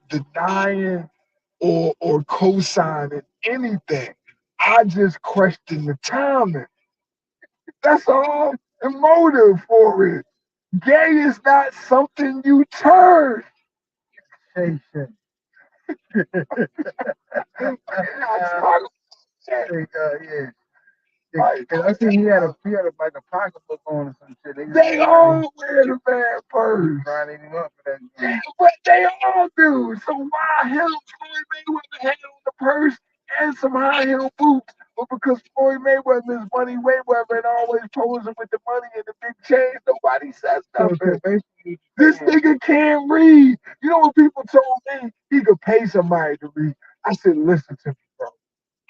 denying or co-signing anything. I just question the timing. That's all. The motive for it. Gay is not something you turn. Hey, shit. Yeah. Like, And I think he had like a pocketbook on or some shit. They just they be running, all wear the bad purse. grinding him up for that Yeah, joint. but they all do. So why him, Floyd Mayweather had on the purse and some high heel boots? But because Floyd Mayweather is Money Mayweather and always posing with the money and the big chains, nobody says So nothing. basically, This saying, nigga can't read. You know what people told me? He could pay somebody to read. I said, listen to me, bro.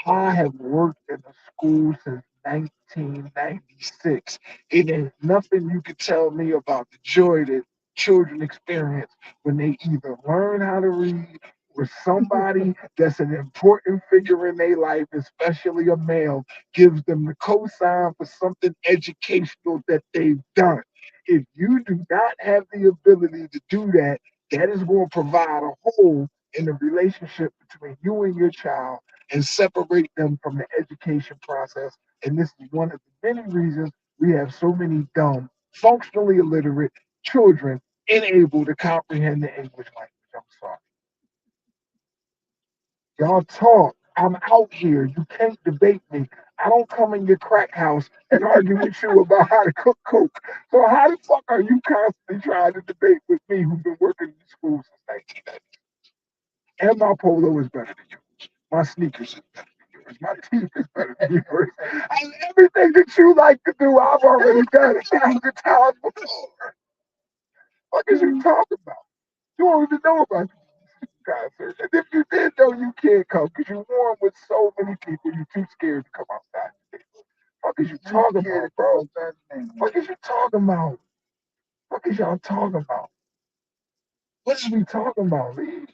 I have worked in a school since 1996. It ain't nothing you could tell me about the joy that children experience when they either learn how to read or somebody that's an important figure in their life, especially a male, gives them the cosign for something educational that they've done. If you do not have the ability to do that, that is going to provide a hole in the relationship between you and your child and separate them from the education process. And this is one of the many reasons we have so many dumb, functionally illiterate children unable to comprehend the English language. I'm sorry. Y'all talk. I'm out here. You can't debate me. I don't come in your crack house and argue with you about how to cook coke. So how the fuck are you constantly trying to debate with me who's been working in the school since 1990? And my polo is better than yours. My sneakers is better than yours. My teeth is better than yours. And everything that you like to do, I've already done 1,000 times before. What is you talking about? You don't even know about the concert. And if you did know, you can't come because you warm with so many people, you're too scared to come outside. What is you talking about, bro? What is you talking about? What is y'all talking about? What is we talking about, Lee?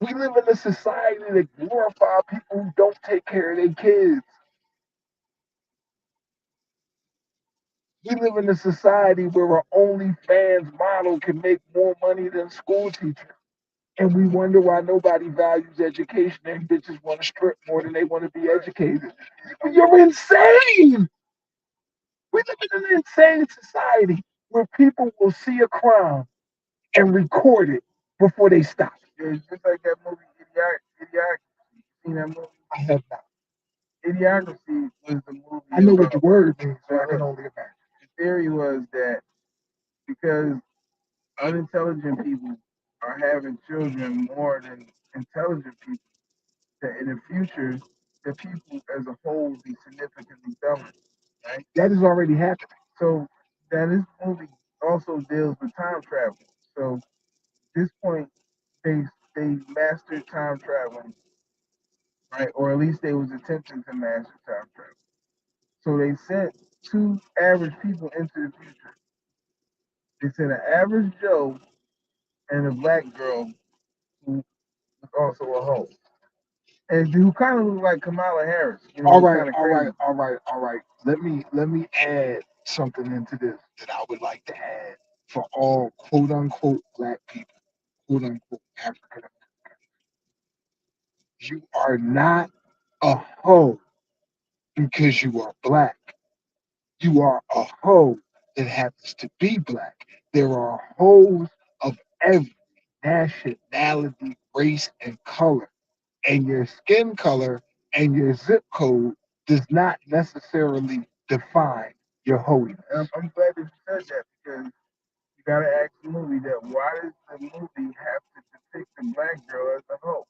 We live in a society that glorify people who don't take care of their kids. We live in a society where an OnlyFans model can make more money than a school teacher. And we wonder why nobody values education and bitches want to strip more than they want to be educated. You're insane. We live in an insane society where people will see a crime and record it before they stop. yeah, it's just like that movie Idiocracy. You seen that movie? I have not. Idiocracy was the I movie know what the about. word means, so I Look, can look, only imagine. the theory was that because unintelligent people are having children more than intelligent people, that in the future, the people as a whole will be significantly dumber, right? That is already happening. So then this movie also deals with time travel. So at this point, they they mastered time traveling, right? Or at least they was attempting to master time travel. So they sent two average people into the future. They sent an average Joe and a black girl who was also a hoe, and who kind of looked like Kamala Harris. You know, All it was right, kind of all right, crazy. all right, all right. Let me add something into this that I would like to add for all quote unquote black people, quote unquote African American. You are not a hoe because you are black. You are a hoe that happens to be black. There are hoes of every nationality, race, and color. And your skin color and your zip code does not necessarily define your holiness. And I'm glad that you said that because you got to ask the movie that why does the movie have to depict the black girl as a hoe?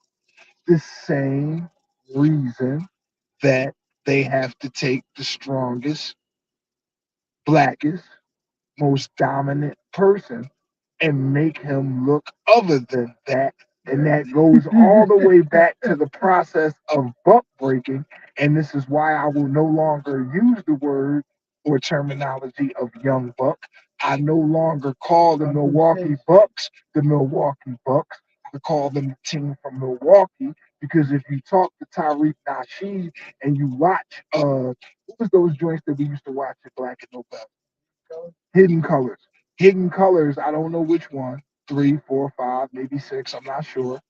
The same reason that they have to take the strongest, blackest, most dominant person and make him look other than that. And that goes all the way back to the process of buck breaking. And this is why I will no longer use the word or terminology of young buck. I no longer call the Milwaukee Bucks the Milwaukee Bucks. I call them the team from Milwaukee because if you talk to Tariq Nasheed and you watch what was those joints that we used to watch at Black and Nobel? Hidden Colors. Hidden Colors, I don't know which one, three, four, five, maybe six. I'm not sure.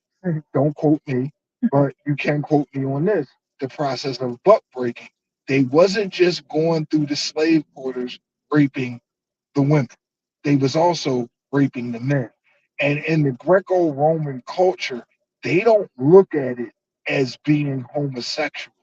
Don't quote me, but you can quote me on this. The process of buck breaking. They wasn't just going through the slave quarters raping the women. They was also raping the men. And in the Greco-Roman culture, they don't look at it as being homosexual.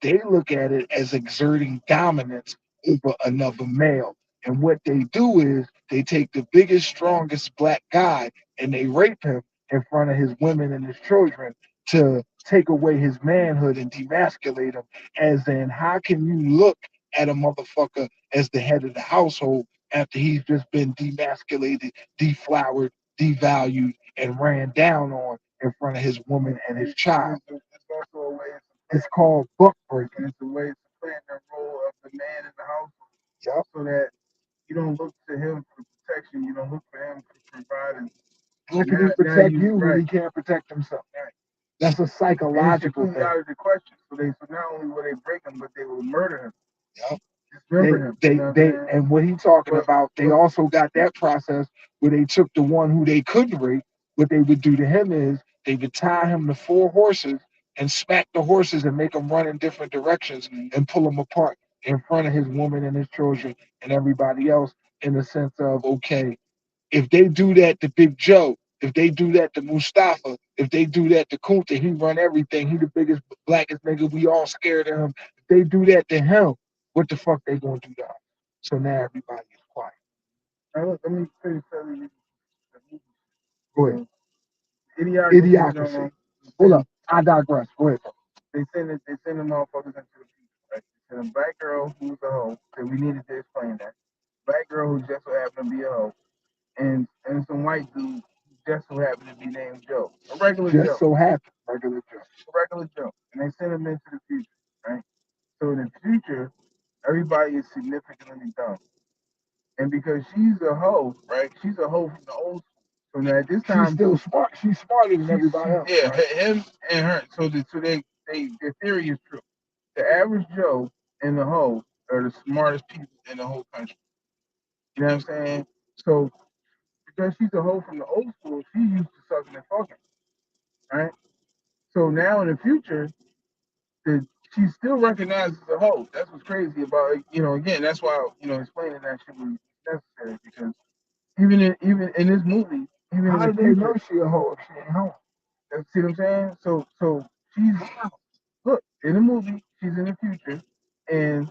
They look at it as exerting dominance over another male. And what they do is they take the biggest, strongest black guy and they rape him in front of his women and his children to take away his manhood and demasculate him. As in, how can you look at a motherfucker as the head of the household after he's just been demasculated, deflowered, devalued, and ran down on in front of his woman and his child? It's also a way It's called book breaking. it's a way to play the role of the man in the household, Yep. so that you don't look to him for protection. You don't look for him for providing. How can he Now protect you you when right, he can't protect himself? right. That's a And it's psychological completely thing. out of the question. So not only will they break him, but they will murder him, Yep. dismember him. You know what I'm saying? And what he talking But about, they but also got that process where they took the one who they couldn't rape. What they would do to him is they would tie him to four horses and smack the horses and make them run in different directions and pull them apart in front of his woman and his children and everybody else in the sense of, okay, if they do that to Big Joe, if they do that to Mustafa, if they do that to Kunta, he run everything. He the biggest, blackest nigga. We all scared of him. If they do that to him, what the fuck they gonna do to us? So now everybody is quiet. now look, let me finish telling you the movie. Go ahead. So idiocracy Idiocracy. drama. Hold up. I digress. Go ahead. They send the motherfuckers into the future, right? They send a black girl who's a hoe. So we needed to explain that. Black girl who just so happened to be a hoe, and some white dude who just so happened to be named Joe, a regular Just Joe, so happened, regular Joe. a regular Joe, and they send him into the future, right? So in the future, everybody is significantly dumb, and because she's a hoe, right? She's a hoe from the old school. So now at this She's time, still smart. She's smarter than everybody else, yeah, right? him and her. So their theory is true. The average Joe and the hoe are the smartest people in the whole country. You know what I'm saying? So because she's a hoe from the old school, she used to sucking and fucking, right? So now in the future, the she's still recognized as a hoe. That's what's crazy about it. Again, that's why explaining that shit was necessary because even in this movie, even in How the do they know future, she a hoe if she ain't home? see what I'm saying? So she's look in the movie, she's in the future, and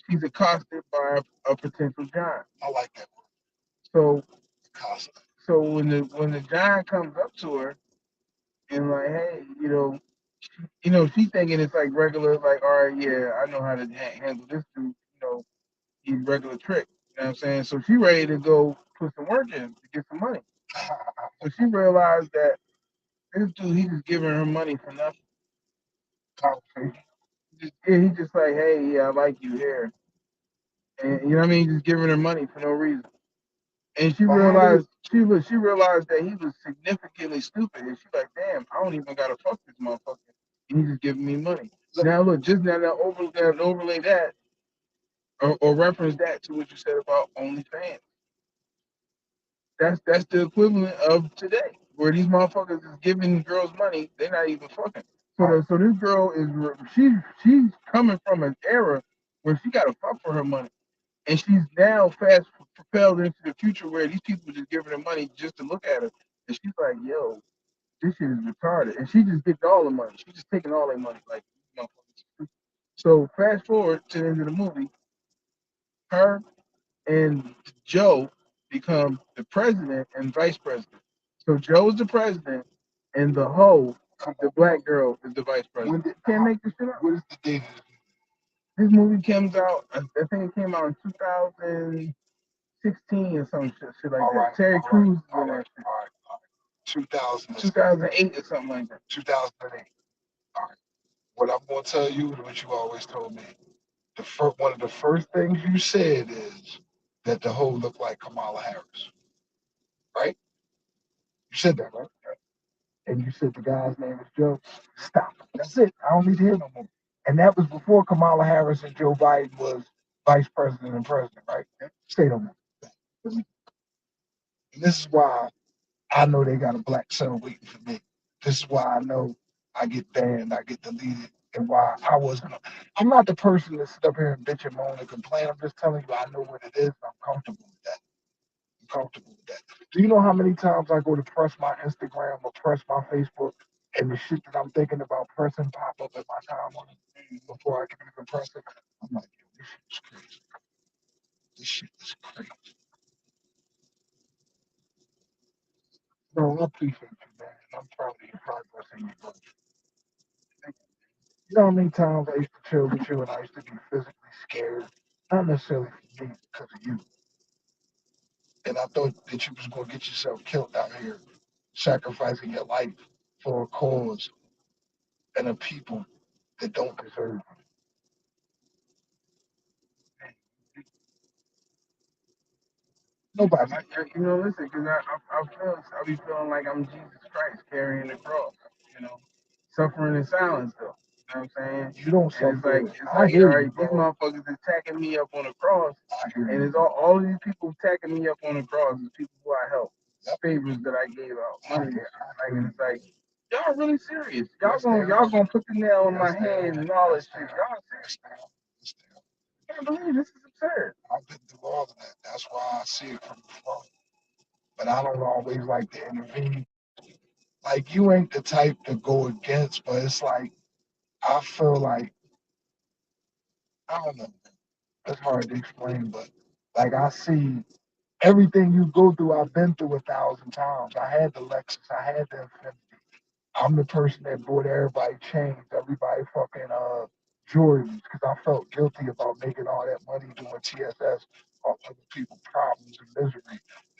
she's accosted by a potential giant. I like that word. So Casa. so when the giant comes up to her and like, hey, she's thinking it's like regular, like, all right, yeah, I know how to handle this dude, he's regular trick. You know what I'm saying? So she ready to go put some work in to get some money. So she realized that this dude, he just giving her money for nothing. Conversation. Yeah, he just like, hey, yeah, I like you here, and you know what I mean, just giving her money for no reason. And she But how do realized she realized that he was significantly stupid, and she's like, damn, I don't even gotta fuck this motherfucker, and he's just giving me money. look, Now look, just now overlay that or reference that to what you said about OnlyFans. That's the equivalent of today, where these motherfuckers is giving girls money, they're not even fucking. So right? so this girl is she's coming from an era where she gotta fuck for her money, and she's now fast propelled into the future where these people just giving her money just to look at her, and she's like, yo, this shit is retarded, and she just getting all the money. She's just taking all their money, like motherfuckers. So fast forward to the end of the movie, her and Joe become the president and vice president. So Joe's the president, and the hoe, Come the on, black bro. girl, is the vice When president. did Can't make this shit up. what is the date of This movie comes out. I think it came out in 2016 or some shit like all that. right, Terry all right, Crews is all in right, that shit. all right, all right. 2008 or something like that. 2008. All right. What I'm gonna tell you, what you always told me, one of the first things you said is that the hoe looked like Kamala Harris, right? You said that, right? And you said the guy's name is Joe. Stop. That's it. I don't need to hear no more. And that was before Kamala Harris and Joe Biden was vice president and president, right? Say no more. And this is why I know they got a black cell waiting for me. This is why I know I get banned, I get deleted, and why I wasn't. I'm not the person to sit up here and bitch and moan and complain. I'm just telling you I know what it is. And I'm comfortable with that. I'm comfortable with that. Do you know how many times I go to press my Instagram or press my Facebook and the shit that I'm thinking about pressing pop up at my timeline before I can even press it? I'm like, yo, this shit is crazy. This shit is crazy. Bro, I appreciate you, man. I'm proud of your progress and your growth. You know how many times I used to chill with you and I used to be physically scared? Not necessarily for me, because of you. And I thought that you was going to get yourself killed out here, sacrificing your life for a cause and a people that don't deserve it. Nobody. Listen, because I be feeling like I'm Jesus Christ carrying the cross. You know, suffering in silence though. You know what I'm saying? You don't And it's like suffer. it's I like hear all you, right, these bro. motherfuckers attacking me up on the cross, I hear and you. it's all of these people attacking me up on the cross is people who I helped, Yep. favors that I gave out, I money and hear, shit. I Like, hear and you. it's like y'all really serious? Yes, they Y'all are. gonna put the nail in my Yes, they hand are. and all Yes, this they shit? are. Y'all serious? Yes, they are. Yes, they are. I can't believe this is absurd. I've been through all of that. That's why I see it from afar. But I don't always like to intervene. Like you ain't the type to go against, but it's like I feel like I don't know. It's hard to explain, but like I see everything you go through. I've been through 1,000 times. I had the Lexus. I had the Infinity. I'm the person that bought everybody chains, everybody fucking Jordans, because I felt guilty about making all that money doing TSS on other people's problems and misery.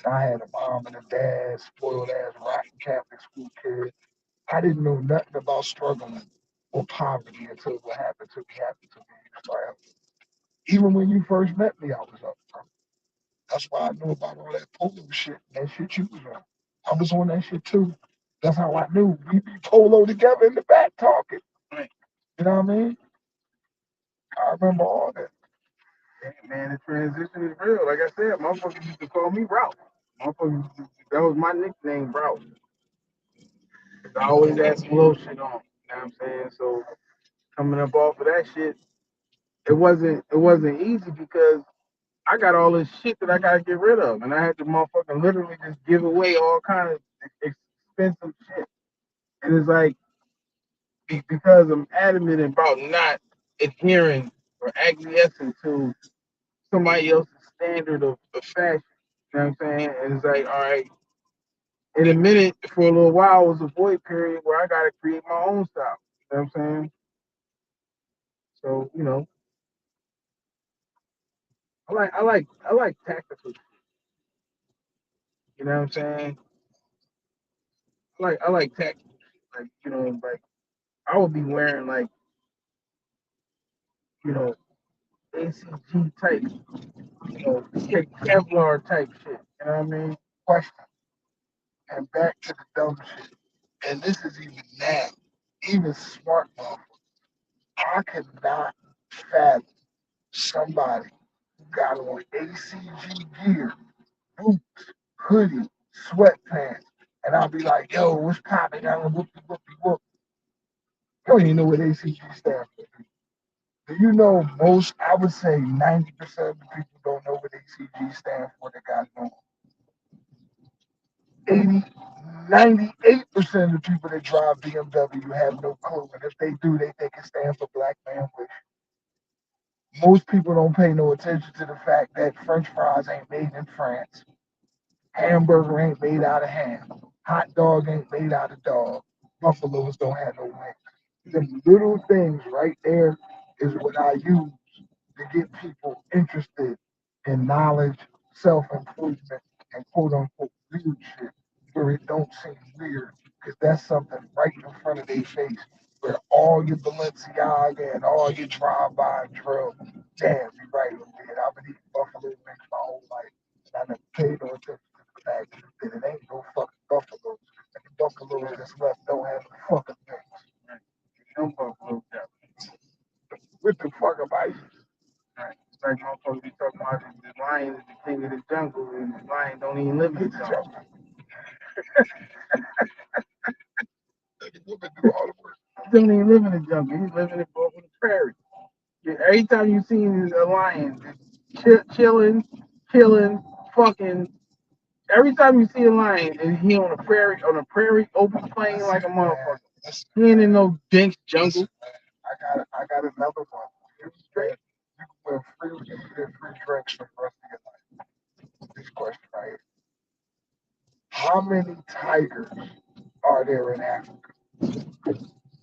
And I had a mom and a dad, spoiled ass, rotten Catholic school kid. I didn't know nothing about struggling or poverty until what happened to me happened to me. So even when you first met me, I was up. That's why I knew about all that polo shit, that shit you was on. I was on that shit too. That's how I knew we be polo together in the back talking. Right. You know what I mean? I remember all that. Hey, man, the transition is real. Like I said, motherfuckers used to call me Ralph. That was my nickname, Ralph. I always had some little shit on. You know what I'm saying? So coming up off of that shit, it wasn't easy because I got all this shit that I gotta get rid of, and I had to motherfucking literally just give away all kind of expensive shit. And it's like because I'm adamant about not adhering or acquiescing to somebody else's standard of fashion. You know what I'm saying? And it's like, all right, in a minute, for a little while, was a void period where I got to create my own style. You know what I'm saying? So, I like tactical. You know what I'm saying? I like tactical. Like, like I would be wearing like, you know, ACG type, Kevlar type shit. You know what I mean? Question. And back to the dumb shit. And this is even now, even smart motherfuckers. I cannot fathom somebody who got on ACG gear, boots, hoodie, sweatpants, and I'll be like, yo, what's poppin'? I'm whoopie whoopie whoop. You don't even know what ACG stands for. Do you know most, I would say 90% of the people don't know what ACG stands for that got no 80, 98% of the people that drive BMW have no clue. And if they do, they think it stands for Black Man Wish. Most people don't pay no attention to the fact that French fries ain't made in France. Hamburger ain't made out of ham. Hot dog ain't made out of dog. Buffaloes don't have no wings. Them little things right there is what I use to get people interested in knowledge, self-improvement, and quote unquote weird shit where it don't seem weird because that's something right in front of their face where all your Balenciaga and all your drive-by drill, damn, you right on there. I've been eating buffalo wings my whole life and I never paid no attention to the fact that it ain't no fucking buffaloes. And the buffaloes that's left don't have no fucking wings. No buffalo cap. What the fuck am I eating? Right. It's like motherfuckers be talking about the lion is the king of the jungle, and the lion don't even live in the jungle. He don't even live in the jungle. He's living on the prairie. Every time you see a lion, chilling, killing, fucking. Every time you see a lion, and he on a prairie, open plain like a motherfucker. He ain't in no dense jungle. I got another one. You can live free, you can live free drinks for the rest of your life. This question right here. How many tigers are there in Africa?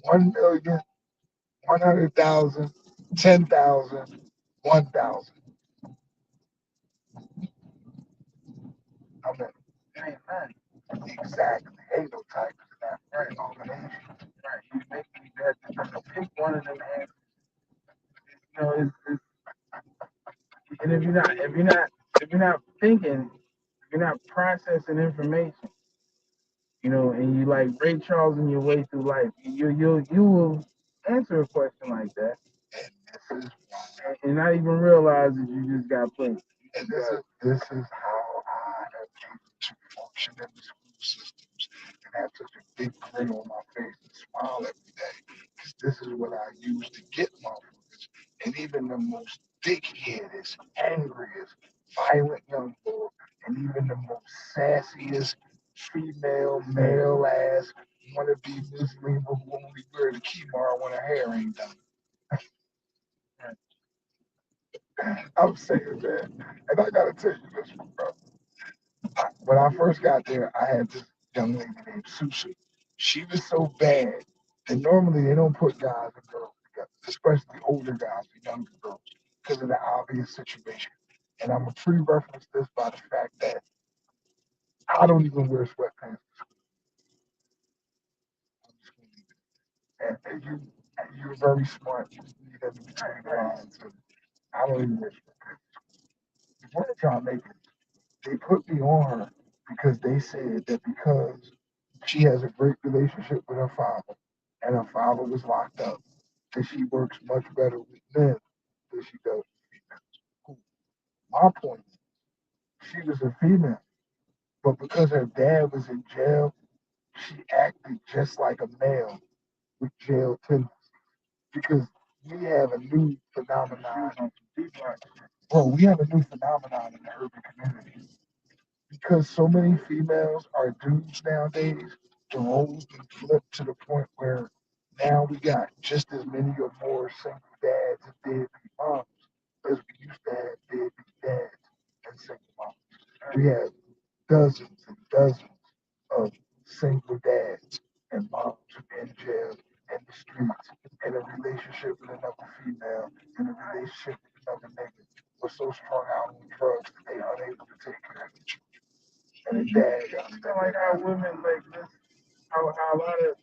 1,000,000, 100,000, 10,000, 1,000. How many? It ain't none. Exactly. Ain't no tigers in Africa. Right. All in Asia. Right. You make me have to try to pick one of them answers. You know, and if you're not thinking, if you're not processing information, you know, and you like Ray Charles in your way through life, you will answer a question like that, And this is and not even realize that you just got played. and this is how I am able to function in the school systems and have such a big grin on my face and smile every day. Because this is what I use to get motherfuckers. And even the most dickheadest, angriest, violent young boy, and even the most sassiest female, male ass wanna be Muslim who only wear the kimar when her hair ain't done. I'm saying that. And I gotta tell you this one, bro. When I first got there, I had this young lady named Susan. She was so bad that normally they don't put guys and girls together, especially older guys and younger girls, because of the obvious situation. And I'm gonna pre-reference this by the fact that I don't even wear sweatpants. I'm just gonna leave it. You're very smart. You read in between the lines. And I don't even wear sweatpants. The point I'm trying to make is they put me on her because they said that because she has a great relationship with her father and her father was locked up, that she works much better with men than she does with females. Cool. My point is, she was a female, but because her dad was in jail, she acted just like a male with jail tendencies. Because we have a new phenomenon. Bro, we have a new phenomenon in the urban community because so many females are dudes nowadays, the roles been flipped to the point where now we got just as many or more single dads and deadbeat moms as we used to have deadbeat dads and single moms. We have dozens and dozens of single dads and moms in jail, in the streets, in a relationship with another female, in a relationship with another nigga, were so strung out on drugs that they are unable to take care of the children. And the dad got It's like how women like this, how a lot of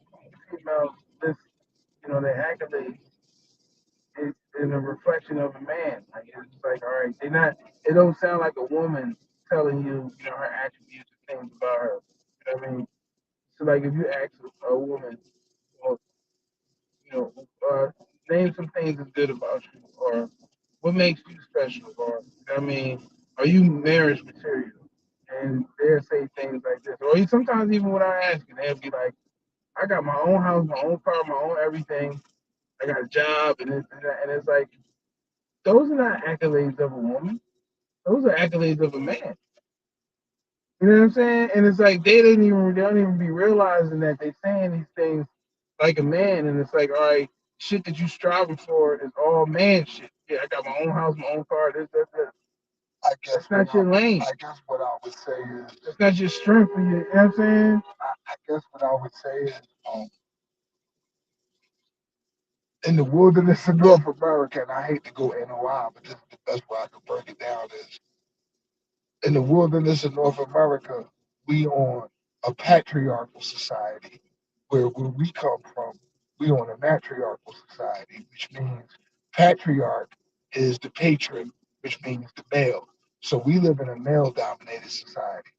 females this, you know, their accolades is in a reflection of a man. Like it's like, all right, they're not. It don't sound like a woman telling you, you know, her attributes and things about her. You know what I mean? So like, if you ask a woman, well, you know, name some things that's good about you, or what makes you special, or you know what I mean, are you marriage material? And they'll say things like this, or sometimes even without asking, they'll be like, I got my own house, my own car, my own everything. I got a job, and and it's like those are not accolades of a woman. Those are accolades of a man. You know what I'm saying? And it's like they don't even be realizing that they're saying these things like a man, and it's like, all right, shit that you striving for is all man shit. Yeah, I got my own house, my own car. This. I guess That's not your lane. I guess what I would say is That's not your strength. You know what I'm saying? I guess what I would say is um, in the wilderness of North America, and I hate to go NOI, but this is the best way I can break it down is in the wilderness of North America, we on a patriarchal society where we come from, we on a matriarchal society, which means patriarch is the patron, which means the male. So we live in a male dominated society.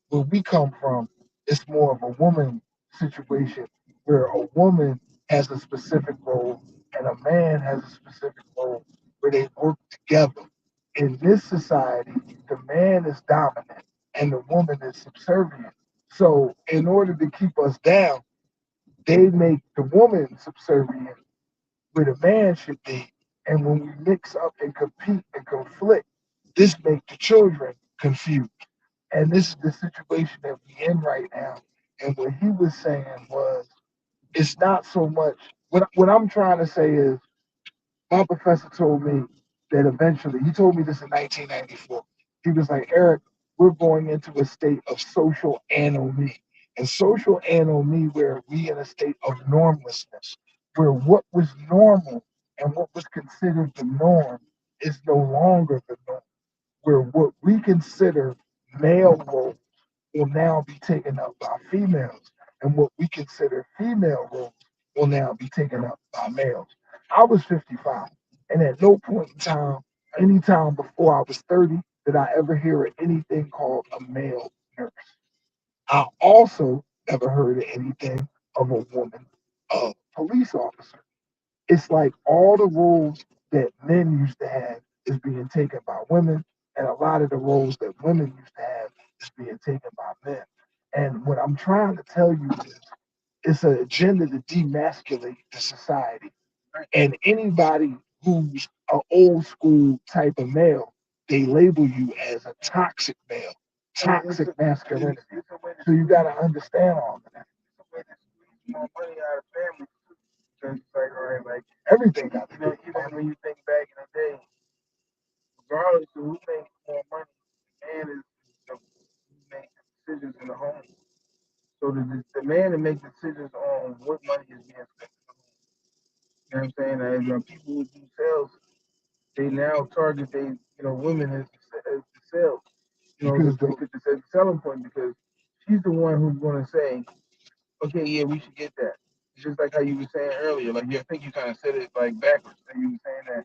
Where we come from, it's more of a woman situation where a woman has a specific role and a man has a specific role where they work together. In this society, the man is dominant and the woman is subservient. So, in order to keep us down, They make the woman subservient where the man should be. And when we mix up and compete and conflict, this makes the children confused. And this is the situation that we're in right now. And what he was saying was, it's not so much, what I'm trying to say is, my professor told me that eventually, he told me this in 1994. He was like, Eric, we're going into a state of social anomie. And social anomie, where we in a state of normlessness, where what was normal and what was considered the norm is no longer the norm, where what we consider male roles will now be taken up by females, and what we consider female roles will now be taken up by males. I was 55, and at no point in time, any time before I was 30, did I ever hear of anything called a male nurse. I also never heard of anything of a woman police officer. It's like all the roles that men used to have is being taken by women, and a lot of the roles that women used to have is being taken by men. And what I'm trying to tell you is, it's an agenda to demasculate the society. And anybody who's an old school type of male, they label you as a toxic male, toxic masculinity. So you got to understand all of that. It's a way to squeeze more money out of families too. Because it's like, all right, like Everything got to you do know, with even money. when you think back in the day, regardless of who makes more money, the man is who makes the decisions in the home. So the man that makes decisions on what money is being spent in the home. You know what I'm saying? As people who do sales, they now target women as the sales. You know, Because the the selling point because she's the one who's going to say, okay, yeah, we should get that. It's just like how you were saying earlier. Like, I think you kind of said it like backwards. And you were saying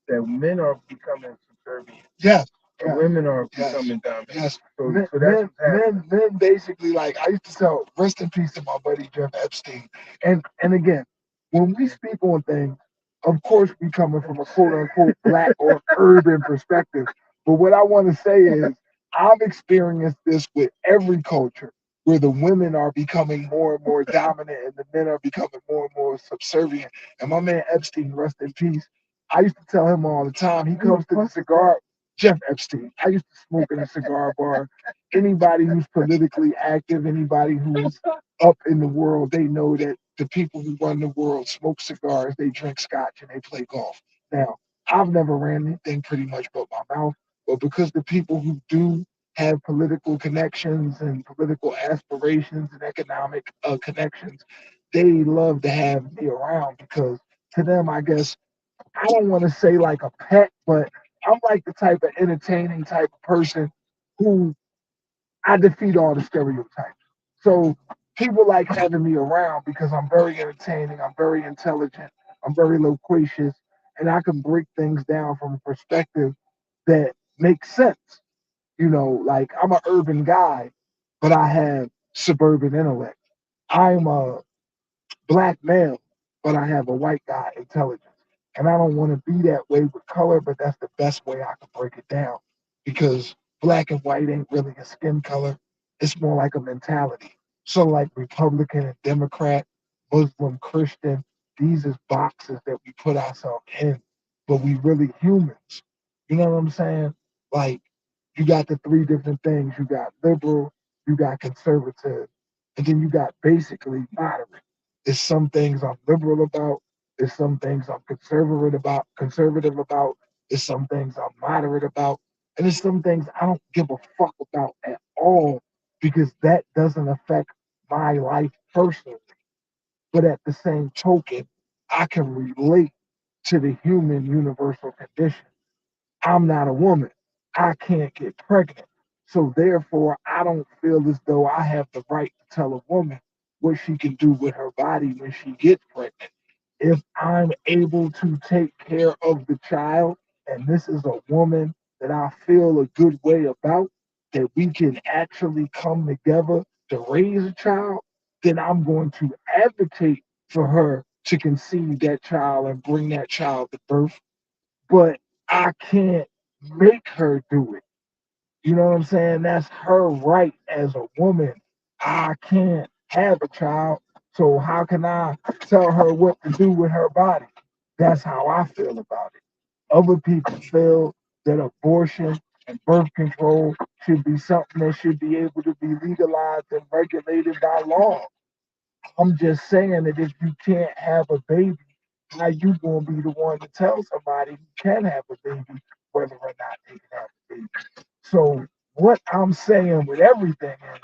that men are becoming subservient, yes, and yes, women are yes, becoming dominant. yes. So that's what's happening. Men basically, like, I used to tell, rest in peace to my buddy Jeff Epstein. And again, when we speak on things, of course we coming from a quote unquote black or urban perspective. But what I want to say is, I've experienced this with every culture where the women are becoming more and more dominant and the men are becoming more and more subservient. And my man Epstein, rest in peace. I used to tell him all the time. He comes to the cigar. Jeff Epstein. I used to smoke in a cigar bar. Anybody who's politically active, anybody who's up in the world, they know that the people who run the world smoke cigars, they drink scotch, and they play golf. Now, I've never ran anything pretty much but my mouth, but because the people who do have political connections and political aspirations and economic connections, they love to have me around because to them, I guess, I don't want to say like a pet, but I'm like the type of entertaining type of person who I defeat all the stereotypes. So people like having me around because I'm very entertaining, I'm very intelligent, I'm very loquacious, and I can break things down from a perspective that makes sense. Like, I'm an urban guy, but I have suburban intellect. I'm a black male, but I have a white guy intelligence. And I don't want to be that way with color, but that's the best way I can break it down because black and white ain't really a skin color. It's more like a mentality. So, like Republican and Democrat, Muslim, Christian, these is boxes that we put ourselves in, but we really humans. You know what I'm saying? Like, you got the three different things. You got liberal, you got conservative, and then you got basically moderate. There's some things I'm liberal about. There's some things I'm conservative about. There's some things I'm moderate about. And there's some things I don't give a fuck about at all because that doesn't affect my life personally. But at the same token, I can relate to the human universal condition. I'm not a woman. I can't get pregnant. So therefore, I don't feel as though I have the right to tell a woman what she can do with her body when she gets pregnant. If I'm able to take care of the child, and this is a woman that I feel a good way about, that we can actually come together to raise a child, then I'm going to advocate for her to conceive that child and bring that child to birth, but I can't make her do it. You know what I'm saying? That's her right as a woman. I can't have a child. So how can I tell her what to do with her body? That's how I feel about it. Other people feel that abortion and birth control should be something that should be able to be legalized and regulated by law. I'm just saying that if you can't have a baby, how you gonna be the one to tell somebody who can have a baby whether or not they can have a baby? So what I'm saying with everything is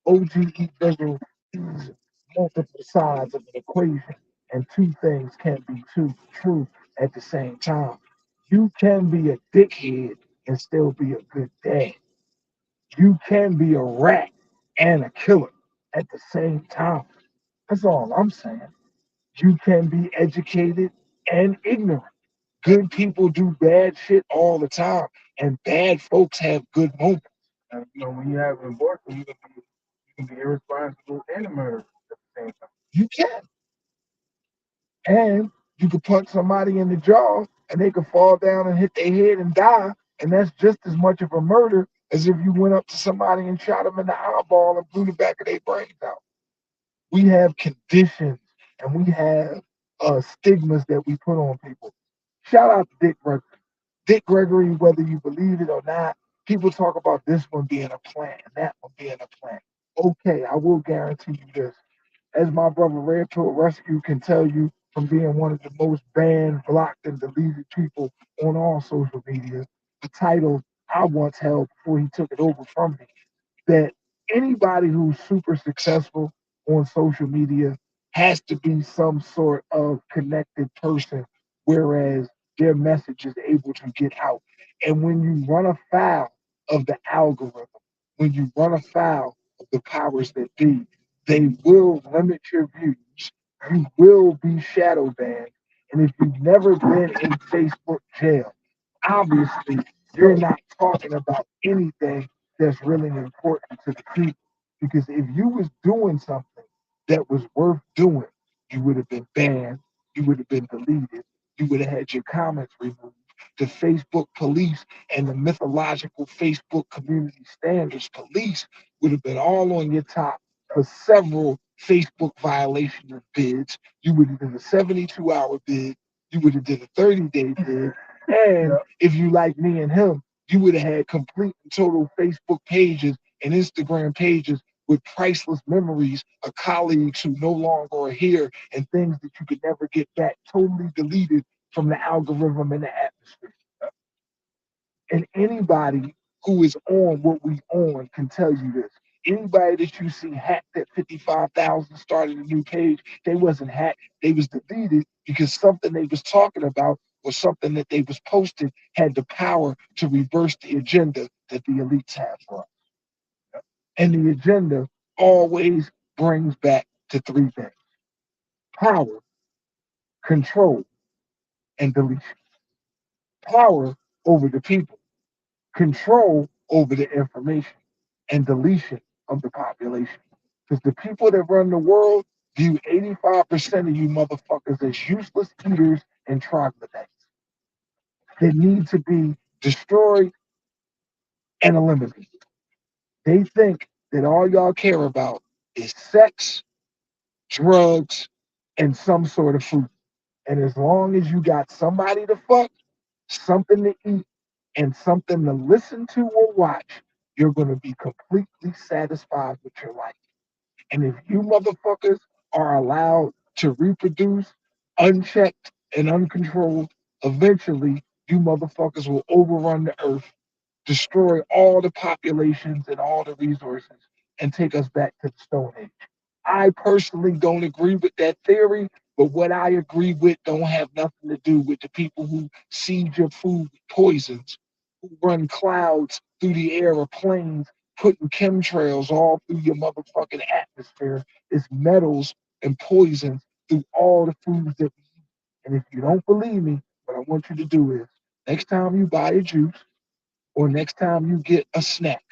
OGE Bizzle is multiple sides of an equation, and two things can be true at the same time. You can be a dickhead and still be a good dad. You can be a rat and a killer at the same time. That's all I'm saying. You can be educated and ignorant. Good people do bad shit all the time, and bad folks have good moments. When you have an abortion, you can be irresponsible and a murderer at the same time. You can. And you could punch somebody in the jaw and they could fall down and hit their head and die. And that's just as much of a murder as if you went up to somebody and shot them in the eyeball and blew the back of their brains out. We have conditions and we have stigmas that we put on people. Shout out to Dick Gregory. Dick Gregory, whether you believe it or not, people talk about this one being a plant and that one being a plant. Okay, I will guarantee you this. As my brother Red Pill Rescue can tell you from being one of the most banned, blocked, and deleted people on all social media, the title I once held before he took it over from me, that anybody who's super successful on social media has to be some sort of connected person, whereas their message is able to get out. And when you run afoul of the algorithm, when you run afoul of the powers that be, they will limit your views. You will be shadow banned. And if you've never been in Facebook jail, obviously you're not talking about anything that's really important to the people. Because if you was doing something that was worth doing, you would have been banned, you would have been deleted, you would have had your comments removed. The Facebook police and the mythological Facebook community standards police would have been all on your top for several Facebook violation of bids. You would have done a 72-hour bid, you would have did a 30-day bid, and Yeah. if you like me and him, you would have had complete and total Facebook pages and Instagram pages with priceless memories of colleagues who no longer are here and things that you could never get back, totally deleted from the algorithm and the atmosphere. And anybody who is on what we on can tell you this. Anybody that you see hacked at 55,000 started a new page, they wasn't hacked. They was deleted because something they was talking about or something that they was posting had the power to reverse the agenda that the elites have for us. And the agenda always brings back to three things: power, control, and deletion. Power over the people, control over the information, and deletion of the population. Because the people that run the world view 85% of you motherfuckers as useless eaters and troglodytes that need to be destroyed and eliminated. They think that all y'all care about is sex, drugs, and some sort of food. And as long as you got somebody to fuck, something to eat, and something to listen to or watch, you're going to be completely satisfied with your life. And if you motherfuckers are allowed to reproduce unchecked and uncontrolled, eventually you motherfuckers will overrun the earth, destroy all the populations and all the resources, and take us back to the Stone Age. I personally don't agree with that theory, but what I agree with don't have nothing to do with the people who seed your food with poisons, who run clouds through the air or planes, putting chemtrails all through your motherfucking atmosphere. It's metals and poisons through all the foods that we eat. And if you don't believe me, what I want you to do is next time you buy a juice, or next time you get a snack,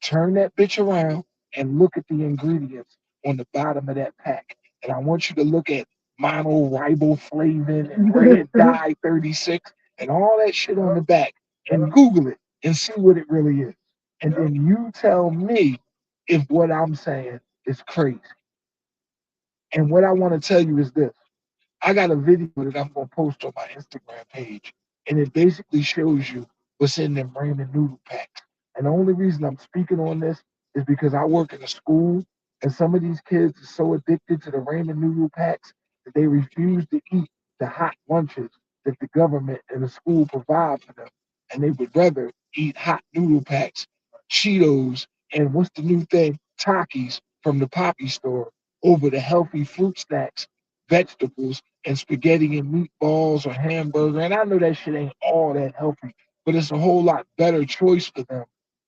turn that bitch around and look at the ingredients on the bottom of that pack. And I want you to look at monoriboflavin and red dye 36 and all that shit on the back and Google it and see what it really is. And then you tell me if what I'm saying is crazy. And what I want to tell you is this. I got a video that I'm gonna post on my Instagram page, and it basically shows you what's in them ramen noodle packs. And the only reason I'm speaking on this is because I work in a school, and some of these kids are so addicted to the ramen noodle packs that they refuse to eat the hot lunches that the government and the school provide for them, and they would rather eat hot noodle packs, Cheetos, and what's the new thing, Takis from the Poppy store over the healthy fruit snacks, vegetables, and spaghetti and meatballs or hamburger. And I know that shit ain't all that healthy, but it's a whole lot better choice for them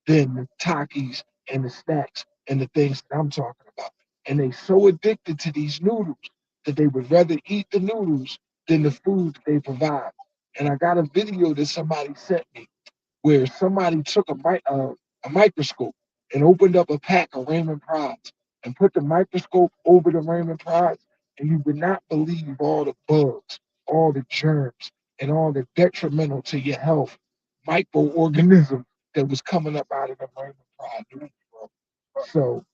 than the Takis and the snacks and the things that I'm talking about. And they so addicted to these noodles that they would rather eat the noodles than the food that they provide. And I got a video that somebody sent me where somebody took a microscope and opened up a pack of Raymond Prods and put the microscope over the Raymond Prods, and you would not believe all the bugs, all the germs, and all the detrimental to your health microorganisms that was coming up out of the Raymond Prod noodles, bro. So,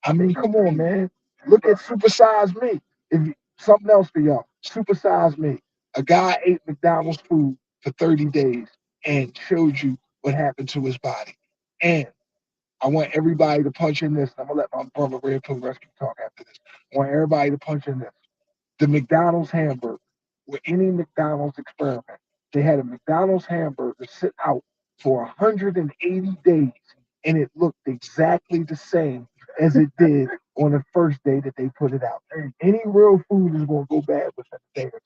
I mean, come on, man. Look at Supersize Me. Something else for y'all, Supersize Me. A guy ate McDonald's food for 30 days and showed you what happened to his body. And I want everybody to punch in this. I'm gonna let my brother Red Pill Rescue talk after this. I want everybody to punch in this. The McDonald's hamburger, with any McDonald's experiment, they had a McDonald's hamburger sit out for 180 days, and it looked exactly the same as it did on the first day that they put it out. Any real food is going to go bad within a day or two.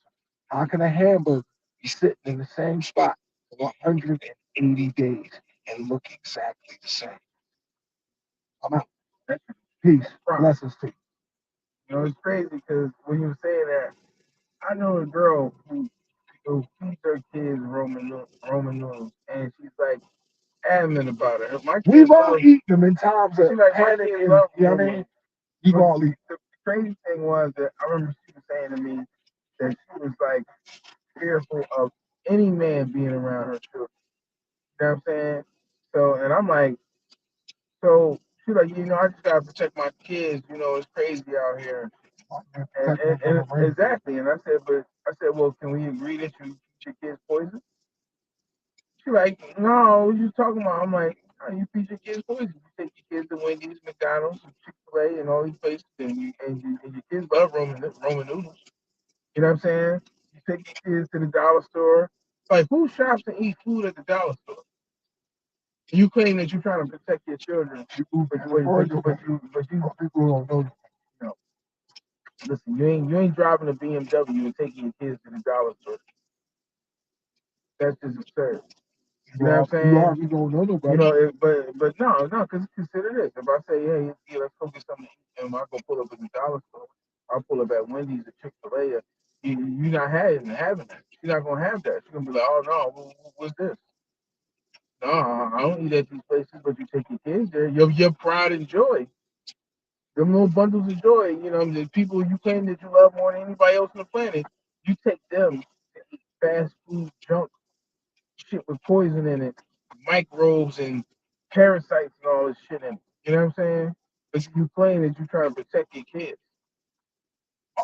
How can a hamburger be sitting in the same spot for 180 days and look exactly the same? I'm out. Peace. Blessings to you. You know, it's crazy because when you were saying that, I know a girl who feeds her kids Roman noodles, and she's like adamant about it. My We've kids all love. eaten them in times of She's like, my panic kids and, love you know what I Roman. mean? We've But all eaten. the crazy thing was that I remember she was saying to me that she was like fearful of any man being around her children. You know what I'm saying? So, and I'm like, so she's like, I just gotta protect my kids. It's crazy out here. Exactly. And I said, well, can we agree that you feed your kids poison? She like, no, what you talking about? I'm like, oh, you feed your kids poison. You take your kids to Wendy's, McDonald's, and Chick-fil-A, and all these places, and your kids love Roman noodles. You know what I'm saying? You take your kids to the dollar store. Like, who shops and eats food at the dollar store? You claim that you're trying to protect your children, but you people don't know. know, listen, you ain't driving a BMW and taking your kids to the dollar store. That's just absurd. You know what I'm saying? You don't know nobody. But no, because consider this. If I say, hey, yeah, let's go get something to eat, and I go pull up at the dollar store, I'll pull up at Wendy's or Chick-fil-A. You're not having that. She's not gonna have that. She's gonna be like, oh no, what's this? No, I don't eat at these places, but you take your kids there. Your pride and joy, them little bundles of joy. The people you claim that you love more than anybody else on the planet, you take them to eat fast food junk shit with poison in it, microbes and parasites and all this shit in it. You know what I'm saying? But you claim that you're trying to protect your kids.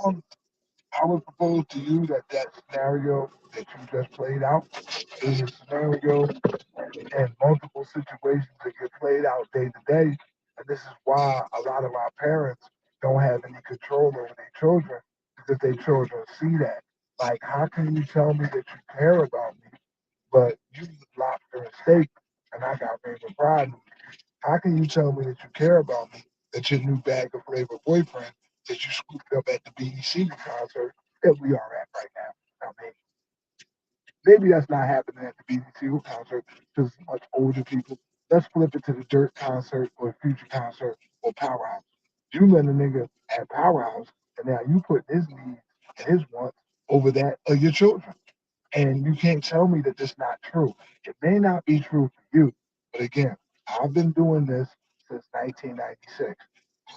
Um, I would propose to you that that scenario that you just played out is a scenario and multiple situations that get played out day to day. And this is why a lot of our parents don't have any control over their children because their children see that. Like, how can you tell me that you care about me, but you eat lobster and steak and I got favorite pride? How can you tell me that you care about me, that your new bag of flavor boyfriend that you scooped up at the BEC concert that we are at right now? I mean, maybe that's not happening at the BEC concert because it's much older people. Let's flip it to the Dirt concert or Future concert or Powerhouse. You let a nigga at Powerhouse, and now you put his needs and his wants over that of your children. And you can't tell me that that's not true. It may not be true for you, but again, I've been doing this since 1996.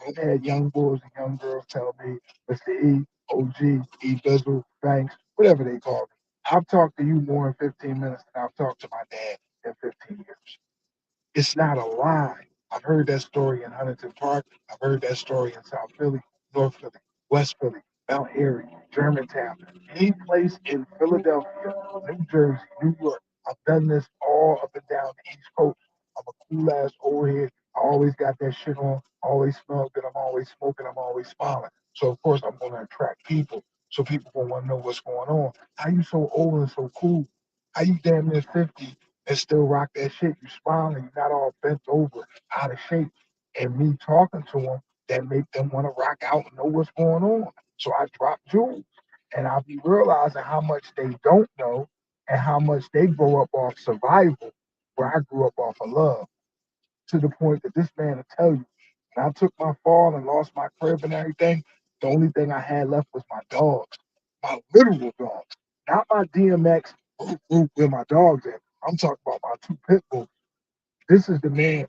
I've had young boys and young girls tell me, Mr. E, OG, E Bizzle, Banks, whatever they call me. I've talked to you more in 15 minutes than I've talked to my dad in 15 years. It's not a lie. I've heard that story in Huntington Park. I've heard that story in South Philly. North Philly, West Philly, Mount Airy, Germantown, any place in Philadelphia, New Jersey, New York. I've done this all up and down the East Coast. I'm a cool ass old head. I always got that shit on. Always smell good. I'm always smoking. I'm always smiling. So of course I'm gonna attract people. So people gonna want to know what's going on. How you so old and so cool? How you damn near 50 and still rock that shit? You smiling. You not all bent over, out of shape. And me talking to them that make them want to rock out and know what's going on. So I drop jewels, and I'll be realizing how much they don't know and how much they grow up off survival, where I grew up off of love, to the point that this man will tell you, when I took my fall and lost my crib and everything, the only thing I had left was my dogs, my literal dogs, not my DMX where my dogs at. I'm talking about my two pit bulls. This is the man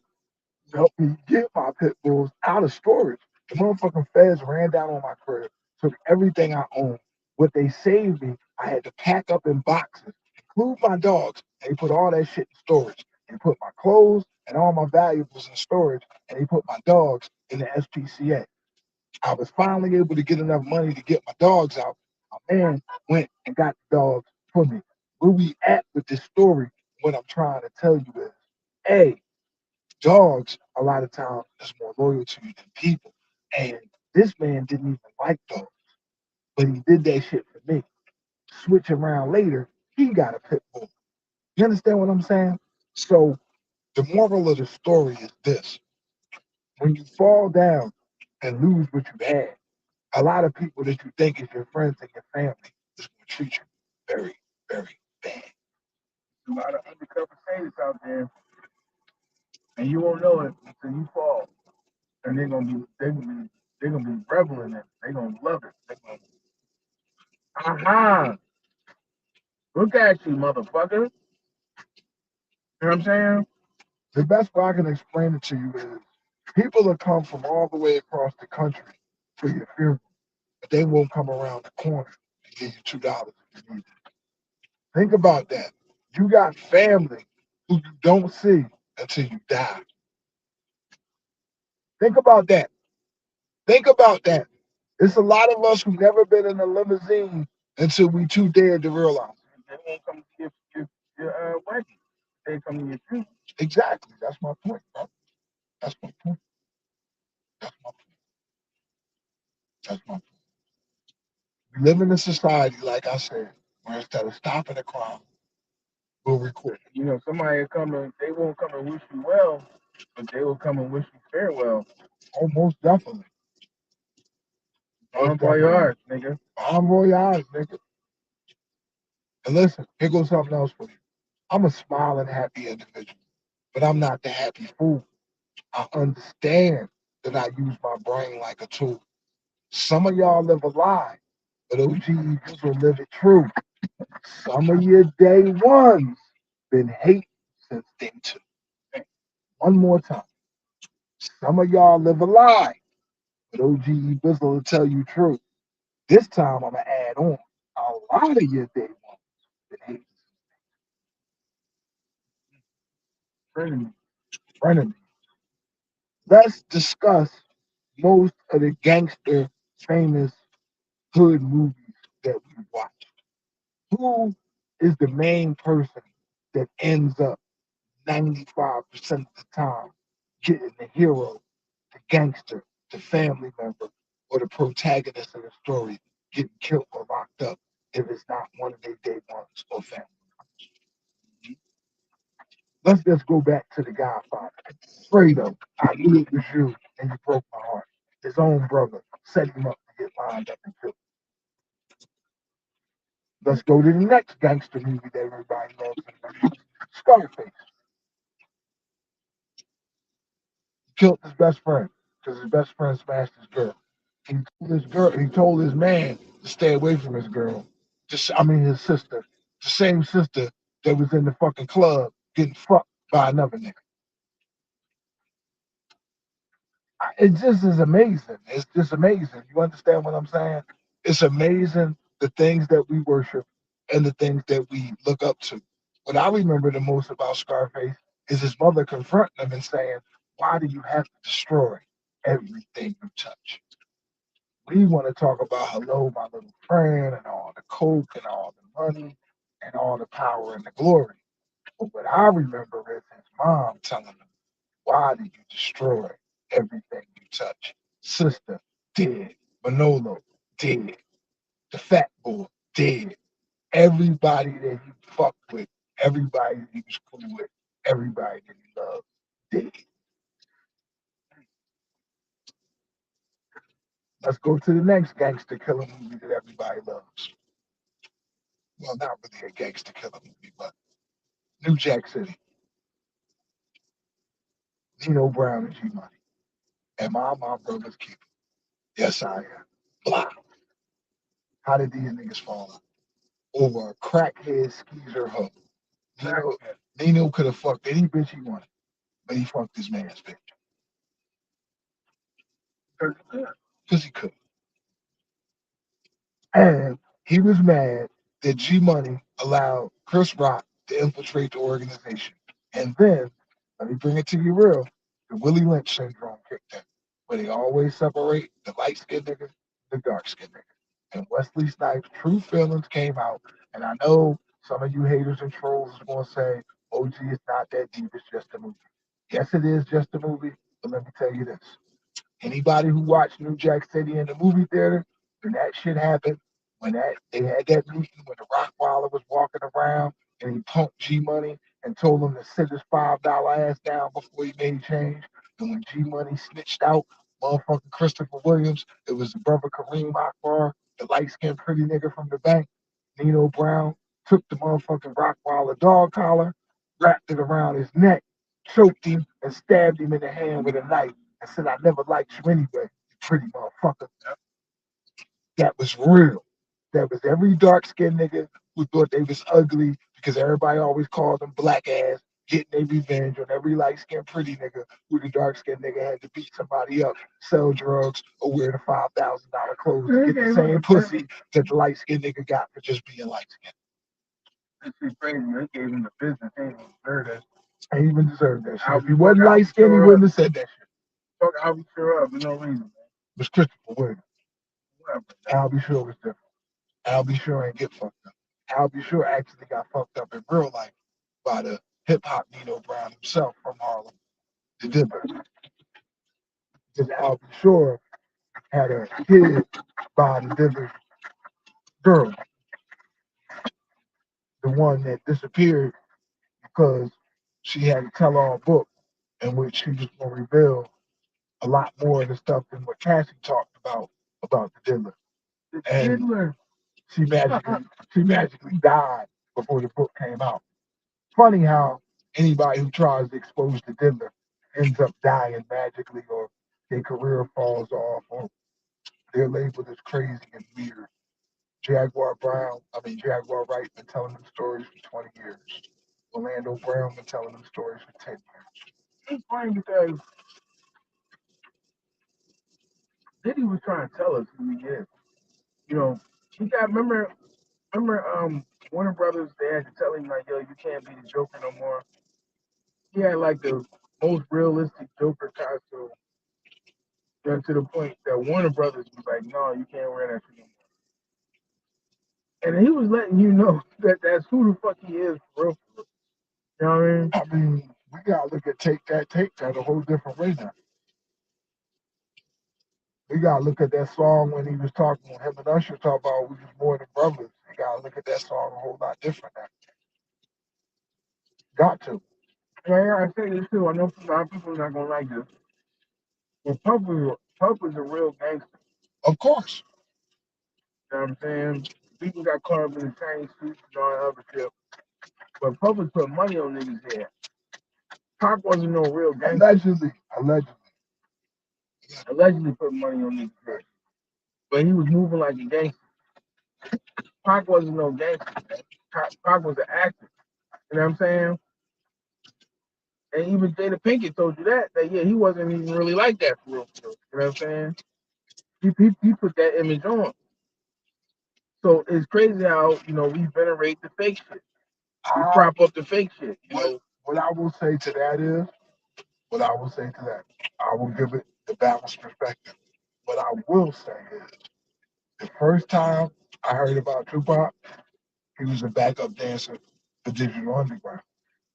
helped me get my pit bulls out of storage. The motherfucking feds ran down on my crib, took everything I owned. What they saved me, I had to pack up in boxes, include my dogs. They put all that shit in storage. They put my clothes and all my valuables in storage, and they put my dogs in the SPCA. I was finally able to get enough money to get my dogs out. My man went and got the dogs for me. Where we at with this story, what I'm trying to tell you is, A, dogs a lot of times is more loyal to you than people. And this man didn't even like dogs, but he did that shit for me. Switch around later, he got a pit bull. You understand what I'm saying? So the moral of the story is this: when you fall down and lose what you had, a lot of people that you think is your friends and your family is going to treat you very, very bad. A lot of undercover saints out there, and you won't know it until you fall. And they're gonna be reveling in it. They're gonna love it. They're gonna, aha, look at you, motherfucker. You know what I'm saying? The best way I can explain it to you is people will come from all the way across the country for your funeral, but they won't come around the corner and give you $2 if you need it. Think about that. You got family who you don't see until you die. Think about that. Think about that. It's a lot of us who never been in a limousine until we too dead to realize. They won't come to your wedding. They come to your funeral. Exactly. That's my point, bro. That's my point. That's my point. That's my point. We live in a society, like I said, where instead of stopping the crime, we'll record it. You know, somebody will come and they won't come and wish you well, but they will come and wish you farewell. Oh, most definitely. Bon Most definitely. voyage, nigga. Bon voyage, nigga. And listen, here goes something else for you. I'm a smiling, happy individual, but I'm not the happy fool. I understand that I use my brain like a tool. Some of y'all live a lie, but OG will live it true. Some of your day ones been hating since day two. One more time. Some of y'all live a lie, but OG Bizzle will tell you truth. This time I'm gonna add on. A lot of your day ones been hating Friend frenemies. Let's discuss most of the gangster famous hood movies that we watch. Who is the main person that ends up 95% of the time getting the hero, the gangster, the family member, or the protagonist of the story getting killed or locked up if it's not one of their day ones or family? Let's just go back to the Godfather. Fredo, I knew it was you, and you broke my heart. His own brother set him up to get lined up and killed. Let's go to the next gangster movie that everybody knows. Scarface killed his best friend because his best friend smashed his girl. He told his man to stay away from his girl. His sister, the same sister that was in the fucking club getting fucked by another nigga. It just is amazing. It's just amazing. You understand what I'm saying? It's amazing the things that we worship and the things that we look up to. What I remember the most about Scarface is his mother confronting him and saying, "Why do you have to destroy everything you touch? We want to talk about hello, my little friend, and all the coke and all the money and all the power and the glory. But what I remember is his mom telling him, "Why did you destroy everything you touch? Sister, dead. Manolo, dead. The fat boy, dead. Everybody that he fucked with, everybody that he was cool with, everybody that he loved, dead." Let's go to the next gangster killer movie that everybody loves. Well, not really a gangster killer movie, but New Jack City, Nino Brown and G Money. Am I my brother's keeper? Yes, I am. Blah. How did these niggas fall out? Over a crackhead skeezer hoe. Nino, Nino could have fucked any bitch he wanted, but he fucked his man's bitch. Because he could. And he was mad that G Money allowed Chris Rock to infiltrate the organization. And then, let me bring it to you real, the Willie Lynch syndrome kicked in, where they always separate the light skinned nigga, the dark skinned nigga. And Wesley Snipes' true feelings came out. And I know some of you haters and trolls is going to say, OG, it's not that deep, it's just a movie. Yes, it is just a movie, but let me tell you this. Anybody who watched New Jack City in the movie theater, when that shit happened, when that they had that meeting when the Rockwaller was walking around and he punked G Money and told him to sit his $5 ass down before he made change. And when G Money snitched out motherfucking Christopher Williams, it was the brother Kareem Akbar, the light skinned pretty nigga from the bank. Nino Brown took the motherfucking Rockwaller dog collar, wrapped it around his neck, choked him, and stabbed him in the hand with a knife and said, "I never liked you anyway, you pretty motherfucker." That was real. That was every dark skinned nigga who thought they was ugly because everybody always called them black ass, getting their revenge on every light skinned pretty nigga who the dark skinned nigga had to beat somebody up, sell drugs, or wear the $5,000 clothes to get the same pussy that the light skinned nigga got for just being light skinned. It's crazy. They gave him the business. They didn't deserve that. I even deserved that shit. If he wasn't light skinned, he wouldn't have said that shit. Fuck, I'll be sure up for no reason, man. It was Christopher Williams. Whatever. I'll be sure was different. I'll be sure ain't get fucked up. I'll be sure actually got fucked up in real life by the hip hop Nino Brown himself from Harlem, the Dipper. Because I'll be sure had a kid by the Dipper girl, the one that disappeared because she had a tell all book in which she was going to reveal a lot more of the stuff than what Cassie talked about the Diddler. And Diddler. She magically died before the book came out. Funny how anybody who tries to expose the Diddler ends up dying magically, or their career falls off, or they're labeled as crazy and weird. Jaguar Wright been telling them stories for 20 years. Orlando Brown been telling them stories for 10 years. It's funny because Diddy was trying to tell us who he is. You know, he got remember Warner Brothers, they had to tell him like, yo, you can't be the Joker no more. He had like the most realistic Joker costume. Then to the point that Warner Brothers was like, no, you can't wear that shit no more. And he was letting you know that that's who the fuck he is for real. You know what I mean? We gotta look at take that a whole different way now. We gotta look at that song when he was talking when him and Usher talk about we was more than brothers. We gotta look at that song a whole lot different now. Got to. Yeah, I say this too. I know a lot of people are not gonna like this. But Puff was a real gangster. Of course. You know what I'm saying? People got caught up in the Chinese streets and all that other shit. But Puff was putting money on niggas' head. Pac wasn't no real gangster. Allegedly putting money on niggas' head. But he was moving like a gangster. Pac wasn't no gangster. Pac was an actor. You know what I'm saying? And even Jada Pinkett told you that yeah, he wasn't even really like that for real. You know what I'm saying? He put that image on. So it's crazy how, we venerate the fake shit. We prop up the fake shit. What I will say to that is, I will give it the balanced perspective. What I will say is, the first time I heard about Tupac, he was a backup dancer for Digital Underground.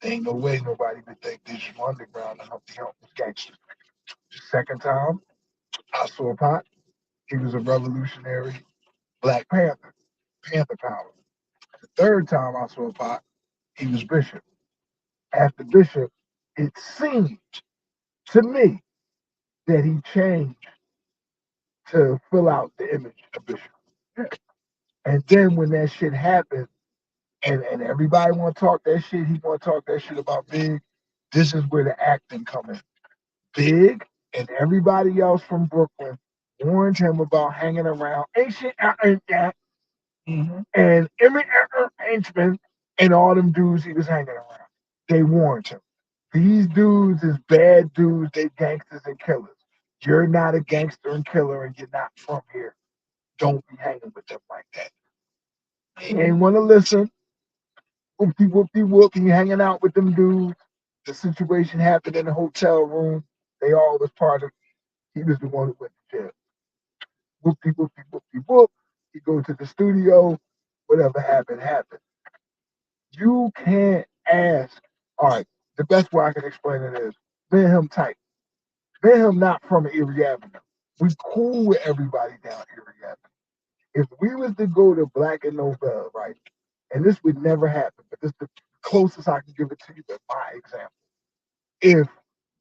There ain't no way nobody would think Digital Underground and Humpty Hump was gangsters. The second time I saw Pac, he was a revolutionary Black Panther, Panther Power. The third time I saw Pac, he was Bishop. After Bishop, it seemed to me that he changed to fill out the image of Bishop. And then when that shit happened, and everybody want to talk that shit, he want to talk that shit about Big. This is where the acting come in. Big and everybody else from Brooklyn warned him about hanging around ain't shit ain't that and Emmy Henchman and all them dudes he was hanging around. They warned him. These dudes is bad dudes, they gangsters and killers. You're not a gangster and killer and you're not from here. Don't be hanging with them like that. He ain't wanna listen. Whoopty whoopty whoop, he hanging out with them dudes. The situation happened in the hotel room. They all was part of. He was the one who went to jail. Whoopty whoopty whoopty whoop. He go to the studio. Whatever happened happened. You can't ask. All right, the best way I can explain it is me and him tight. Me and him not from Erie Avenue. We cool with everybody down Erie Avenue. If we was to go to Black and Nobel, right, and this would never happen, but this is the closest I can give it to you as my example. If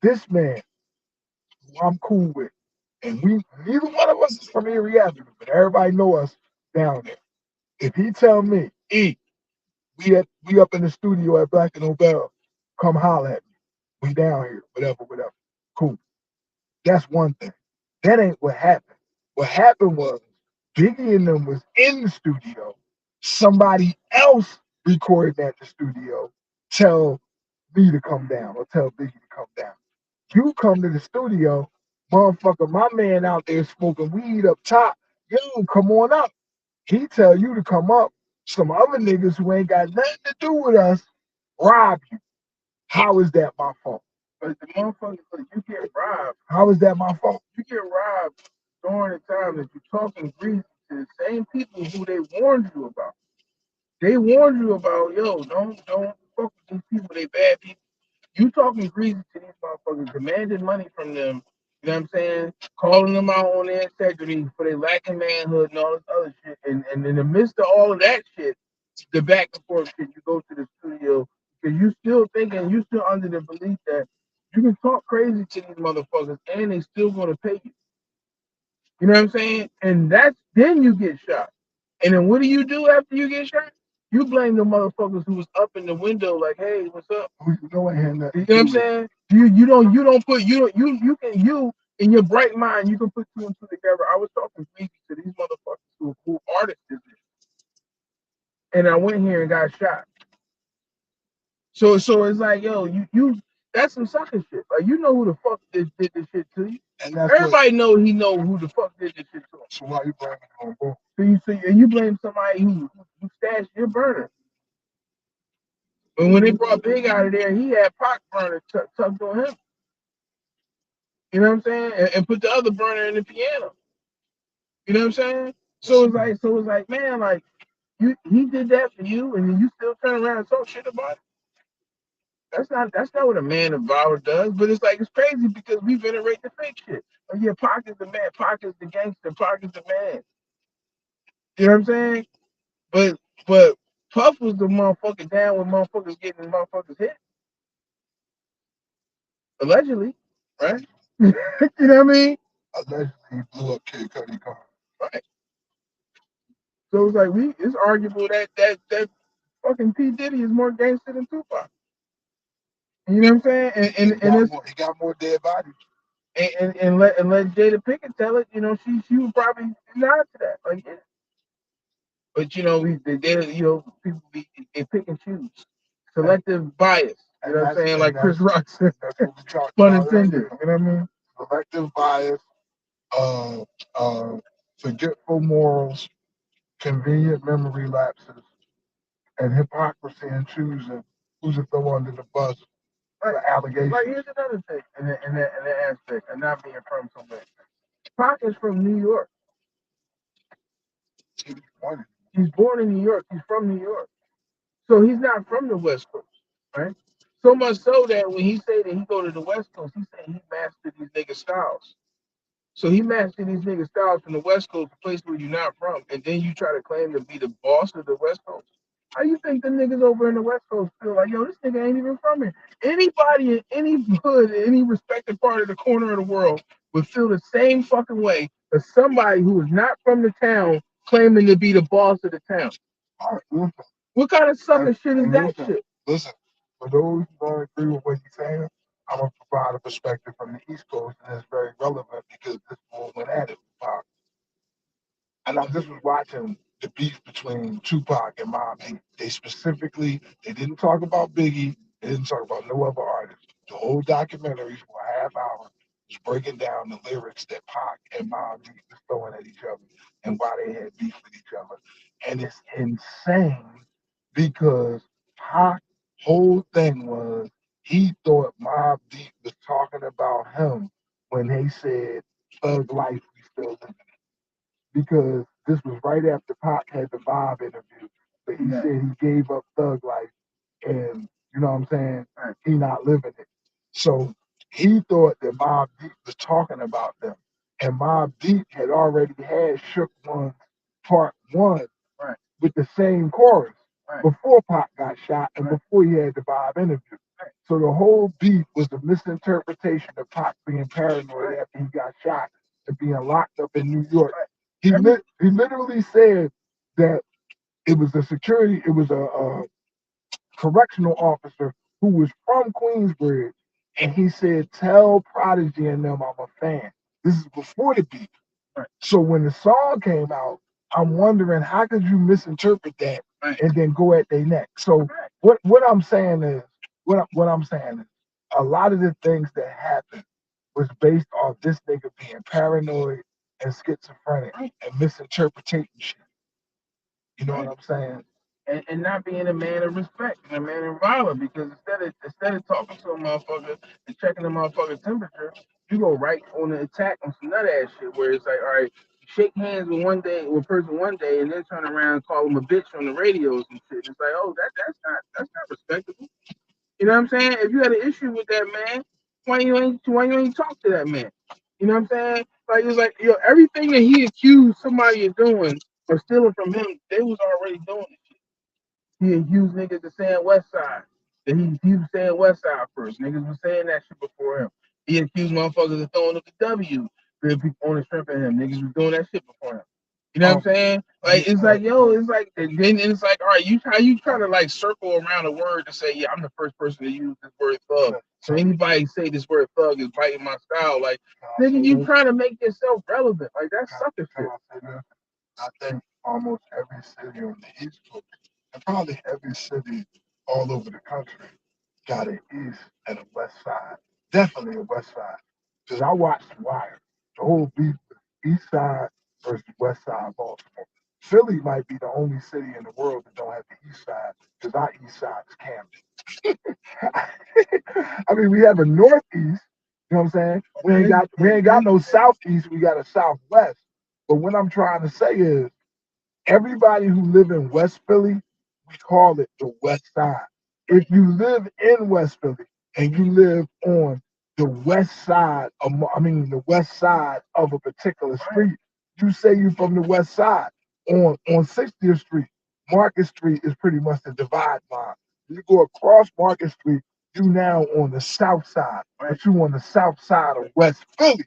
this man, who I'm cool with, and we neither one of us is from Erie Avenue, but everybody know us down there. If he tell me, E, we up in the studio at Black and Nobel, come holler at me. We down here, whatever, whatever. Cool. That's one thing. That ain't what happened. What happened was Biggie and them was in the studio. Somebody else recorded at the studio. Tell me to come down or tell Biggie to come down. You come to the studio, motherfucker, my man out there smoking weed up top. Yo, come on up. He tell you to come up. Some other niggas who ain't got nothing to do with us rob you. How is that my fault? But the motherfuckers, like, you get robbed. How is that my fault? You get robbed during the time that you're talking greasy to the same people who they warned you about. They warned you about, yo, don't fuck with these people. They bad people. You talking greasy to these motherfuckers, demanding money from them. You know what I'm saying? Calling them out on their integrity for their lacking manhood and all this other shit. And in the midst of all of that shit, the back and forth shit, you go to the studio because you still thinking, you still under the belief that you can talk crazy to these motherfuckers and they still gonna pay you. You know what I'm saying? And that's then you get shot. And then what do you do after you get shot? You blame the motherfuckers who was up in the window, like, hey, what's up? You know what, Hannah? You know what I'm saying? You don't put you can you in your bright mind you can put two and two together. I was talking greasy to these motherfuckers who artists is this, and I went here and got shot. So it's like, yo, you that's some sucker shit. Like, you know who the fuck did this shit to you. And that's everybody know he know who the fuck did this shit to him. So why you blaming on both? And you blame somebody who stashed your burner. But when they brought Big out of there, he had Pac burner tucked on him. You know what I'm saying? And put the other burner in the piano. You know what I'm saying? So it's like, man, like he did that for you, and then you still turn around and talk shit about it. That's not what a man of valor does. But it's like it's crazy because we venerate the fake shit. Oh yeah, Pac is the man, Pac is the gangster, Pac is the man. You know what I'm saying? But Puff was the motherfucker down when motherfuckers getting motherfuckers hit. Allegedly, right? You know what I mean? Allegedly he blew up Kid Cudi car. Right. So it's like it's arguable that fucking P Diddy is more gangster than Tupac. You know what I'm saying? He got more dead bodies. And let Jada Pinkett tell it. You know, she would probably nod to that. Like, yeah. But you know, people they pick and choose. Selective bias. You know what I'm saying? Like Chris Rock said. That's what we talked Pun about intended. earlier. You know what I mean? Selective bias, uh, uh, forgetful morals, convenient memory lapses, and hypocrisy in choosing who's to throw under the bus for allegations. Like, here's another thing in that aspect of not being from somewhere. Pac is from New York. He was born He's born in New York. He's from New York. So he's not from the West Coast, right? So much so that when he say that he go to the West Coast, he say he mastered these nigga styles. So he mastered these nigga styles from the West Coast, the place where you're not from, and then you try to claim to be the boss of the West Coast. How you think the niggas over in the West Coast feel like, yo, this nigga ain't even from here? Anybody in any hood, in any respected part of the corner of the world would feel the same fucking way as somebody who is not from the town claiming to be the boss of the town. all right, listen, What kind of sucker shit is and that shit? listen. For those who don't agree with what he's saying, I'm gonna provide a perspective from the East Coast, and it's very relevant because this boy went at it. And I just was watching the beef between Tupac and Mobb Deep. They specifically, they didn't talk about Biggie. They didn't talk about no other artist. The whole documentary for a half hour was breaking down the lyrics that Pac and Mobb Deep was throwing at each other and why they had beef with each other. And it's insane because Pac's whole thing was he thought Mobb Deep was talking about him when they said Thug Life we still living because this was right after Pac had the Bob interview. But he said he gave up Thug Life and you know what I'm saying? He not living it. So he thought that Mobb Deep was talking about them. And Mobb Deep had already had Shook One's part one with the same chorus before Pac got shot and before he had the Bob interview. So the whole beef was the misinterpretation of Pac being paranoid after he got shot and being locked up in New York. He literally said that it was a security, it was a correctional officer who was from Queensbridge, and he said, "Tell Prodigy and them I'm a fan." This is before the beef. So when the song came out, I'm wondering how could you misinterpret that and then go at their neck. So what I'm saying is what I'm saying is a lot of the things that happened was based off this nigga being paranoid and schizophrenic and misinterpreting shit. You know what I'm saying? And not being a man of respect and a man of valor because instead of talking to a motherfucker and checking the motherfucker's temperature, you go right on the attack on some nut ass shit where it's like, all right, you shake hands with a person one day and then turn around and call him a bitch on the radios and shit. It's like, oh, that's not respectable. You know what I'm saying? If you had an issue with that man, why you ain't talk to that man? You know what I'm saying? Like it's like yo, everything that he accused somebody of doing or stealing from him, they was already doing it. He accused niggas of saying West Side. That he was saying West Side first. Niggas was saying that shit before him. He accused motherfuckers of throwing up the W on the shrimp at him. Niggas was doing that shit before him. You know what I'm saying? Like it's like yo, it's like and then it's like all right, you how you trying to like circle around a word to say yeah, I'm the first person to use this word thug. So anybody say this word thug is biting my style, like nigga, you trying to make yourself relevant. Like that's sucker shit. I think almost every city on the East Coast, and probably every city all over the country, got an East and a West Side. Definitely a West Side. Because I watched The Wire. The whole beef was East Side versus West Side of Baltimore. Philly might be the only city in the world that don't have the East Side, because our East Side is Camden. I mean, we have a Northeast. You know what I'm saying? We ain't got no Southeast. We got a Southwest. But what I'm trying to say is everybody who live in West Philly, we call it the West Side. If you live in West Philly and you live on the west side of, I mean, the west side of a particular street, you say you're from the West Side. On 60th Street, Market Street is pretty much the divide line. You go across Market Street, you now on the south side, but you on the south side of West Philly.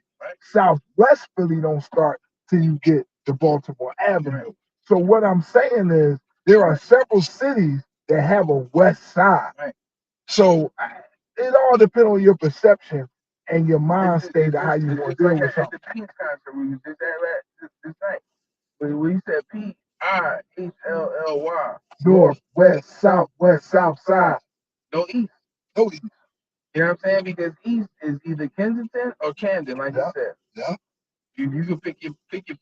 Southwest Philly don't start till you get to Baltimore Avenue. So what I'm saying is there are several cities that have a west side. So it all depends on your perception and your mind state of how you want to deal with something. The Peace concert we did that this night. When he said Pihly. North, west, south, west, south side. No east. No east. You know what I'm saying? Because east is either Kensington or Camden, like you said. Yeah. You can pick your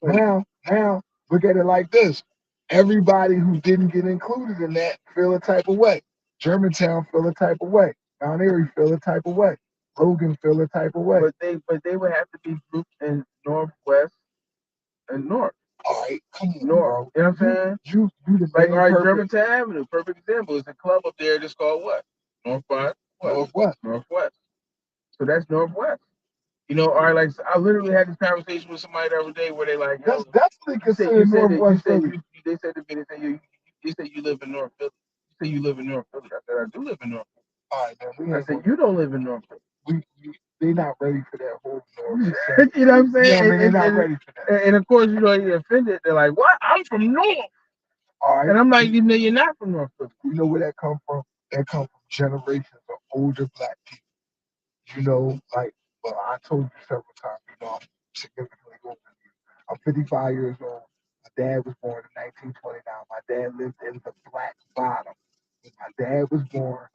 point. Now, look at it like this. Everybody who didn't get included in that feel a type of way. Germantown feel a type of way. Mount Airy feel a type of way. Loganville type of way. But they would have to be grouped in northwest and north. All right, come on, North. bro. You know what I'm saying? You the Like, all main right, purpose. Germantown Avenue, perfect example. It's a club up there that's called what? North by what? Northwest. Northwest. So that's northwest. All right, like I literally had this conversation with somebody the other day where they like, That's yo, definitely you considered said that you Northwest said Philly. they said to me they said you live in North Philly. You say you live in North Philly. I said I do live in North Philly. All right, man. I said you don't live in North Philly. They not ready for that whole North. You know what I'm saying? You know what I mean? They're not ready for that. And of course, you're offended. They're like, what? I'm from North. All right. And I'm like, you're not from North Philly. You know where that come from? That come from generations of older black people. Like, well, I told you several times, I'm significantly older than you. I'm 55 years old. My dad was born in 1929. My dad lived in the Black Bottom. When my dad was born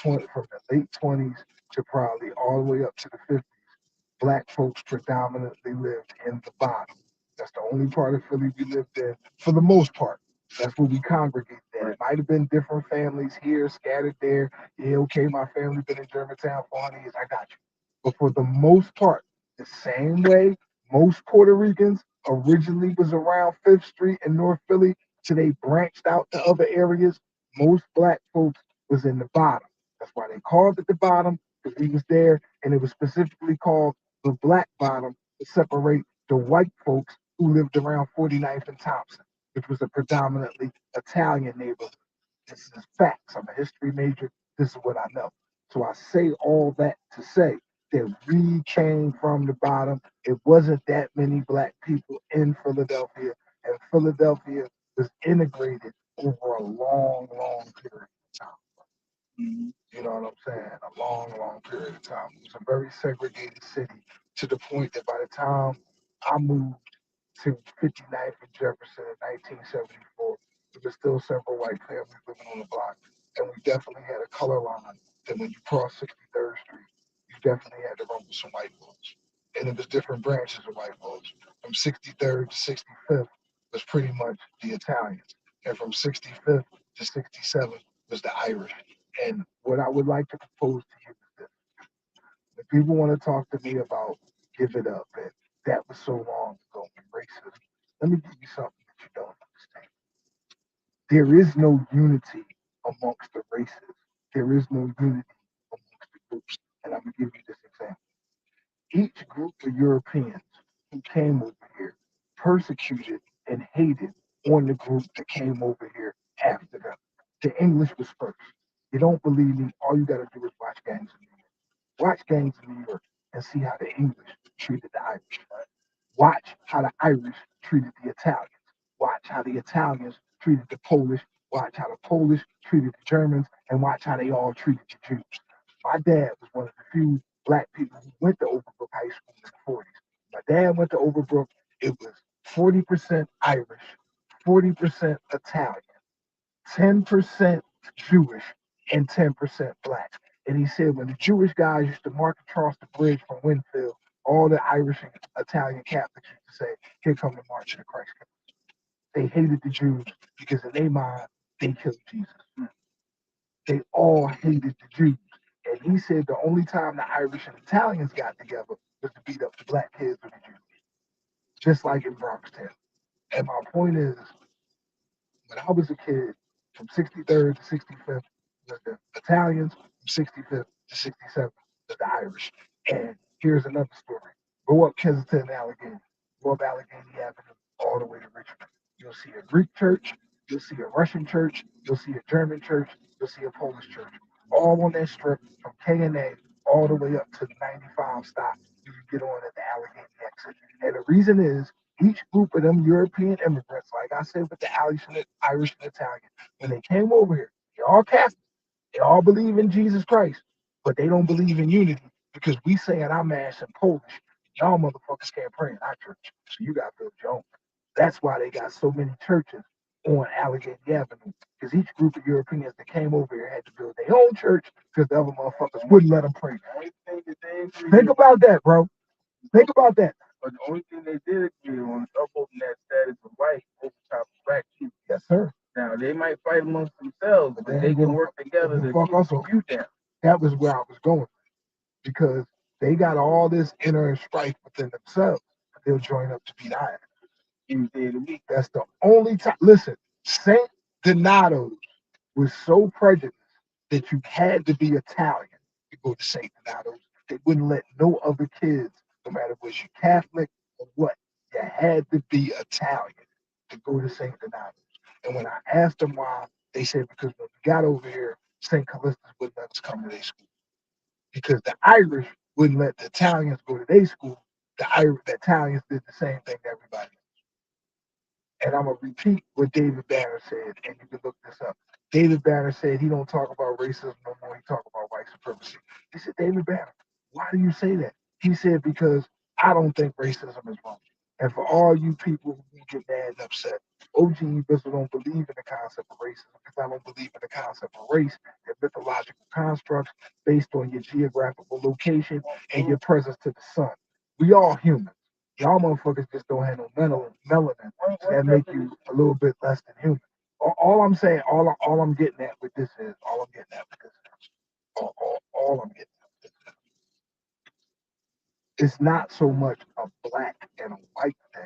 from the late 20s to probably all the way up to the 50s, black folks predominantly lived in the bottom. That's the only part of Philly we lived in for the most part. That's where we congregated at. It might have been different families here, scattered there. Yeah, okay, my family been in Germantown for 100 years. I got you. But for the most part, the same way most Puerto Ricans originally was around Fifth Street in North Philly till they branched out to other areas, most black folks was in the bottom. That's why they called it the bottom, because we was there, and it was specifically called the Black Bottom to separate the white folks who lived around 49th and Thompson, which was a predominantly Italian neighborhood. This is facts. I'm a history major. This is what I know. So I say all that to say that we came from the bottom. It wasn't that many black people in Philadelphia, and Philadelphia was integrated over a long, long period of time. You know what I'm saying? A long, long period of time. It was a very segregated city to the point that by the time I moved to 59th and Jefferson in 1974, there were still several white families living on the block. And we definitely had a color line that when you crossed 63rd Street, you definitely had to run with some white folks. And it was different branches of white folks. From 63rd to 65th was pretty much the Italians. And from 65th to 67th was the Irish. And what I would like to propose to you is this. If people want to talk to me about give it up and that was so long ago and racism, let me give you something that you don't understand. There is no unity amongst the races. There is no unity amongst the groups. And I'm going to give you this example. Each group of Europeans who came over here persecuted and hated on the group that came over here after them. The English was first. You don't believe me? All you got to do is watch Gangs of New York. Watch Gangs of New York and see how the English treated the Irish. Watch how the Irish treated the Italians. Watch how the Italians treated the Polish. Watch how the Polish treated the Germans. And watch how they all treated the Jews. My dad was one of the few black people who went to Overbrook High School in the 40s. My dad went to Overbrook. It was 40% Irish, 40% Italian, 10% Jewish, and 10% black. And he said when the Jewish guys used to march across the bridge from Winfield, all the Irish and Italian Catholics used to say, here come the March of the Christ. They hated the Jews because in their mind, they killed Jesus. They all hated the Jews. And he said the only time the Irish and Italians got together was to beat up the black kids of the Jews, just like in Bronxtown. And my point is, when I was a kid, from 63rd to 65th was the Italians, from 65th to 67th was the Irish. And here's another story. Go up Kensington and Allegheny, go up Allegheny Avenue all the way to Richmond. You'll see a Greek church, you'll see a Russian church, you'll see a German church, you'll see a Polish church. All on that strip from K&A all the way up to the 95 stop. You can get on at the Allegheny exit. And the reason is each group of them European immigrants, like I said with the Irish and Italian, when they came over here, they all Catholic, they all believe in Jesus Christ, but they don't believe in unity because we saying our mass in Polish. Y'all motherfuckers can't pray in our church, so you got to build your own. That's why they got so many churches on Allegheny Avenue, because each group of Europeans that came over here had to build their own church because the other motherfuckers wouldn't let them pray. Think about that, bro. Think about that. But the only thing they did agree on is upholding that status of white over top of black people. Yes, sir. Now they might fight amongst themselves, but they can work together to keep you down. That was where I was going. because they got all this inner strife within themselves. But they'll join up to beat Iron any day of the week. That's the only time. Listen, Saint Donato's was so prejudiced that you had to be Italian to go to Saint Donato's. They wouldn't let no other kids, no matter was you Catholic or what, you had to be Italian to go to Saint Donato's. And when I asked them why, they said because when we got over here, St. Callistus wouldn't let us come to their school because the Irish wouldn't let the Italians go to their school. The Italians did the same thing to everybody. And I'm gonna repeat what David Banner said, and you can look this up. David Banner said he don't talk about racism no more. He talk about white supremacy. He said, David Banner, why do you say that? He said because I don't think racism is wrong. And for all you people who get mad and upset, OG Bizzle don't believe in the concept of racism because I don't believe in the concept of race. They're mythological constructs based on your geographical location and your presence to the sun. We all humans. Y'all motherfuckers just don't have no melanin that make you a little bit less than human. All I'm saying, all I'm getting at with this is, all I'm getting at with this is, all I'm getting at with this is, it's not so much a black and a white thing.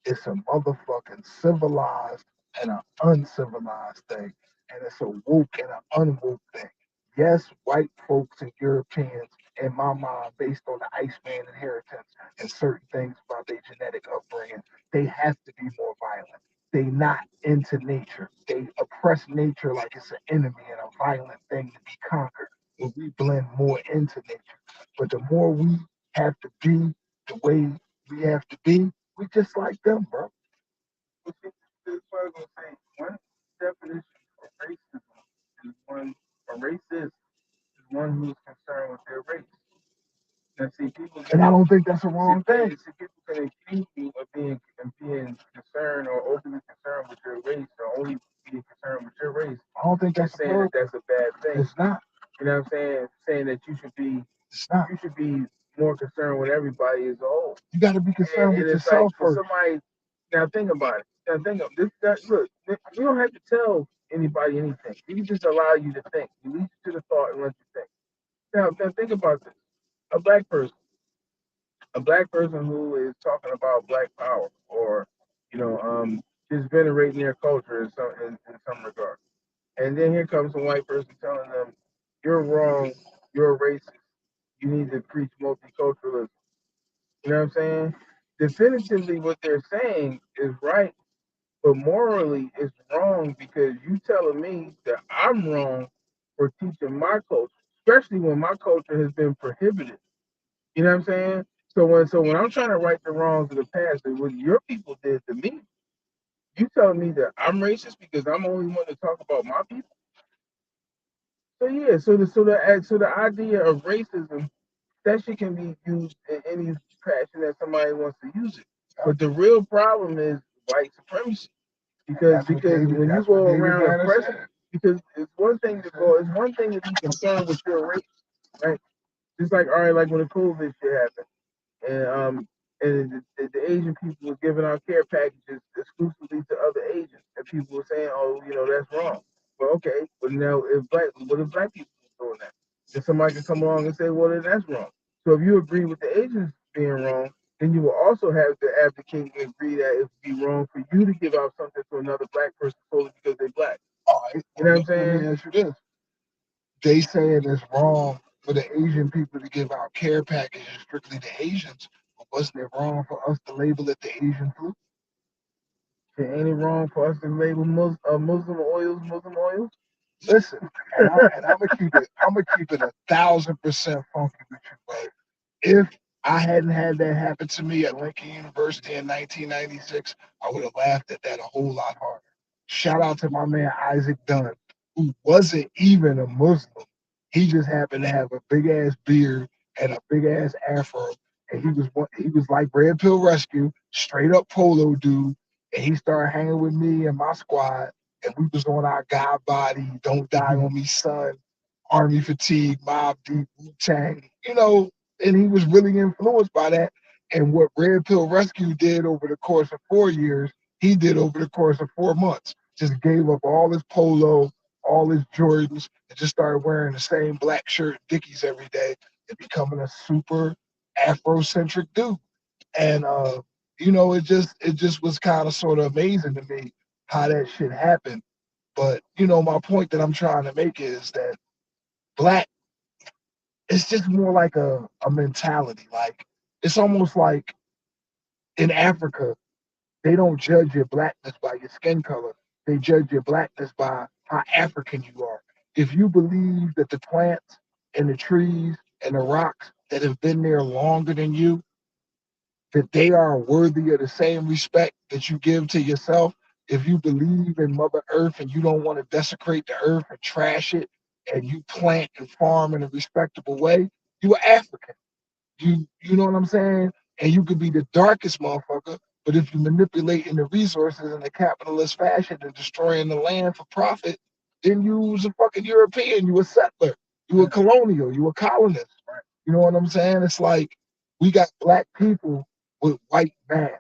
It's a motherfucking civilized and an uncivilized thing. And it's a woke and an unwoke thing. Yes, white folks and Europeans, in my mind, based on the Iceman inheritance and certain things about their genetic upbringing, they have to be more violent. They not into nature. They oppress nature like it's an enemy and a violent thing to be conquered. When we blend more into nature. But the more we have to be the way we have to be, we just like them, bro. But see, this is what I was gonna say. One definition of racism is one a racist is one who's concerned with their race. Now, see, people And can I don't think that's a wrong thing. see, people can accuse you of being concerned or overly concerned with your race or only being concerned with your race I don't think and that's a saying that problem. that's a bad thing. It's not. You know what I'm saying? Saying that It's not. you should be more concerned with everybody as a whole. You got to be concerned And with it's like yourself for first. somebody now think about it. Now think of this. Look, we don't have to tell anybody anything. We can just allow you to think. We lead you to the thought and let you think. Now think about this. A black person, a black person who is talking about black power or just venerating their culture in some regard. And then here comes a white person telling them, "You're wrong. You're a racist. You need to preach multiculturalism." You know what I'm saying? Definitively, what they're saying is right, but morally, it's wrong because you telling me that I'm wrong for teaching my culture, especially when my culture has been prohibited. You know what I'm saying? So when I'm trying to right the wrongs of the past and what your people did to me, you telling me that I'm racist because I'm only one to talk about my people. So yeah, so the idea of racism that shit can be used in any fashion that somebody wants to use it. But the real problem is white supremacy. Because when you That's what go David around Banner oppressing, said. because it's one thing to be concerned with your race, right? Just like all right, like when the COVID shit happened and the Asian people were giving out care packages exclusively to other Asians, and people were saying, "Oh, that's wrong." Well, okay, but now what if black people are doing that? Then somebody can come along and say, "Well, then that's wrong." So if you agree with the Asians being wrong, then you will also have to advocate and agree that it would be wrong for you to give out something to another black person solely because they're black. All right, You know what I'm let saying? me ask you this. They saying it's wrong for the Asian people to give out care packages strictly to Asians, but wasn't it wrong for us to label it the Asian flu? It ain't it wrong for us to label Muslim oils Muslim oils? Listen, and I'm gonna keep it. I'm gonna keep it 1,000% funky with you, bro. If I hadn't had that happen to me at Lincoln University in 1996, I would have laughed at that a whole lot harder. Shout out to my man Isaac Dunn, who wasn't even a Muslim. He just happened to have a big ass beard and a big ass afro, and he was like Red Pill Rescue, straight up polo dude. And he started hanging with me and my squad, and we was on our God body, don't die on me, son, Army fatigue, Mob Deep, Wu Tang, and he was really influenced by that. And what Red Pill Rescue did over the course of 4 years, he did over the course of 4 months. Just gave up all his polo, all his Jordans, and just started wearing the same black shirt, Dickies every day, and becoming a super Afrocentric dude. And it just was kind of sort of amazing to me how that shit happened. But my point that I'm trying to make is that black, it's just more like a mentality. Like it's almost like in Africa, they don't judge your blackness by your skin color. They judge your blackness by how African you are. If you believe that the plants and the trees and the rocks that have been there longer than you, that they are worthy of the same respect that you give to yourself. If you believe in Mother Earth and you don't want to desecrate the earth and trash it, and you plant and farm in a respectable way, you are African. You know what I'm saying? And you could be the darkest motherfucker, but if you manipulating the resources in a capitalist fashion and destroying the land for profit, then you was a fucking European, you a settler, you a colonial, you a colonist. You know what I'm saying? It's like we got black people with white masks.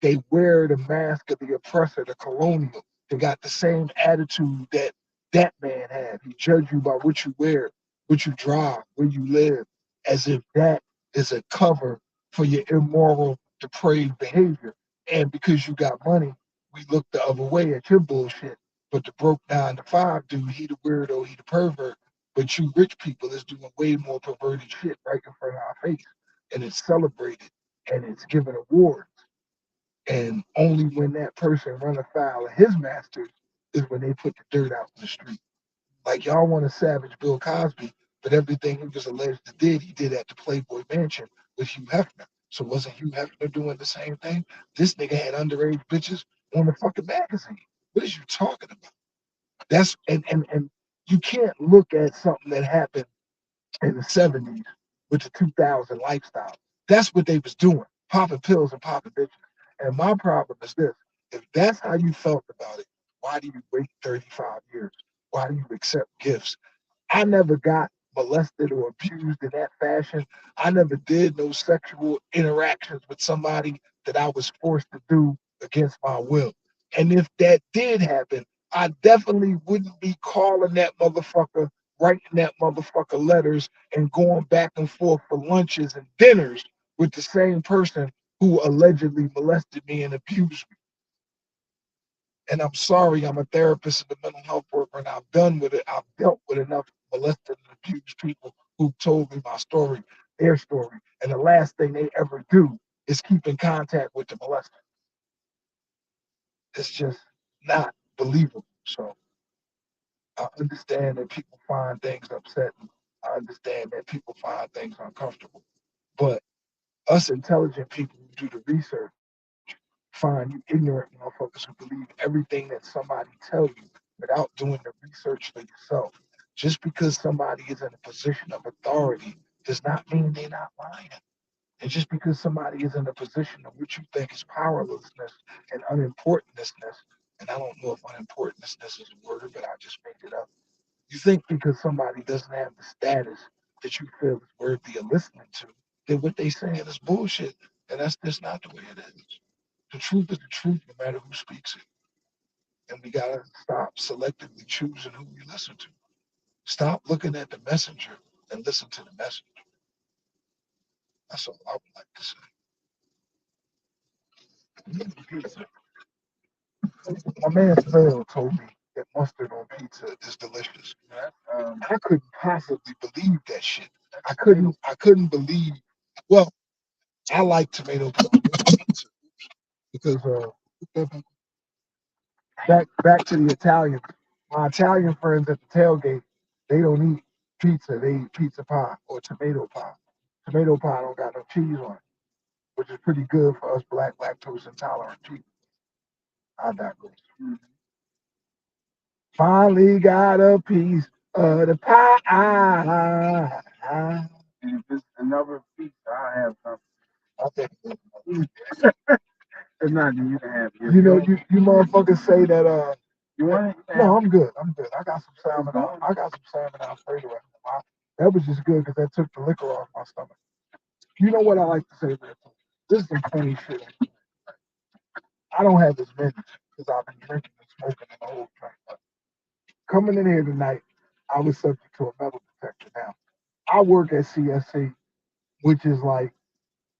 They wear the mask of the oppressor, the colonial. They got the same attitude that that man had. He judged you by what you wear, what you drive, where you live, as if that is a cover for your immoral, depraved behavior. And because you got money, we look the other way at your bullshit. But the broke 9 to 5 dude, he the weirdo, he the pervert. But you rich people is doing way more perverted shit right in front of our face. And it's celebrated and it's given awards. And only when that person run afoul of his masters is when they put the dirt out in the street. Like y'all want to savage Bill Cosby, but everything he was alleged to did, he did at the Playboy Mansion with Hugh Hefner. So wasn't Hugh Hefner doing the same thing? This nigga had underage bitches on the fucking magazine. What is you talking about? That's and you can't look at something that happened in the 70s with the 2000 lifestyle. That's what they was doing, popping pills and popping bitches. And my problem is this: if that's how you felt about it, why do you wait 35 years? Why do you accept gifts? I never got molested or abused in that fashion. I never did no sexual interactions with somebody that I was forced to do against my will. And if that did happen, I definitely wouldn't be calling that motherfucker, writing that motherfucker letters, and going back and forth for lunches and dinners with the same person who allegedly molested me and abused me. And I'm sorry, I'm a therapist and a mental health worker, and I've done with it. I've dealt with enough molested and abused people who told me my story, their story. And the last thing they ever do is keep in contact with the molester. It's just not believable. So I understand that people find things upsetting. I understand that people find things uncomfortable. But us intelligent people who do the research find you ignorant motherfuckers who believe everything that somebody tell you without doing the research for yourself. Just because somebody is in a position of authority does not mean they're not lying. And just because somebody is in a position of what you think is powerlessness and unimportantness, and I don't know if unimportantness is a word, but I just made it up. You think because somebody doesn't have the status that you feel is worthy of listening to, that what they saying is bullshit. And that's just not the way it is. The truth is the truth no matter who speaks it. And we gotta stop selectively choosing who we listen to. Stop looking at the messenger and listen to the message. That's all I would like to say. My man Phil told me that mustard on pizza is delicious. I couldn't possibly believe that shit. I couldn't believe. Well, I like tomato pizza because back to the Italians. My Italian friends at the tailgate, they don't eat pizza. They eat pizza pie or tomato pie. Tomato pie don't got no cheese on it, which is pretty good for us black lactose intolerant people. I digress. Finally got a piece of the pie. And if it's another piece, I have something. I think It's not that you can have it. you motherfuckers say that You want it? no, I'm good. I'm good. I got some salmon. I got some salmon Alfredo. That was just good because that took the liquor off my stomach. You know what I like to say, man? This is some funny shit. I don't have as many because I've been drinking and smoking and the whole drink. But coming in here tonight, I was subject to a metal detector now. I work at CSC, which is like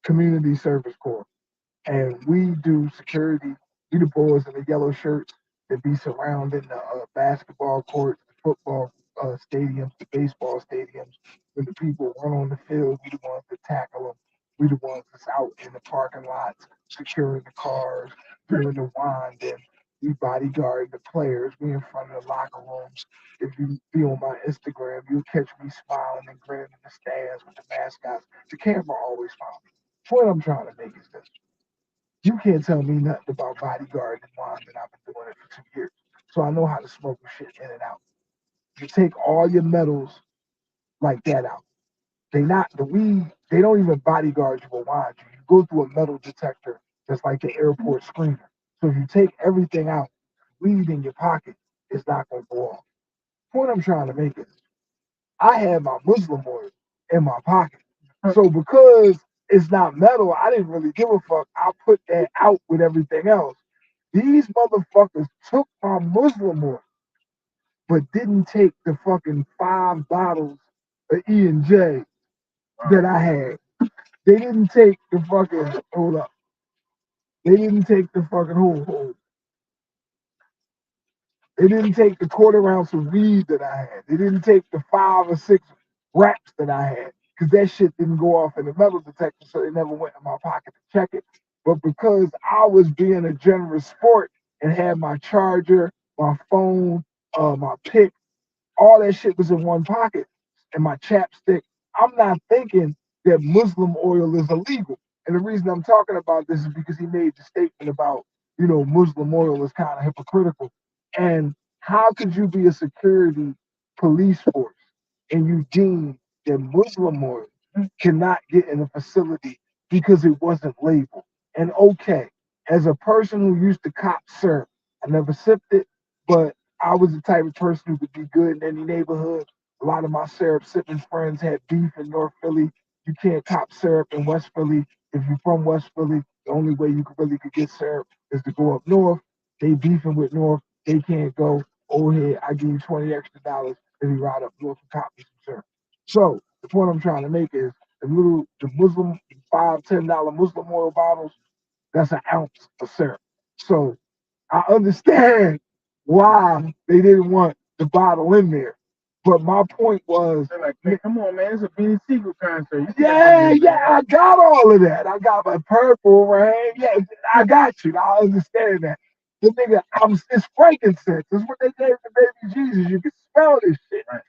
Community Service Corps, and we do security. We the boys in the yellow shirts that be surrounding the basketball courts, the football stadiums, the baseball stadiums. When the people run on the field, we the ones that tackle them. We the ones that's out in the parking lots, securing the cars, doing the winding. We bodyguard the players. We in front of the locker rooms. If you be on my Instagram, you'll catch me smiling and grinning in the stands with the mascots. The camera always follows me. Point I'm trying to make is this: you can't tell me nothing about bodyguard and wine that I've been doing it for 2 years. So I know how to smoke shit in and out. You take all your metals like that out. They not the weed, they don't even bodyguard you or wine you. You go through a metal detector just like the airport screener. So if you take everything out, weed in your pocket is not gonna go off. Point I'm trying to make is I had my Muslim oil in my pocket. So because it's not metal, I didn't really give a fuck. I put that out with everything else. These motherfuckers took my Muslim oil, but didn't take the fucking 5 bottles of E and J that I had. They didn't take the fucking hold up. They didn't take the fucking hold. They didn't take the quarter ounce of weed that I had. They didn't take the 5 or 6 wraps that I had because that shit didn't go off in the metal detector, so they never went in my pocket to check it. But because I was being a generous sport and had my charger, my phone, my pick, all that shit was in one pocket and my chapstick. I'm not thinking that Muslim oil is illegal. And the reason I'm talking about this is because he made the statement about, Muslim oil is kind of hypocritical. And how could you be a security police force and you deem that Muslim oil cannot get in a facility because it wasn't labeled? And okay, as a person who used to cop syrup, I never sipped it, but I was the type of person who could be good in any neighborhood. A lot of my syrup sipping friends had beef in North Philly. You can't cop syrup in West Philly. If you're from West Philly, the only way you could get syrup is to go up north. They beefing with North. They can't go. Oh, here, I give you 20 extra dollars if you ride up north and cop me some syrup. So the point I'm trying to make is the Muslim $5, $10 Muslim oil bottles, that's an ounce of syrup. So I understand why they didn't want the bottle in there. But my point was, They're like, man, come on, man, it's a Beanie Siegel concert. You can't bring yeah, this, yeah, man. I got all of that. I got my purple rain. Yeah, I got you. I understand that. The nigga, it's frankincense. It's what they gave to baby Jesus. You can smell this shit. Right.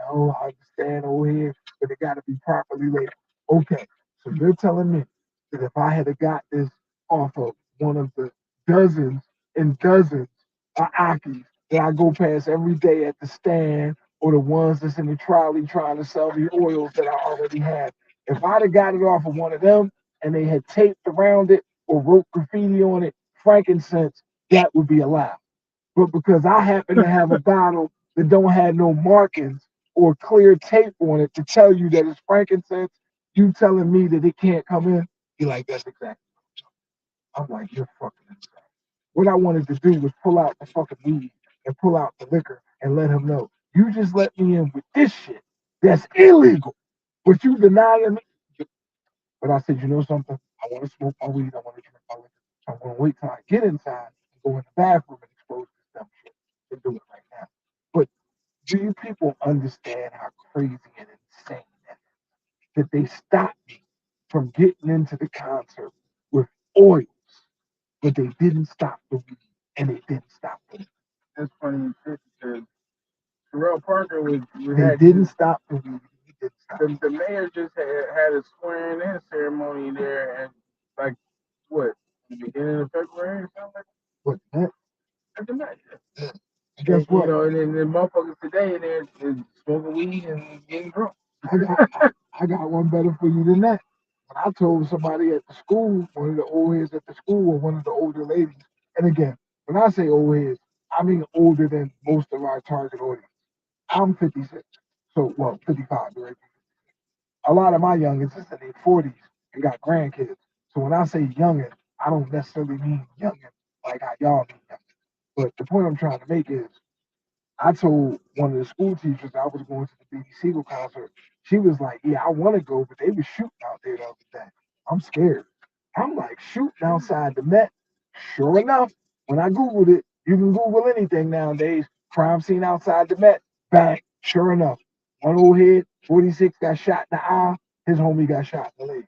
No, I understand over here, but it got to be properly labeled. Okay, so you're telling me that if I had got this off of one of the dozens and dozens of Akis that I go past every day at the stand, or the ones that's in the trolley trying to sell the oils that I already have, if I'd have got it off of one of them and they had taped around it or wrote graffiti on it, frankincense, that would be allowed. But because I happen to have a bottle that don't have no markings or clear tape on it to tell you that it's frankincense, you telling me that it can't come in? You're like, that's exactly. I'm like, you're fucking insane. What I wanted to do was pull out the fucking weed and pull out the liquor and let him know, you just let me in with this shit that's illegal, but you denying me. But I said, you know something? I want to smoke my weed. I want to drink my liquor. So I'm going to wait till I get inside and go in the bathroom and expose this dumb shit and do it right now. But do you people understand how crazy and insane that is? That they stopped me from getting into the concert with oils, but they didn't stop the weed and they didn't stop the weed. That's funny as shit because Terrell Parker was They had didn't just stop the weed. He didn't stop. the mayor just had a swearing in ceremony there and like what the beginning of February or something like But that, that. After that, guess you what? know, and then the motherfuckers today they're smoking weed and getting drunk. I got I got one better for you than that. When I told somebody at the school, one of the old heads at the school, or one of the older ladies, and again, when I say old heads, I mean older than most of our target audience. I'm 56, so well 55, right? A lot of my youngins is in their 40s and got grandkids. So when I say youngin, I don't necessarily mean youngin like how y'all mean youngin. But the point I'm trying to make is I told one of the school teachers I was going to the BB Siegel concert. She was like, "Yeah, I want to go, but they were shooting out there the other day. I'm scared." I'm like, "Shooting outside the Met?" Sure enough, when I googled it, you can Google anything nowadays. Crime scene outside the Met. Bang. Sure enough, one old head, 46, got shot in the eye. His homie got shot in the leg.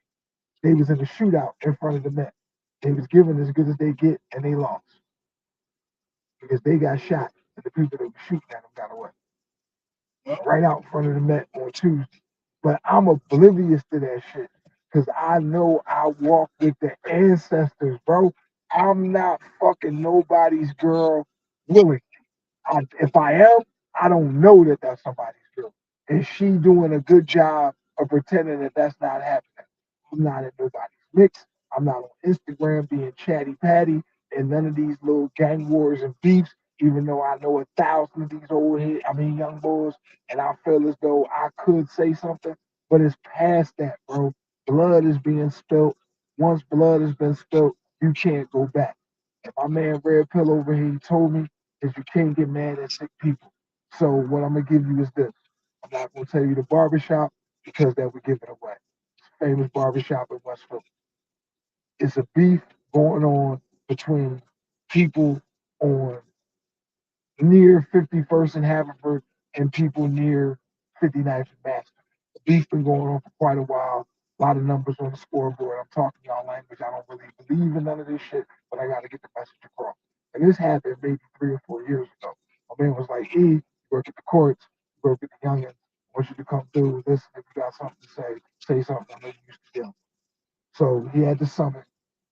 They was in a shootout in front of the Met. They was giving as good as they get, and they lost because they got shot, and the people that were shooting at them got away right out in front of the Met on Tuesday. But I'm oblivious to that shit because I know I walk with the ancestors, bro. I'm not fucking nobody's girl willingly. If I am, I don't know that that's somebody's girl. And she doing a good job of pretending that that's not happening. I'm not in nobody's mix. I'm not on Instagram being chatty patty and none of these little gang wars and beefs, even though I know 1,000 of these young boys, and I feel as though I could say something, but it's past that, bro. Blood is being spilt. Once blood has been spilt, you can't go back. And my man Red Pill over here, he told me is you can't get mad at sick people. So what I'm gonna give you is this. I'm not gonna tell you the barbershop because that would give it away. It's a famous barbershop in West Philly. It's a beef going on between people on near 51st and Haverford and people near 59th and Master. The beef been going on for quite a while. A lot of numbers on the scoreboard. I'm talking y'all language. I don't really believe in none of this shit, but I got to get the message across. And this happened maybe 3 or 4 years ago. My man was like, "E, you work at the courts, you work at the youngins. I want you to come through. Listen, if you got something to say something. I know you used to yell." So he had to summon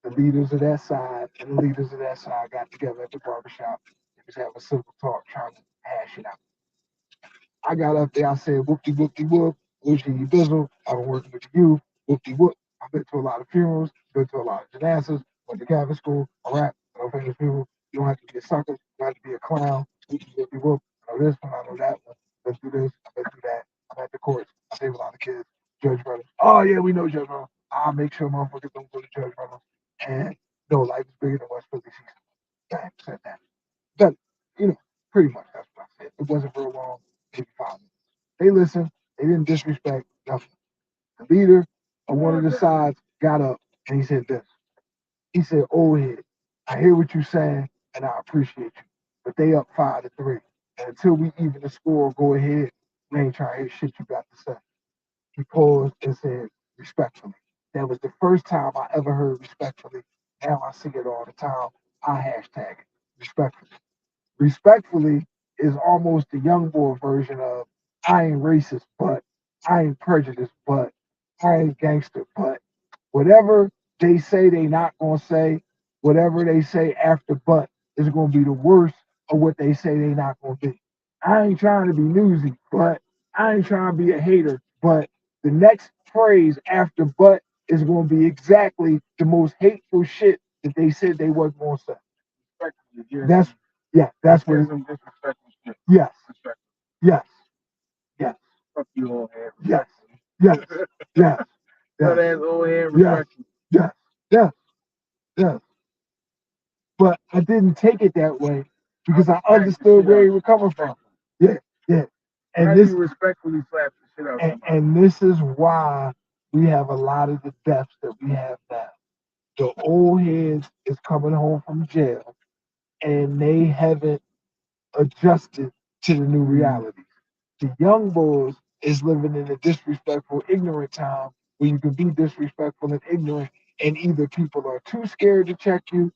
the leaders of that side, and the leaders of that side got together at the barbershop and just have a simple talk trying to hash it out. I got up there, I said, whoopty whoopty whoop, Lucy E Bizzle, I've been working with you, whoopty whoop. I've been to a lot of funerals, been to a lot of janazas, went to Catholic school, I rap, I know famous people. You don't have to be a sucker, you don't have to be a clown, whoopty whoopty whoop. I know this one, I know that one, been through this, I've been through that. I'm at the courts, I save a lot of kids. Judge Brothers, oh yeah, we know Judge Brothers. I'll make sure motherfuckers don't go to Judge Brothers. And no, life is bigger than West Philly season. Bang, said that. But, you know, pretty much that's what I said. It wasn't real long, maybe 5 minutes. They listened, they didn't disrespect nothing. The leader of one of the sides got up and he said this. He said, "Old head, I hear what you're saying and I appreciate you. But they up 5-3. And until we even the score, go ahead. We ain't trying to hear shit you got to say." He paused and said, "Respectfully." That was the first time I ever heard respectfully. Now I see it all the time. I hashtag it. Respectfully. Respectfully is almost the young boy version of I ain't racist, but I ain't prejudiced, but I ain't gangster, but whatever they say they not gonna say, whatever they say after but is gonna be the worst of what they say they not gonna be. I ain't trying to be newsy, but I ain't trying to be a hater, but the next phrase after but is gonna be exactly the most hateful shit that they said they wasn't gonna say. That's yeah, that's what it is. Yes, yes, yes. Fuck you, old head. Yes, yes, yes, yes. That old head yes, yes, yes, yes. But I didn't take it that way because I understood where he was coming from. Yeah, yeah. And this respectfully slap the shit out and this is why we have a lot of the deaths that we have now. The old heads is coming home from jail and they haven't adjusted to the new realities. The young boys is living in a disrespectful, ignorant time where you can be disrespectful and ignorant, and either people are too scared to check you,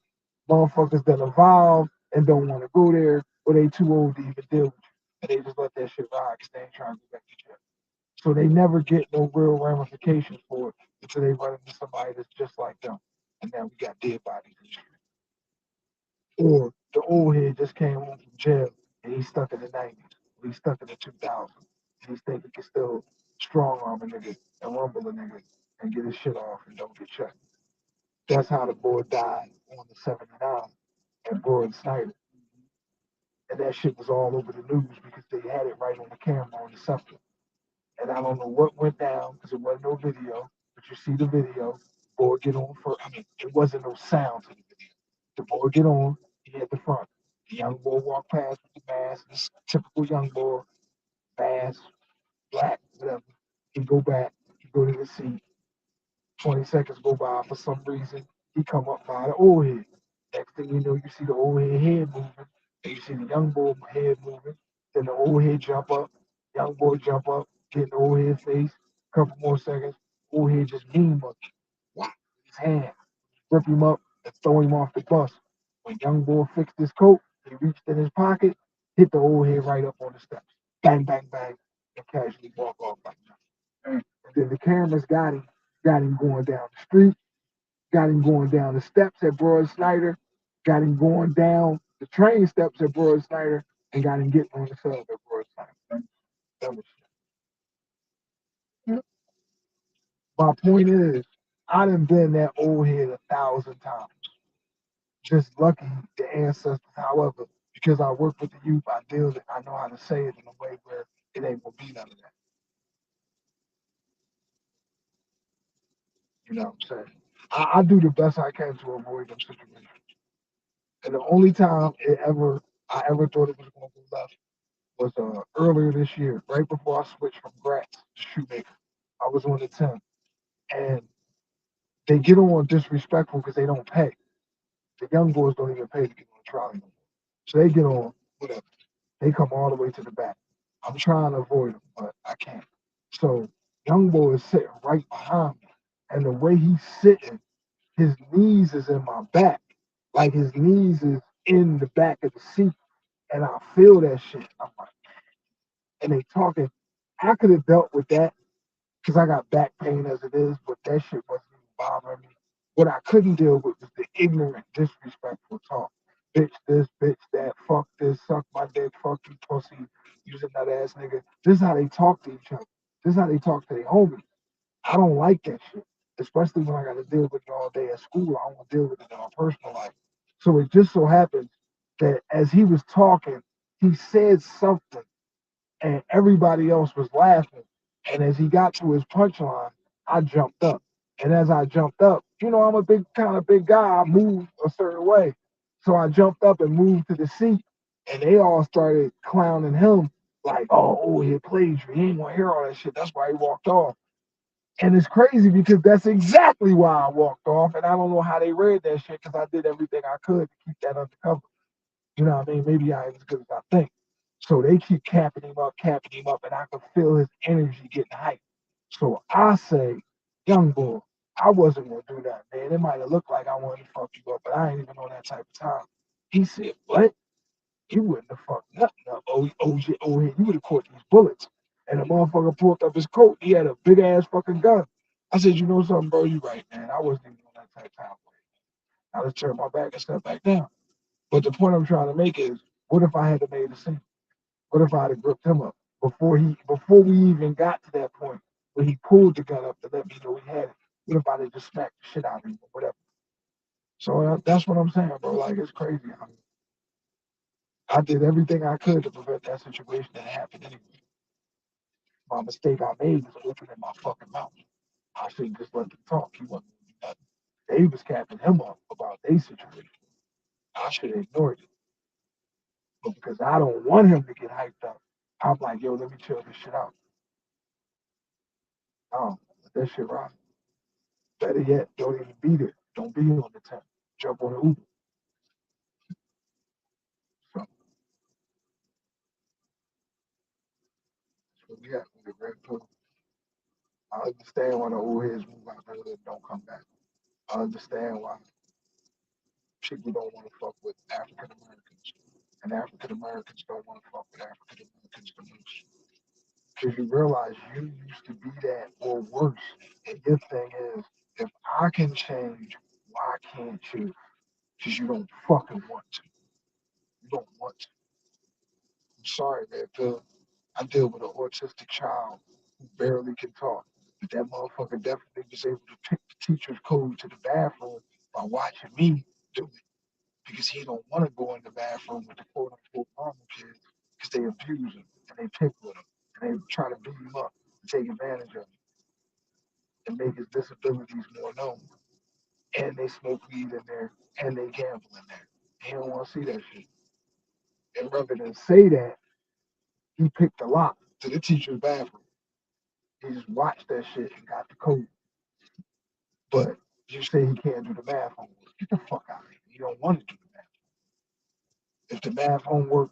motherfuckers that evolve and don't want to go there, or they too old to even deal with you. And they just let that shit ride because they ain't trying to go back to jail. So they never get no real ramifications for it until they run into somebody that's just like them. And now we got dead bodies and shit. Or the old head just came home from jail and he's stuck in the 90s. Or he's stuck in the 2000s. And he's thinking he can still strong arm a nigga and rumble a nigga and get his shit off and don't get checked. That's how the boy died on the 79 at Broad Snyder. And that shit was all over the news because they had it right on the camera on the scepter. And I don't know what went down because it wasn't no video, but you see the video. Boy get on for, I mean, it wasn't no sound to the video. The boy get on, he at the front. The young boy walk past with the mask. This typical young boy, mask, black, whatever. He go back. He go to the seat. 20 seconds go by for some reason. He come up by the old head. Next thing you know, you see the old head moving. And you see the young boy head moving. Then the old head jump up. Young boy jump up. Get in the old head face. Couple more seconds. Old head just mean monkey. Whop his hand. Rip him up and throw him off the bus. When young boy fixed his coat, he reached in his pocket, hit the old head right up on the steps. Bang, bang, bang, and casually walk off like that. And then the cameras got him going down the street, got him going down the steps at Broad Snyder, got him going down the train steps at Broad Snyder, and got him getting on the sub at Broad Snyder. That was my point is, I done been that old head 1,000 times. Just lucky the ancestors. However, because I work with the youth, I deal it. I know how to say it in a way where it ain't gonna be none of that. You know what I'm saying? I do the best I can to avoid them situations. And the only time I ever thought it was gonna go left was earlier this year, right before I switched from Gratz to Shoemaker. I was on the 10, and they get on disrespectful because they don't pay. The young boys don't even pay to get on the trolley no more. So they get on whatever. They come all the way to the back. I'm trying to avoid them, but I can't. So young boy is sitting right behind me, and the way he's sitting, his knees is in my back, like his knees is in the back of the seat, and I feel that shit. I'm like, and they talking. I could have dealt with that because I got back pain as it is, but that shit wasn't even bothering me. What I couldn't deal with was the ignorant, disrespectful talk. Bitch this, bitch that, fuck this, suck my dick, fuck you, pussy, use a nut ass nigga. This is how they talk to each other. This is how they talk to their homies. I don't like that shit, especially when I got to deal with it all day at school. I don't want to deal with it in my personal life. So it just so happens that as he was talking, he said something and everybody else was laughing. And as he got to his punchline, I jumped up. And as I jumped up, I'm a big kind of big guy. I move a certain way. So I jumped up and moved to the seat, and they all started clowning him like, oh, he plays you. He ain't gonna hear all that shit. That's why he walked off. And it's crazy because that's exactly why I walked off. And I don't know how they read that shit because I did everything I could to keep that undercover. You know what I mean? Maybe I ain't as good as I think. So they keep capping him up, and I can feel his energy getting hyped. So I say, young boy, I wasn't gonna do that, man. It might have looked like I wanted to fuck you up, but I ain't even on that type of time. He said, what? You wouldn't have fucked nothing up. You would have caught these bullets. And the motherfucker pulled up his coat. He had a big ass fucking gun. I said, you know something, bro? You right, man. I wasn't even on that type of time. I just turned my back and stepped back down. But the point I'm trying to make is, what if I had to made a scene? What if I had gripped him up before we even got to that point where he pulled the gun up to let me know he had it? What if I had just smacked the shit out of him or whatever? So that's what I'm saying, bro. Like it's crazy. I did everything I could to prevent that situation that happened anyway. My mistake I made was opening my fucking mouth. I should just let them talk. He wasn't doing nothing. They was capping him up about their situation. I should have ignored it. But because I don't want him to get hyped up, I'm like, yo, let me chill this shit out. Let that shit rock. Better yet, don't even be there. Don't be on the 10. Jump on the Uber. So that's what we have with the red pill. I understand why the old heads move out there and don't come back. I understand why people don't want to fuck with African Americans. And African Americans don't want to fuck with African Americans the most. Because you realize you used to be that or worse. And your thing is, if I can change, why can't you? Because you don't fucking want to. You don't want to. I'm sorry, man, Phil. I deal with an autistic child who barely can talk. But that motherfucker definitely was able to pick the teacher's code to the bathroom by watching me do it. Because he don't want to go in the bathroom with the quote unquote normal kids because they abuse him and they pick with him and they try to beat him up and take advantage of him and make his disabilities more known. And they smoke weed in there and they gamble in there. He don't want to see that shit. And rather than say that, he picked the lock to the teacher's bathroom. He just watched that shit and got the code. But you say he can't do the math homework. Get the fuck out of here. You don't want to do the math. If the math homework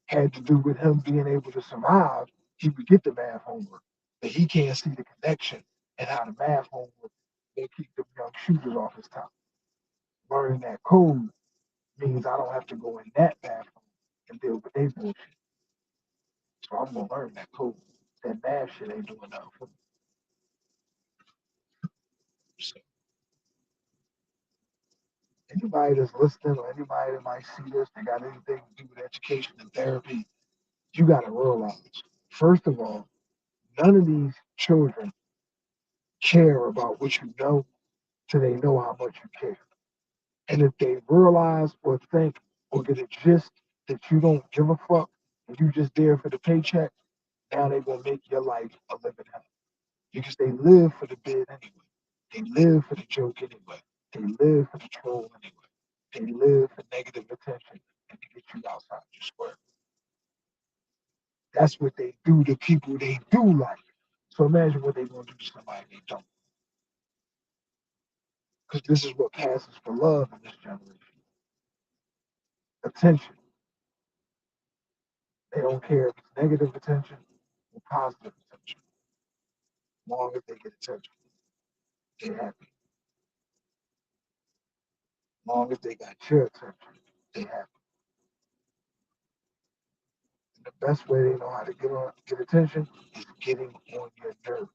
had to do with him being able to survive, he would get the math homework. But he can't see the connection and how the math homework will keep the young shooters off his top. Learning that code means I don't have to go in that bathroom and deal with their bullshit. So I'm gonna learn that code. That math shit ain't doing nothing for me. So anybody that's listening or anybody that might see this, they got anything to do with education and therapy, you gotta realize, first of all, none of these children care about what you know till they know how much you care. And if they realize or think or get a gist that you don't give a fuck and you just there for the paycheck, now they gonna make your life a living hell. Because they live for the bid anyway. They live for the joke anyway. They live for the troll anyway. They live for negative attention and to get you outside your square. That's what they do to people they do like. So imagine what they're gonna do to somebody they don't. Because this is what passes for love in this generation. Attention. They don't care if it's negative attention or positive attention. As long as they get attention, they're happy. As long as they got your attention, they're happy. And the best way they know how to get attention is getting on your nerves.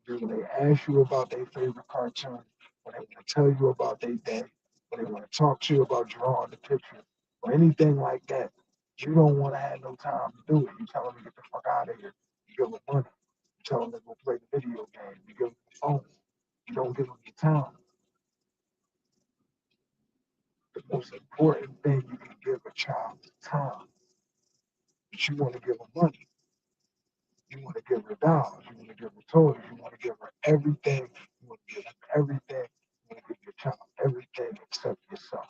Because when they ask you about their favorite cartoon, when they want to tell you about their day, when they want to talk to you about drawing the picture, or anything like that, you don't want to have no time to do it. You tell them to get the fuck out of here. You give them money. You tell them to go play the video game. You give them the phone. You don't give them your time. The most important thing you can give a child is time. But you want to give them money. You want to give her dolls. You want to give her toys. You want to give her everything. You want to give him everything. You want to give your child everything except yourself.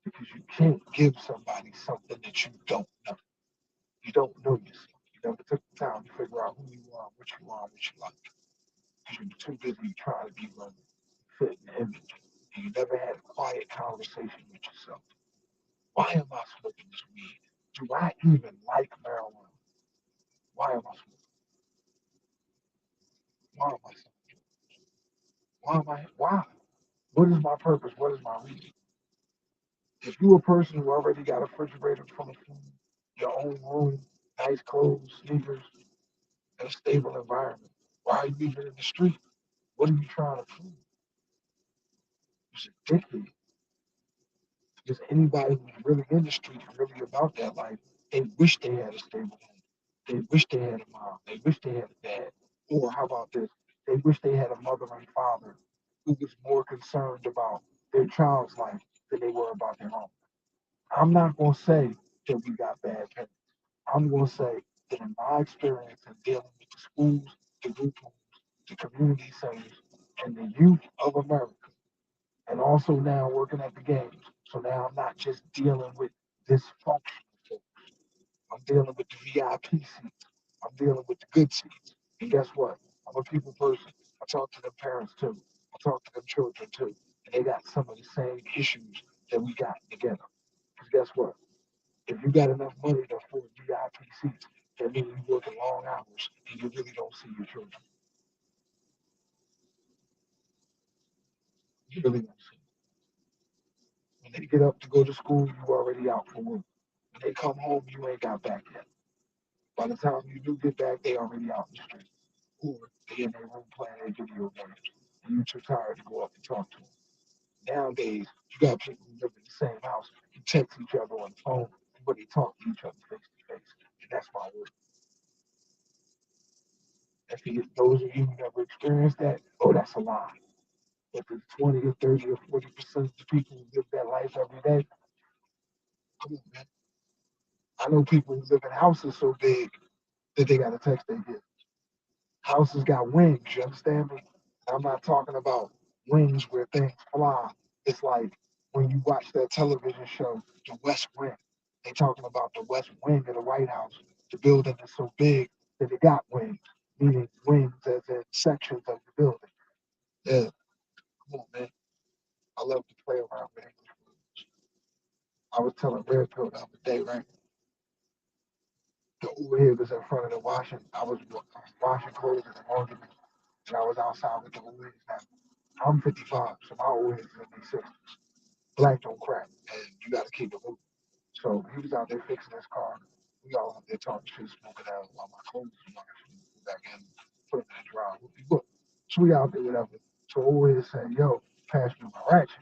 Because you can't give somebody something that you don't know. You don't know yourself. You never took the time to figure out who you are, what you like. Because you're too busy trying to be learning, fit an image. And you never had a quiet conversation with yourself. Why am I smoking this weed? Do I even like marijuana? Why am I smoking? Why am I smoking? Why am I? Why? What is my purpose? What is my reason? If you're a person who already got a refrigerator full of food, your own room, nice clothes, sneakers, and a stable environment, why are you even in the street? What are you trying to prove? It's addicted. Because anybody who's really in the street and really about that life, they wish they had a stable home. They wish they had a mom. They wish they had a dad. Or how about this? They wish they had a mother and father who was more concerned about their child's life than they were about their own. I'm not going to say that we got bad parents. I'm going to say that in my experience in dealing with the schools, the group homes, the community centers, and the youth of America, and also now working at the games. So now I'm not just dealing with dysfunctional folks. I'm dealing with the VIP seats. I'm dealing with the good seats. And guess what? I'm a people person. I talk to them parents too. I talk to them children too. And they got some of the same issues that we got together. Because guess what? If you got enough money to afford VIP seats, that means you working long hours and you really don't see your children. You really don't see them. When they get up to go to school, you already out for work. When they come home, you ain't got back yet. By the time you do get back, they already out in the street. Or they in their room playing their video games. And you too tired to go up and talk to them. Nowadays, you got people who live in the same house who text each other on the phone, but they talk to each other face to face. And that's my word. And for those of you who never experienced that, oh, that's a lie. If it's 20 or 30 or 40% of the people who live that life every day, come on, man. I know people who live in houses so big that they got to text their kids. Houses got wings, you understand me? I'm not talking about wings where things fly. It's like when you watch that television show, The West Wing. They talking about the West Wing of the White House. The building is so big that it got wings, meaning wings as in sections of the building. Yeah, come on, man. I love to play around with English words. I was telling Red Pill the other day, right? The overhead was in front of the washing. I was washing clothes in the laundry, and I was outside with the overheads. Now, I'm 55, so my overheads is in their 60s. Black don't crack, and you got to keep it moving. So he was out there fixing his car. We all out there talking shit, smoking out while my clothes was washing. Go back in, put them in the dryer. Look. So we out there, whatever. So overhead said, yo, pass me my ratchet.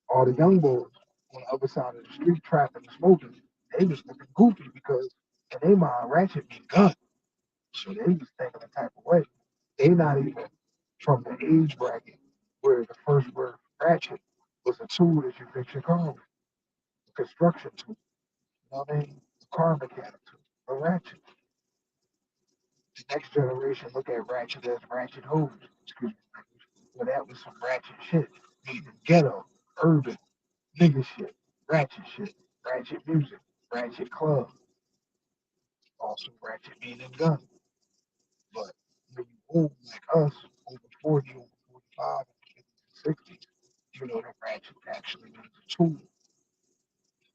All the young boys on the other side of the street trapping and smoking, they was looking goofy because in their mind, ratchet mean gun. So they was thinking the type of way. They not even from the age bracket where the first word ratchet was a tool that you fix your car with, a construction tool. You know what I mean? A car mechanic tool, a ratchet. The next generation look at ratchet as ratchet hose. Excuse me. Well, that was some ratchet shit. Meaning ghetto, urban, nigga shit, ratchet music, ratchet club, also ratchet meaning gun. But when you old like us, over 40, over 45, 50s, and 60s, you know that ratchet actually means a tool.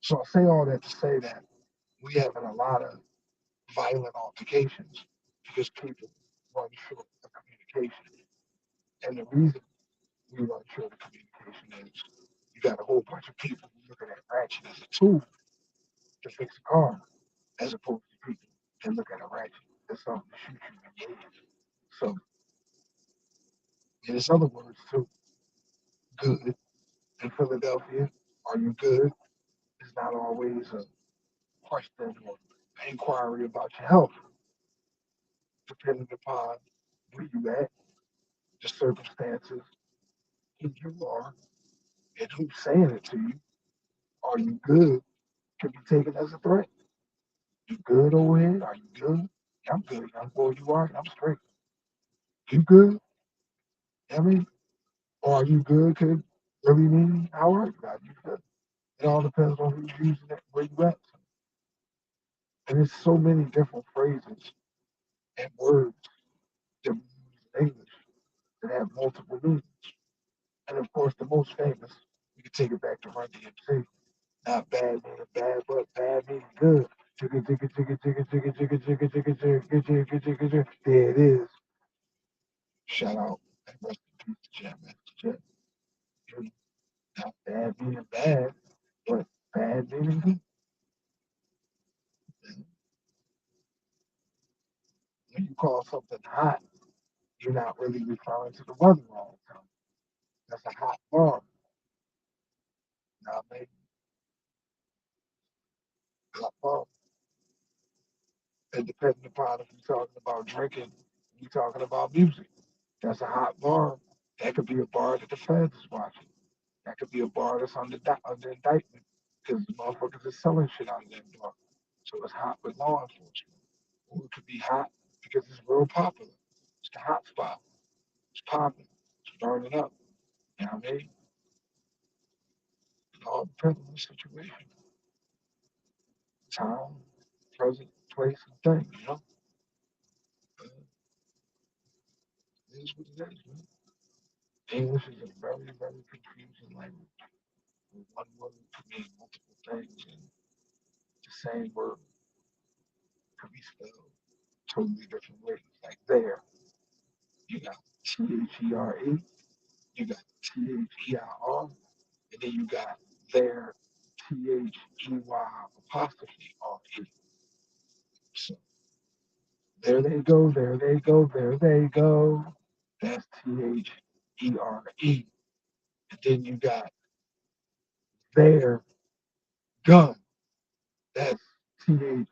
So I say all that to say that we having a lot of violent altercations because people run short of communication. And the reason we run short of communication is you got a whole bunch of people looking at ratchet as a tool to fix a car, as opposed to people that look at a ratchet as something to shoot you in the head. So, in its other words, too, good in Philadelphia, are you good? Is not always a question or inquiry about your health, depending upon where you at, the circumstances, who you are, and who's saying it to you. Are you good? Can be taken as a threat. You good over here? Are you good? I'm good, young boy. You are? I'm straight. You good? I mean, or are you good? Could really mean how are you? Are you good? It all depends on who's using it, where you at. And there's so many different phrases and words that we use in English that have multiple meanings. And of course, the most famous, we can take it back to Run DMC. Not bad meaning bad, but bad meaning good. Jigga, jigga, jigga, jigga, jigga, jigga, jigga, jigga, jigga, jigga, jigga, jigga. There it is. Shout out and rest in peace to Jam Master Jay. Not bad meaning bad, but bad meaning good. And when you call something hot, you're not really referring to the weather all the time. That's a hot bar. Now, maybe hot bar. And depending upon if you're talking about drinking, you're talking about music. That's a hot bar. That could be a bar that the feds is watching. That could be a bar that's under indictment because the motherfuckers is selling shit out of that bar. So it's hot with law enforcement. Or it could be hot because it's real popular. It's the hot spot. It's popping. It's burning up. You know what I mean? It all depends on the situation, time, present, place, and thing, you know? Uh, it is what it is, man. English is a very, very confusing language. Where one word can mean multiple things, and the same word could be spelled totally different ways. Like there, you got THERE, you got THEIR, and then you got there, THEY apostrophe RE. So there they go, there they go, there they go. That's THERE. And then you got their gun. That's THEIR.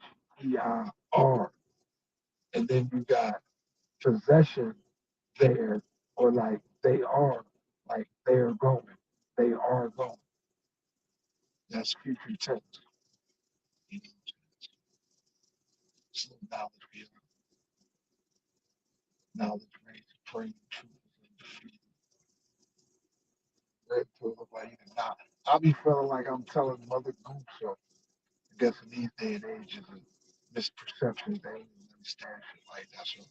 And then you got possession there, or like they are, like they're going. They are going. That's future tense. You know, so knowledge raised, praying, truth, and defeat. Red pill look like Nah, I be feeling like I'm telling Mother Goose so I guess in these day and age is a misperception. They don't even understand shit like that. So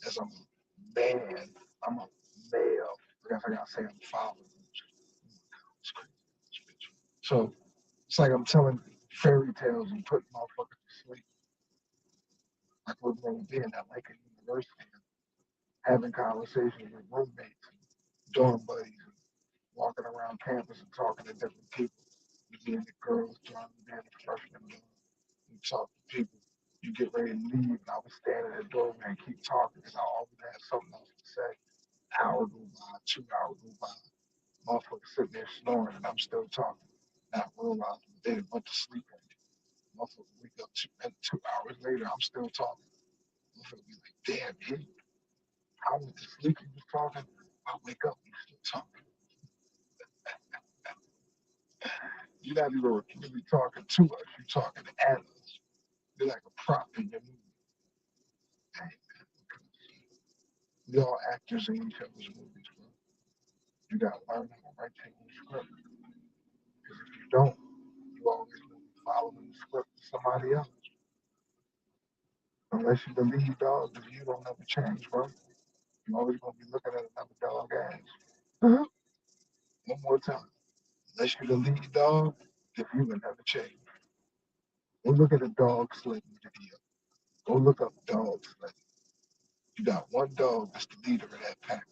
as I'm a man, I'm a male. I guess I gotta say I'm following. It's crazy. This bitch. So it's like I'm telling fairy tales and putting motherfuckers to sleep. Like we're going to be in that like a university and having conversations with roommates and dorm buddies and walking around campus and talking to different people. You being the girls, John, being the freshman, you talk to people. You get ready to leave, and I was standing at the doorway and keep talking because I always had something else to say. Hour go by, 2 hours go by, motherfucker sitting there snoring, and I'm still talking. Not realizing they didn't went to sleep already. Motherfucker wake up 2 hours later, I'm still talking. Motherfucker be like, damn, dude, I went to sleep and you was talking. I wake up and you still talking. You're not even really talking to us, you're talking at us. You're like a prop in your movie. Hey, man, we all actors in each other's movies, bro. You gotta learn how to write your own script. Because if you don't, you always gonna be following the script of somebody else. Unless you're the lead dog, the view don't ever change, bro. You're always gonna be looking at another dog ass. One more time. Unless you're the lead dog, the view will never change. Go look at a dog sledding video. Go look up dog sledding. You got one dog that's the leader of that pack.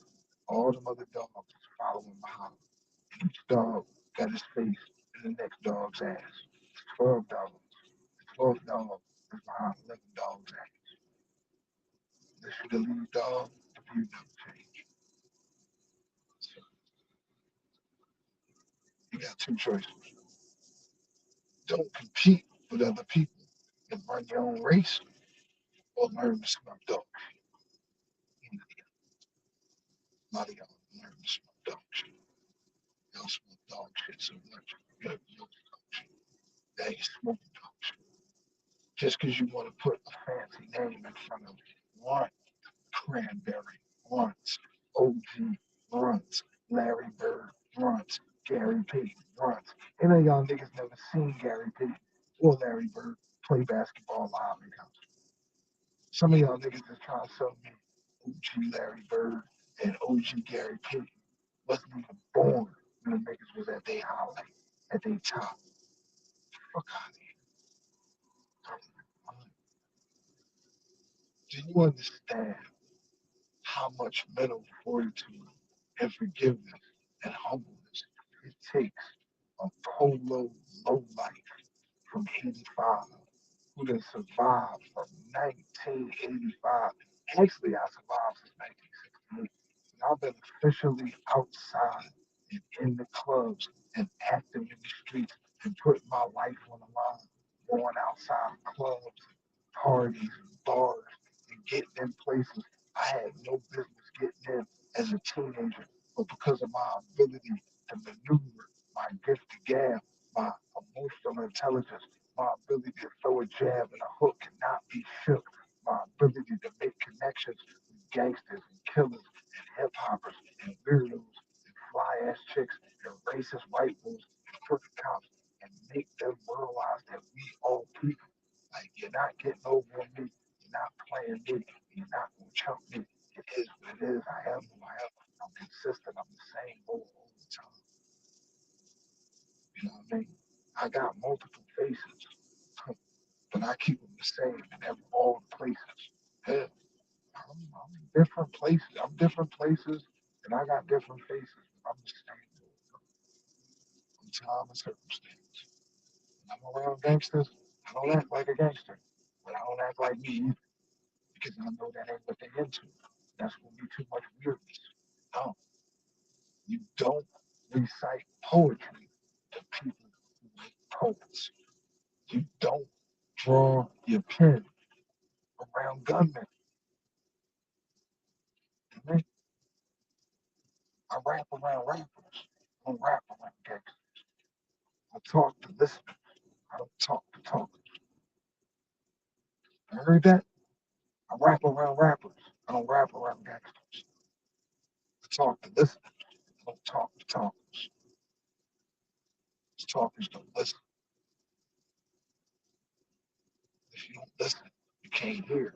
All the other dogs is following behind. Each dog got his face in the next dog's ass. It's 12 dogs. The 12th dog is behind 11 dogs' ass. Unless you're the lead dog, the view never change. So you got two choices. Don't compete with other people and run your own race or learn to smell dog. You know, a lot of y'all learn to smell dog shit. Y'all smell dog shit so much. You have no dog shit. That ain't smoking dog shit. Just because you want to put a fancy name in front of one Cranberry runs, OG runs, Larry Bird runs, Gary Payton runs. Any of y'all niggas never seen Gary Payton or Larry Bird play basketball live in concert. Some of y'all niggas is trying to sell me OG Larry Bird and OG Gary Payton wasn't even born when the niggas was at their highlight, at their top. Fuck out of here. Do you understand how much mental fortitude and forgiveness and humbleness it takes a polo low life from 85 who done survived from 1985? Actually, I survived since 1968. And I've been officially outside and in the clubs and active in the streets and putting my life on the line, going outside clubs, parties, and bars, and getting in places I had no business getting in as a teenager. But because of my ability to maneuver, my gift to gab, my emotional intelligence, my ability to throw a jab and a hook and not be shook, my ability to make connections with gangsters and killers and hip hoppers and weirdos and fly ass chicks and racist white bulls and crooked cops and make them realize that we all people. Like you're not getting over on me, you're not playing me, you're not gonna chump me. It is what it is. I am who I am. I'm consistent. I'm the same bull all the time. You know what I mean? I got multiple faces, but I keep them the same in all the places. Hell, I'm in different places. I'm different places, and I got different faces. But I'm the same in time and circumstance. When I'm around gangsters, I don't act like a gangster, but I don't act like me either because I know that ain't what they're into. That's gonna be too much weirdness. No, you don't recite poetry to people who ain't poets. You don't draw your pen around gunmen. I rap around rappers. I don't rap around gangsters. I talk to listeners. I don't talk to talkers. You heard that? I rap around rappers. I don't rap around gangsters. I talk to listeners. I don't talk to talkers. talkers don't listen. If you don't listen, you can't hear.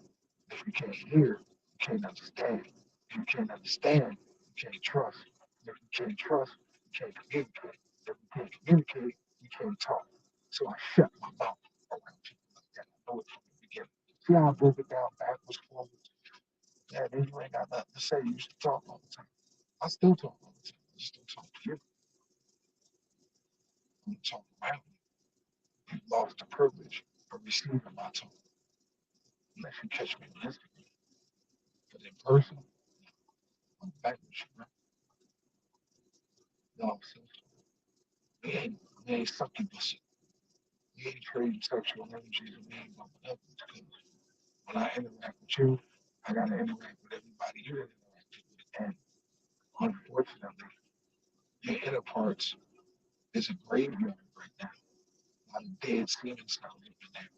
If you can't hear, you can't understand. If you can't understand, you can't trust. And if you can't trust, you can't communicate. If you can't communicate, you can't talk. So I shut my mouth around people like that. I know it from the beginning. See how I broke it down backwards, forwards? Yeah, then you ain't got nothing to say. You used to talk all the time. I still talk all the time. I just don't talk to you. I don't talk around you. You lost the privilege of receiving my talk. Unless you catch me on Instagram. But in person, I'm back with you, bro. No, so we ain't succubus. We ain't trading sexual energies and we ain't bumping up because when I interact with you, I gotta interact with everybody you didn't interact with. And unfortunately, your inner parts is a graveyard right now. A lot of dead semen cells up in there.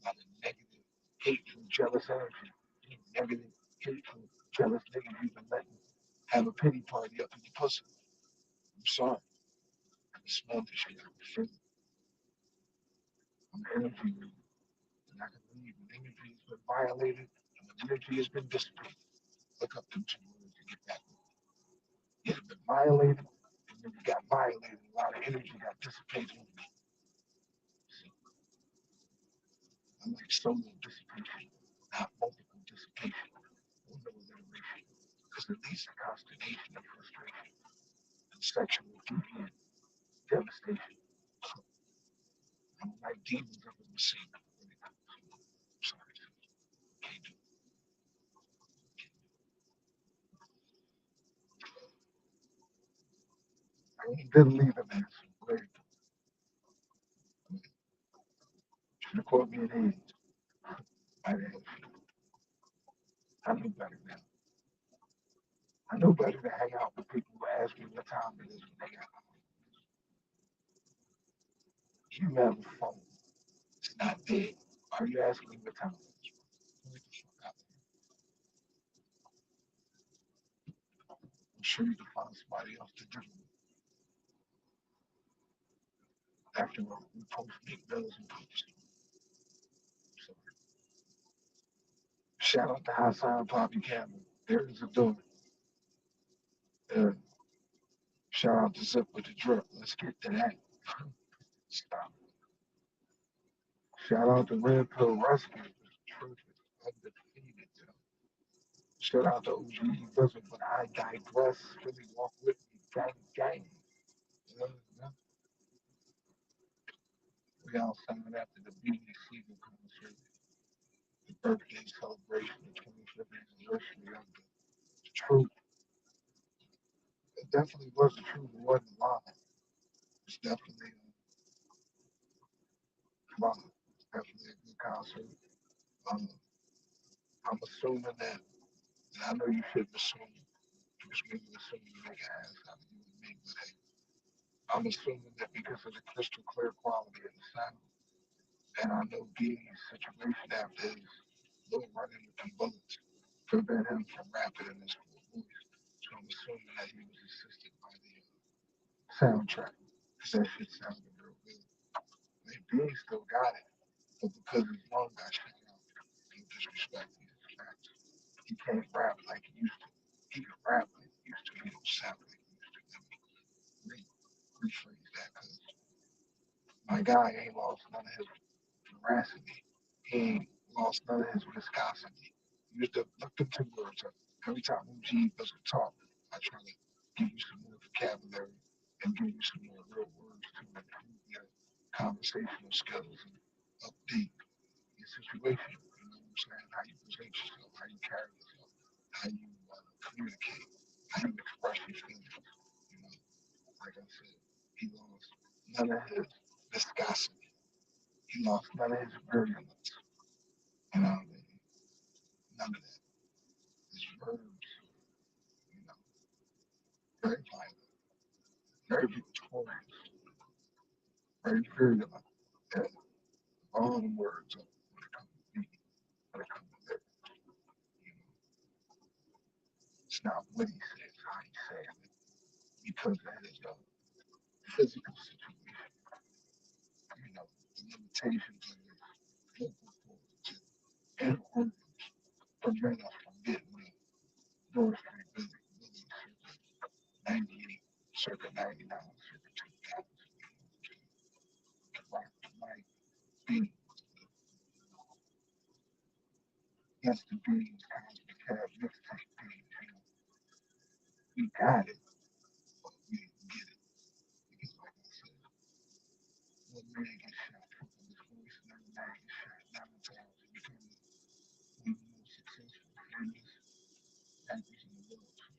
A lot of negative, hateful, jealous energy. You negative, hateful, jealous niggas you've been letting have a pity party up in your pussy. I'm sorry. I can smell this shit. I can feel it. I'm an energy reader. And I can believe when energy has been violated and when energy has been dissipated. Look up them two words to get back. It has been violated, and when you got violated, a lot of energy got dissipated on me. So I like solo dissipation, not multiple dissipation or no alliteration. Because it leads to consternation and frustration and sexual deviant devastation. So I don't like demons up in the scene. I'm sorry, can't do it. I ain't gonna leave him as great. Should have called me an age. I didn't. I knew better now. I know better to hang out with people who ask me what time it is when they got home. You have a phone. It's not dead. Why are you asking me what time it is? Get the fuck out of here. I'm sure you can find somebody else to do it. After all, we post big bills and post. So, shout out to High Sign Poppy Campbell. There is a door. Uh, shout out to Zip with the drip. Let's get to that. Stop. Shout out to Red Pill Rescue. The truth is undefeated. You know? Shout out to OG Bizzle, but I digress. Really walk with me. Gang, gang. You we outside after the beauty season concert, the birthday celebration, the 25th anniversary of the truth. It definitely was the truth. It wasn't a lie. It's definitely a lie. It's definitely a good concert. Um, I'm assuming that, and I know you shouldn't assume, because when you assume you make an ass out of you and me, but hey, I'm assuming that because of the crystal clear quality of the sound, and I know D's situation after his little run-in with them bullets prevent him from rapping in his full voice. So I'm assuming that he was assisted by the soundtrack because that shit sounded real good. Like Dean still got it, but because his lung got shut out, no disrespect, these facts. He can't rap like he used to. He can rap like he used to. He don't sound like he used to. Let me rephrase that because my guy ain't lost none of his veracity. He ain't lost none of his viscosity. You used to look them two words up. Every time OG doesn't talk, I try to give you some more vocabulary and give you some more real words to improve your conversational skills and update your situation. You know what I'm saying? How you present yourself, how you carry yourself, how you communicate, how you express your feelings. You know, like I said, he lost none of his viscosity. He lost none of his virulence. You know, none of that. His verbs, you know, very violent, very victorious, very virulent. And all the words of when it comes to me, when it comes to lyrics, you know, it's not what he says, how he says it, because of his physical situation. limitations of this local court in order to prevent us from getting the North Street Billy circa 98, circa 99, circa 2000 to rock the mic. Being yes, the beans, Cosby Cab, mixtape beans, we got it, but we didn't get it. Because like I said, one man gets shot for his voice, another man gets shot 9 times and becoming one of the most successful, famous actors in the world. So,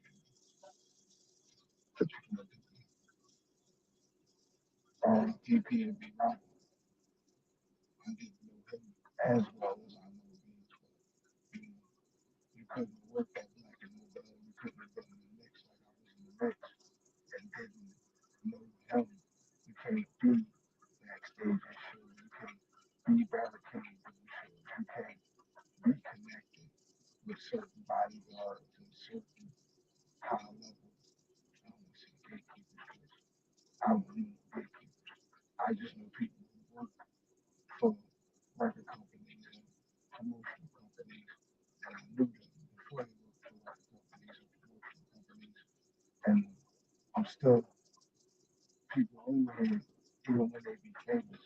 what you gonna do? DP and be wrong. I didn't know him as well as I know Beans well. You know, you couldn't work at Black and Nobel, you couldn't have been in the mix like I was in the mix and didn't know him. You can't be backstage at shows, you can't be barricade doing shows, you can't be connected with certain bodyguards and certain high level, I don't want to say gatekeepers because I don't need gatekeepers. I just know people who work for record companies and promotional companies, and I knew them before they worked for record companies and promotional companies. And I'm still people over here, even when they be famous,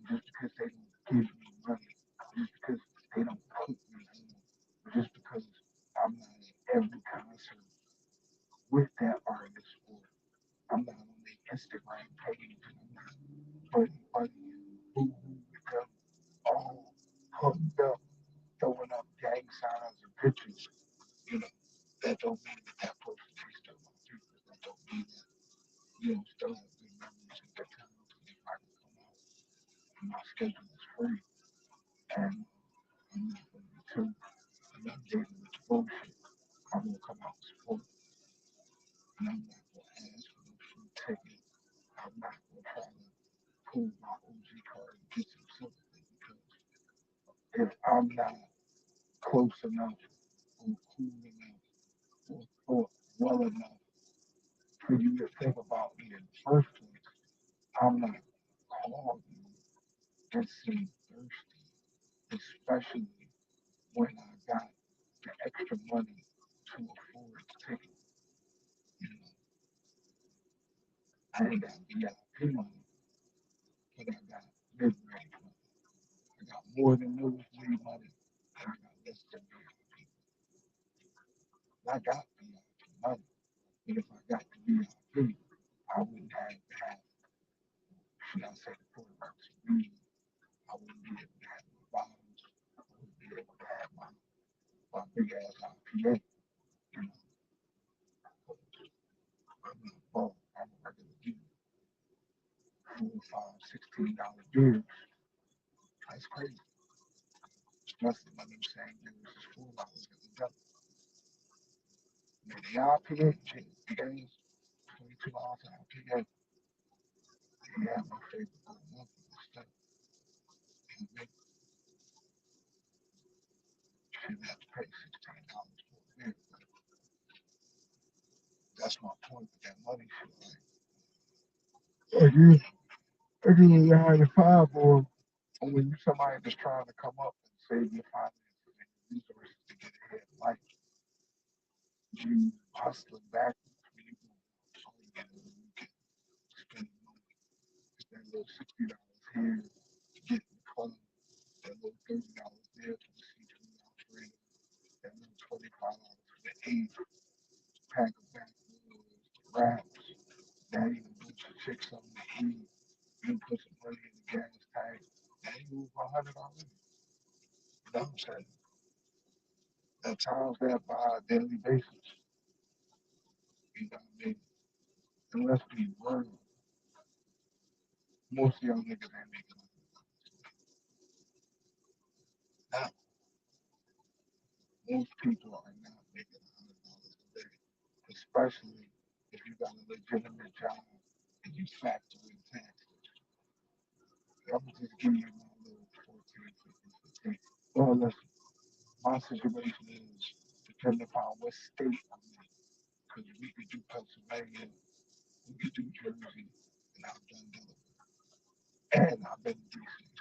just because they don't give me money, just because they don't put me on, just because I'm not at every concert with that artist, or I'm not on their Instagram page, and I'm not buddy and boo hoo with them all hooked up, throwing up gang signs and pictures. You know, that don't mean that that person is still my people. That don't mean that you don't still have good memories and good times. And if I can come out and my schedule is free and I'm not going to be too inundated with bullshit, I'm going to come out and support and I'm not going to ask for no free ticket. I'm not going to try to pull my OG card and get some sympathy because if I'm not close enough or cool enough or well enough for you to think about me in the first place, I'm not calling you and seem thirsty, especially when I got the extra money to afford to take it. You know, I ain't got VIP money, but I got mid-range money. I got more than nosebleed money, and I got less than VIP. I got VIP money, but if I got the VIP, I wouldn't have to have, should I say, the quarterbacks music. I wouldn't be able to have my bottles. I wouldn't be able to have my big ass IPA. You know, I'm not ball. I'm a regular dude. 4, 5, $16 beers. That's crazy. Especially when them same beers is $4 at the dump. The IPA, big ass, 22 ounce IPA. Yeah, my favorite of the month and stuff. And they shouldn't have to pay $16 for a beer. But that's my point with that money shit. Like you, like you behind the fireball, and when you somebody that's trying to come up and save your finances and your resources to get ahead in life, you hustling backwards when you go partying on the weekend, spending money. It's that little $60 here to get in the club, that little $30 there for the C3 Alfredo, that little $25 for the eight pack of backwoods, the wraps, that even bunch of chicks something to eat. You put some money in the gas tank, and you move $100 in. You know what I'm saying? At times that by a daily basis. You know what I mean? And let's be real. Most of y'all niggas ain't making $100. Now, most people are not making $100 a day, especially if you got a legitimate job and you factor in taxes. I'm gonna just give you my little 14, 15, 15. Well, listen, my situation is depending upon what state I'm in, because we could do Pennsylvania, we could do Jersey, and I've done Delaware, and I've been in DC.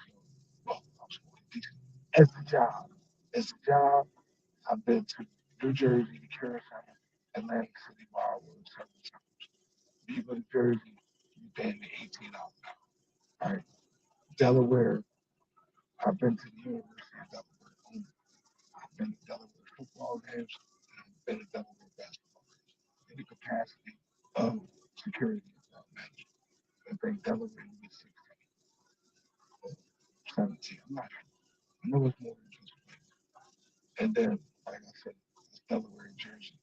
As a job. As a job, I've been to New Jersey, the Cure Center, Atlantic City, where I work several times. Beaver, New Jersey, you paying me $18 an hour. Right? Delaware, I've been to the University of Delaware only. I've been to Delaware football games, and I've been to Delaware basketball games. In the capacity of security manager. I think Delaware was 16 or 17. I'm not sure. I know it's more than just and then, like I said, it's Delaware and Jersey.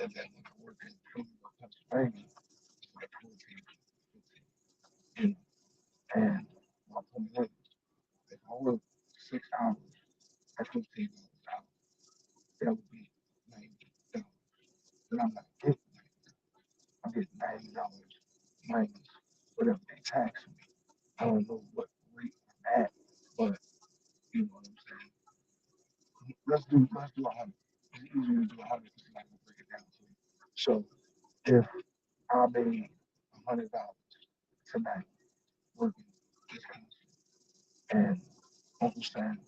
And then when I work in Philadelphia, Pennsylvania, it's like 14, 15, you know. And my point is, if I work 6 hours at $15 an hour, that would be $90. But I'm not getting $90. I'm getting $90 minus whatever they tax me. I don't know what rate I'm at, but you know what I'm saying. Let's do 100. It's easier to do 100 because I'm not gonna break it down to you. So if I made $100 tonight working this country, and Uncle Sam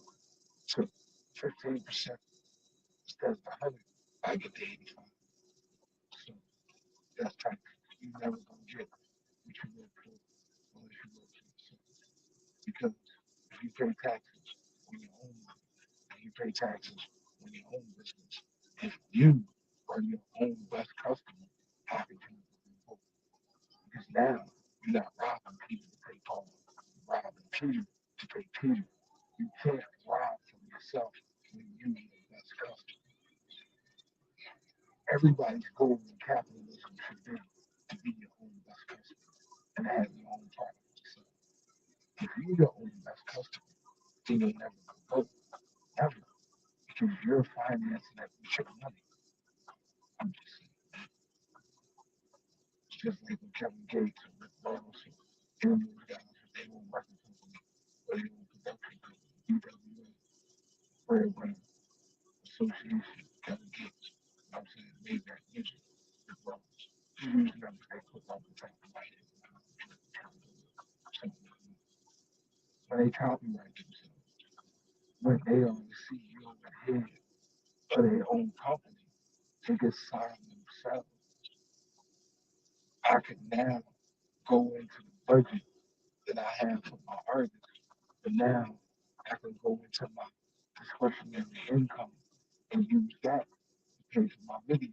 took 15% instead of the 100, I get the 85. So that's tight. You never gonna get what you work for unless you work for yourself. Because if you pay taxes on your own money and you pay taxes on your own business, if you are your own best customer, how can you vote? Because now you're not robbing Peter to pay Paul. You're robbing Peter to pay Peter. You can't rob from yourself when you are the best customer. Everybody's goal in capitalism should be to be your own best customer and have your own product yourself. If you're your own best customer, then you'll never go broke. Never. Because you're financing that with your money. I'm just saying. It's just like when Kevin Gates and Rick Ross and any of those guys, they own record company or they own production company, UWA, Breadwinner, Association, Kevin Gates. You know what I'm saying? Made that music, Rick Ross. Just use numbers they put off the top of my head. When they copyright themselves, when they are the CEO and head of their own company, they can sign themselves. I can now go into the budget that I have for my artists, but now I can go into my discretionary income and use that to pay for my video.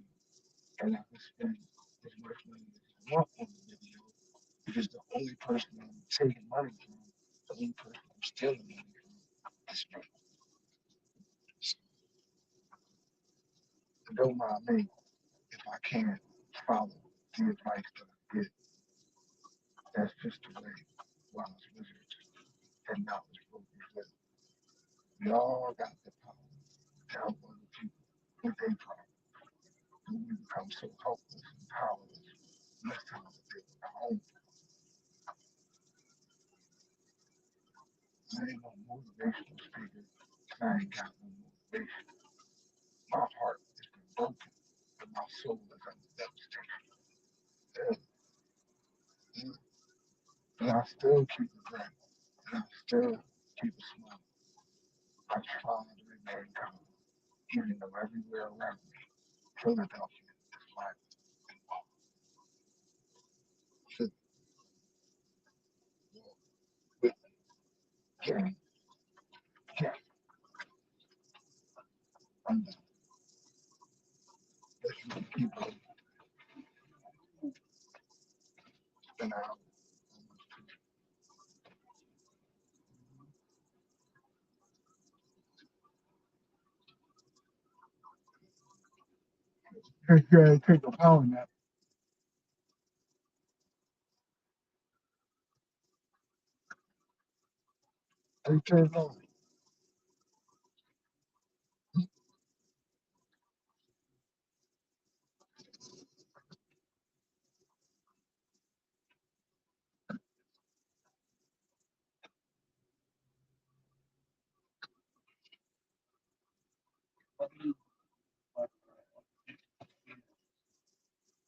And I can spend as much money as I want on the video because the only person I'm taking money from, the only person I'm stealing money from is me. So don't mind me if I can't follow the advice that I get. That's just the way wise wizards and knowledge brokers live. We all got the power to help other people with their problems. But we become so helpless and powerless. Less time to deal with our own. I ain't no motivational speaker, and I ain't got no motivation. My heart has been broken, and my soul is under devastation. Yeah, yeah. But I still keep a grin, and I still keep a smile. I try to remain calm, even though everywhere around me, Philadelphia is violent and awful. Should walk with me, gang, gang, I'm the best people spin out. Take a power nap. They turn on.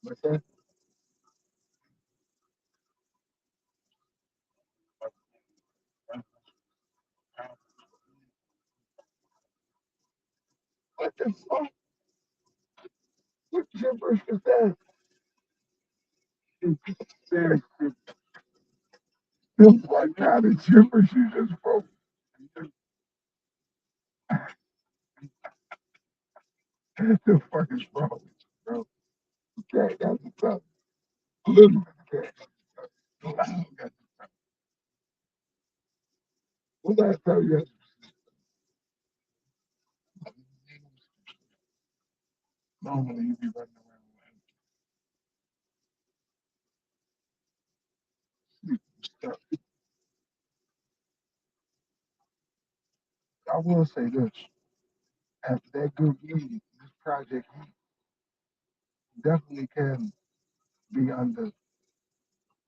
What's that? the fuck? What gibberish is that? There's like now the gibberish you just broke. The fuck is wrong with you, bro? Okay, that's what's up. Literally, okay. Wow, that's what did I tell you? Normally you be running around and stuff. I will say this. After that good meeting, this project he definitely can be under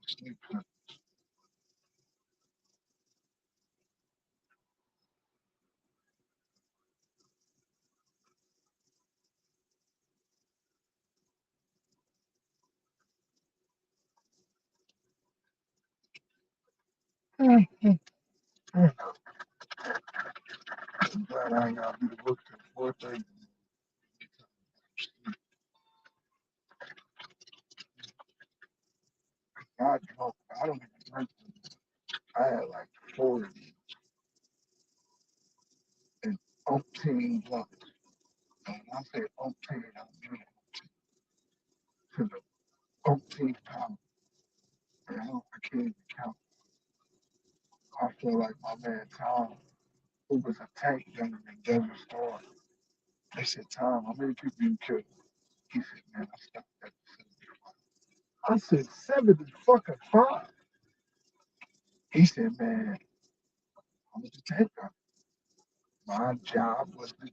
sleep. I'm glad I ain't gotta be to work till 4:30. I drunk. I don't even drink. I had like 40 and umpteen blunts. And when I say umpteen, I mean to the umpteenth pound. And I can't even count. I feel like my man Tom, who was a tank gunner in Desert Storm. They said, Tom, how many people you killed? He said, man, I stopped at 75. I said, 70 fucking five. He said, man, I was a tank gunner. My job was to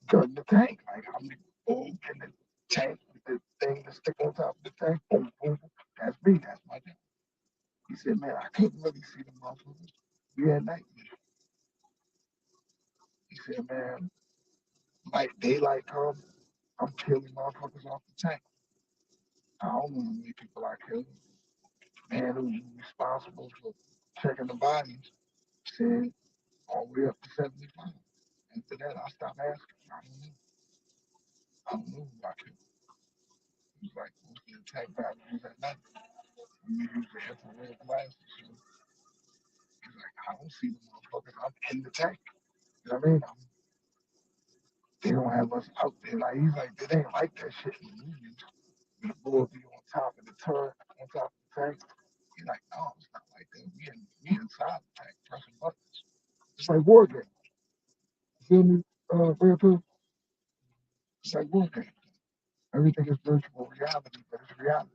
gun the tank. Like, how many boom in the tank with the thing that stick on top of the tank? Boom, boom, boom. That's me. That's my job. He said, man, I couldn't really see the motherfuckers. We had night vision. He said, man, like daylight comes, I'm killing motherfuckers off the tank. I don't know how many people I killed. Man who's responsible for checking the bodies said all the way up to 75. After that, I stopped asking. I don't know. I don't know who I killed. He was like, most of the attack packages at night. When you use the infrared glasses, so he's like, I don't see the motherfuckers. I'm in the tank. You know what I mean? They don't have us out there. Like he's like, they ain't like that shit in the movies. The bull be on top of the turret, on top of the tank. He's like, no, it's not like that. We inside the tank pressing buttons. It's like war game. You feel me? Red. It's like war game. Everything is virtual reality, but it's reality.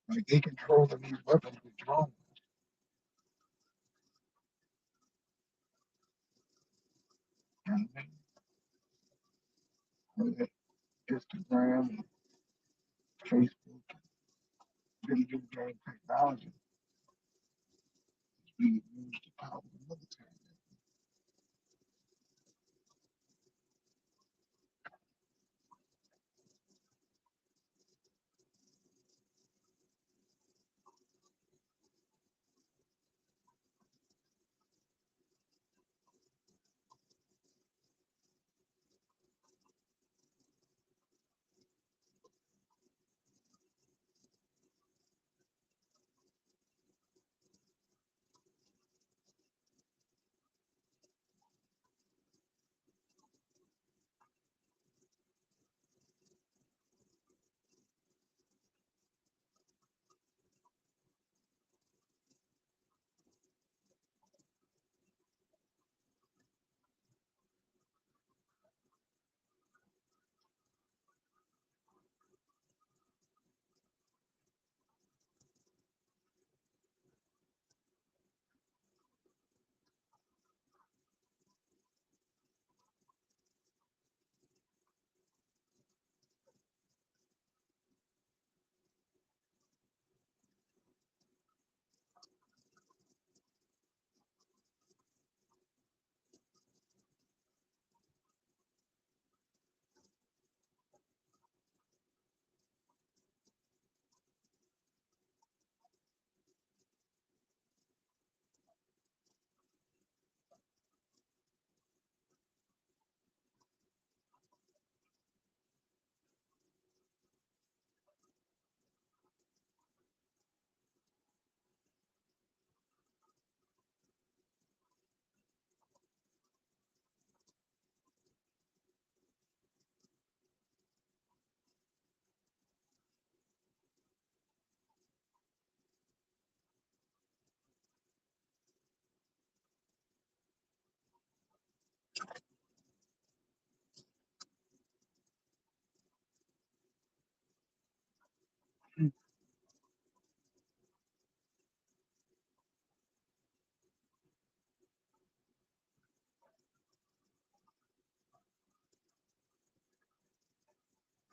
Like they controlling these weapons with drones. You know what I mean? Instagram and Facebook and video game technology is being used to power the military.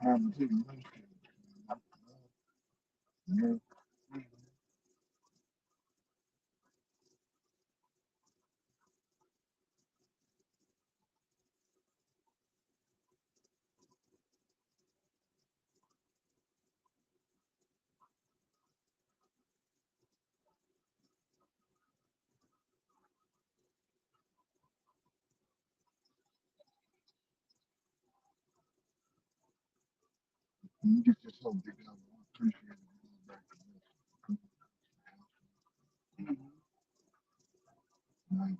time to take my shit. Yeah. You get yourself together. I appreciate it. Going back to this. Like,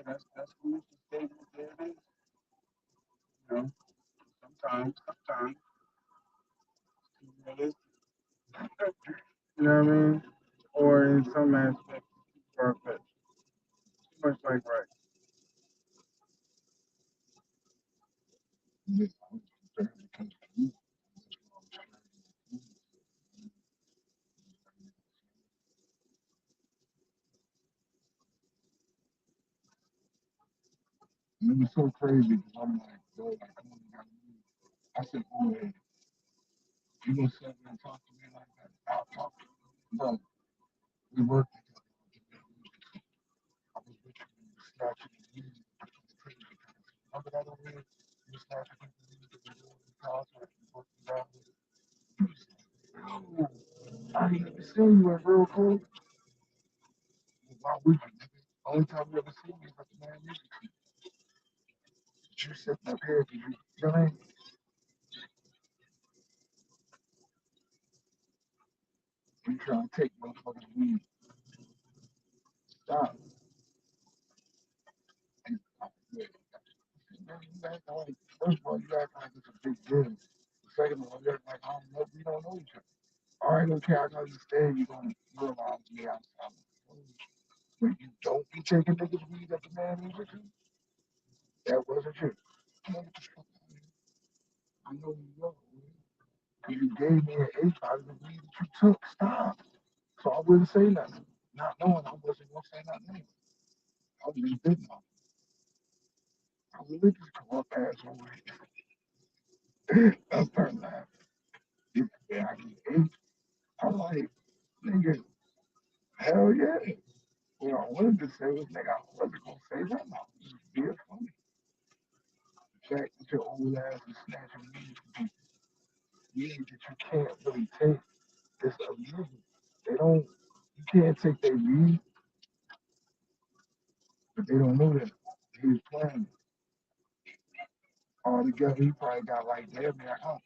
that's cool to stay with there it is. You know, sometimes, you know, You know what I mean? Or in some aspects, far fetched. Too much like right. this, because to me, and it was so crazy because I'm like, yo, like, come on, you gotta move. I said, oh, hey, you gonna sit there and talk to me like that? I'll talk to you. No, we worked together. I was with you when you were snatching the music between the crazy times. Remember that over here? You were snatching the music that we doing in the concert. You worked it out with it. No, I ain't never seen you in real cold. Why would you, nigga? Only time you ever seen me is at the man music. But you sitting up here, you know what I mean? You trying to take motherfuckers' weed. Stop. And, yeah, man, you act like, first of all, you act like it's a big deal. Second of all, you act like I don't know, we don't know each other. All right, okay, I can understand you gonna realize me outside. But you don't be taking niggas weed at the man music. That wasn't you. Man, get the fuck out of here. I know you know. Because you gave me an eighth out of the weed that you took. Stop. So I wouldn't say nothing. Not knowing I wasn't gonna say nothing anyway. I was just bidding on it. I really just come up past over it. I started laughing. Yeah, I get eight. I'm like, nigga, hell yeah. What I wanted to say was, nigga, I wasn't gonna say that. I was just being funny. The fact that your old ass is snatching weed that you can't really take is amusing. They don't, you can't take their weed, but they don't know that he was playing all together. He probably got like damn near out.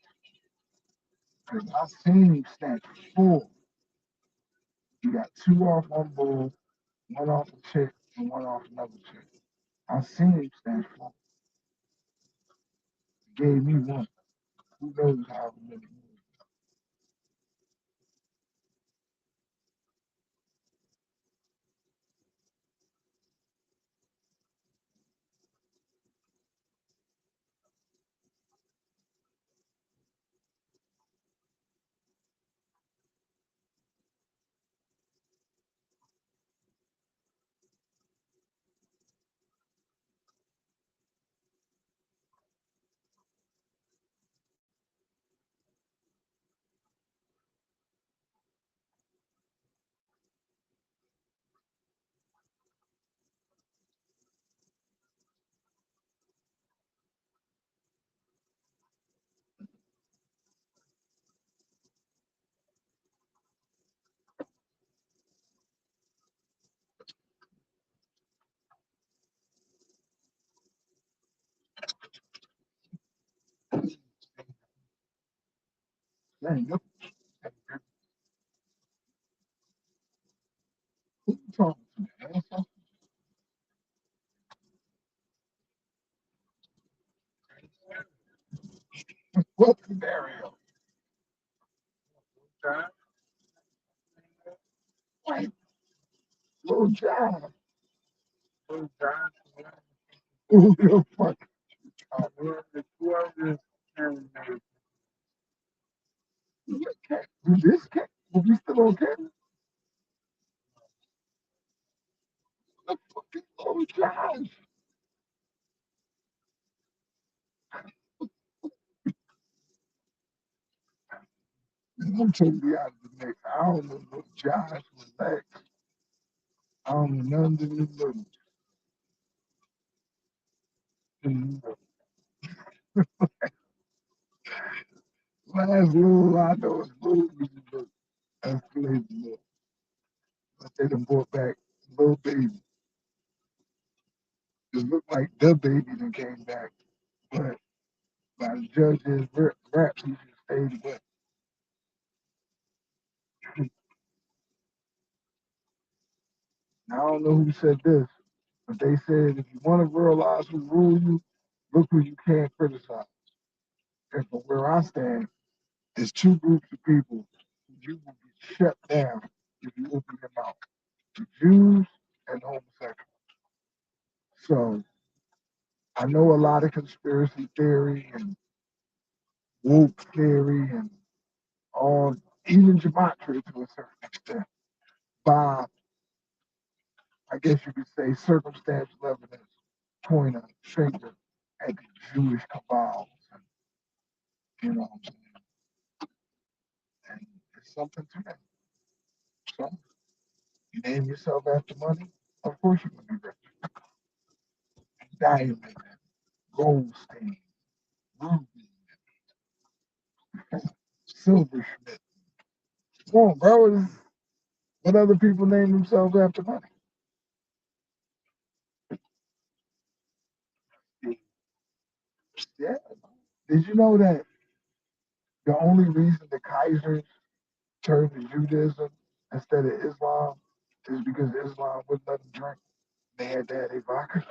Cause I seen him snatch four. He got two off one bull, one off a chick, and one off another chick. I seen him snatch four. He gave me one. Who knows how many more? Man, look, who you talking to? Man? What scenario? Like, Lil John. Who the fuck? What cat? This cat? Was we still on camera? The fucking Lil John. I'm totally out of the mix. I don't know no Josh, relax. I don't know none of them little. Last little I know is little Bizzle. That's crazy. Look. But they done brought back little baby. It looked like the baby that came back. But by the judge's rap, he should stay away. Now, I don't know who said this, but they said if you want to realize who rule you, look who you can't criticize. And from where I stand, there's two groups of people who you will be shut down if you open your mouth: the Jews and homosexuals. So I know a lot of conspiracy theory and woke theory and all, even gematria to a certain extent, by, I guess you could say, circumstantial evidence point a finger at the Jewish cabals. And, you know, and it's something to that. So you name yourself after money, of course you're going to be rich. Diamond, Goldstein, Ruby, Silversmith. Come on, bro. What other people name themselves after money? Yeah. Did you know that the only reason the Kaisers turned to Judaism instead of Islam is because Islam wouldn't let them drink? They had to have a vodka.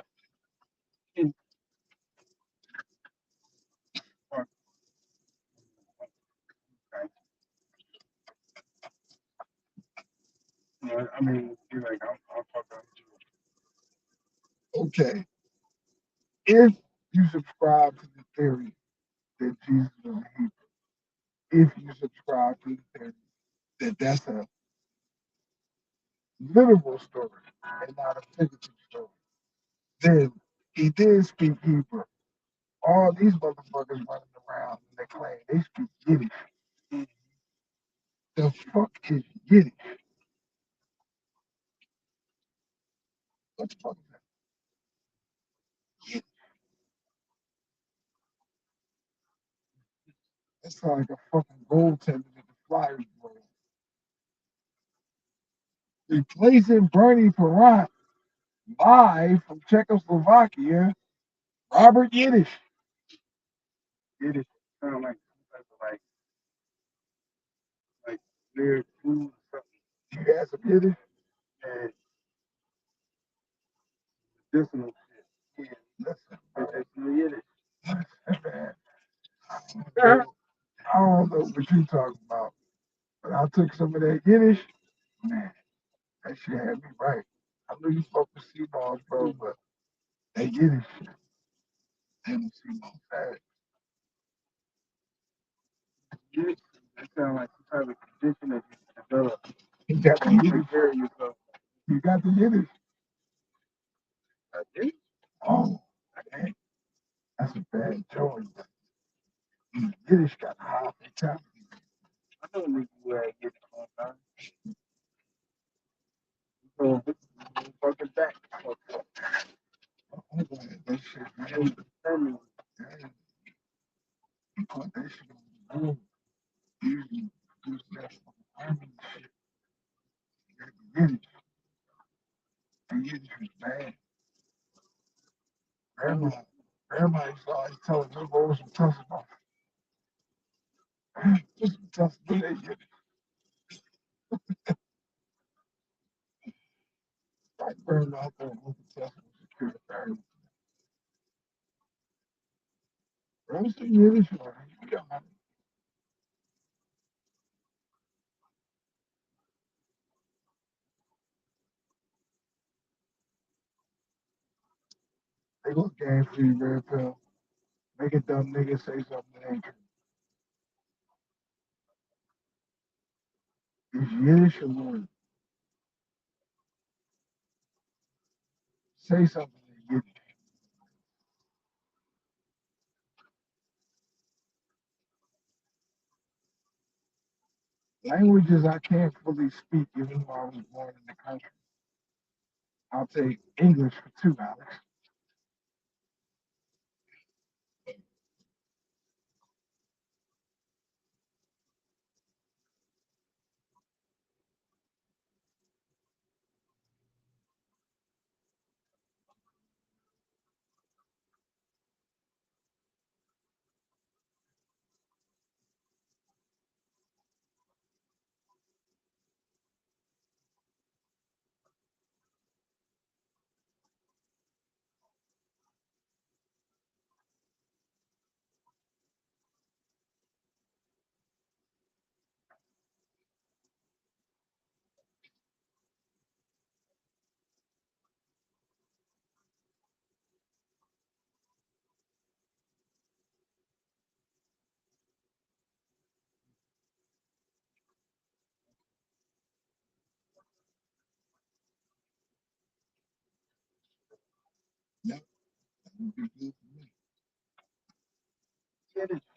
Okay. If you subscribe to the theory that Jesus was a Hebrew, if you subscribe to the theory that that's a literal story and not a figurative story, then he did speak Hebrew. All these motherfuckers running around and they claim they speak Yiddish. The fuck is Yiddish? What the fuck is that? Yiddish. That sounds like a fucking goaltender that the Flyers bro. Replacing Bernie Perrant live from Czechoslovakia, Robert Yiddish. Yiddish sound like some type of like weird food or something. You got some Yiddish? And medicinal shit. Yeah, listen, it's Yiddish. Man, I don't know what you talking about, but I took some of that Yiddish. Man, that shit had me right. I know you fuck with sea balls, bro, but that Yiddish shit, they don't see no fast. Yiddish, that sound like some type of condition that you develop. You got the Yiddish. Care of yourself. You got the Yiddish. I did? Oh, man, that's a bad joint. Yiddish got high mentality. I know niggas who had Yiddish all the time. So, fucking back. I'm glad that shit, man. Man, you put that shit on the board. Usually, do that army shit. The Yiddish. The Yiddish was bad. Grandma, grandma used to always tell us, just roll some tussle off. Just some tussle. Do that Yiddish. Like, grandma out there, roll some tussle. Secure the family. Roll some Yiddish, man. You got money. They go game for you, red pill. Make a dumb nigga say something that ain't true. It's Yiddish or word. Say something in Yiddish. Languages I can't fully speak, even though I was born in the country. I'll take English for two, Alex. Yep, that would be good for me.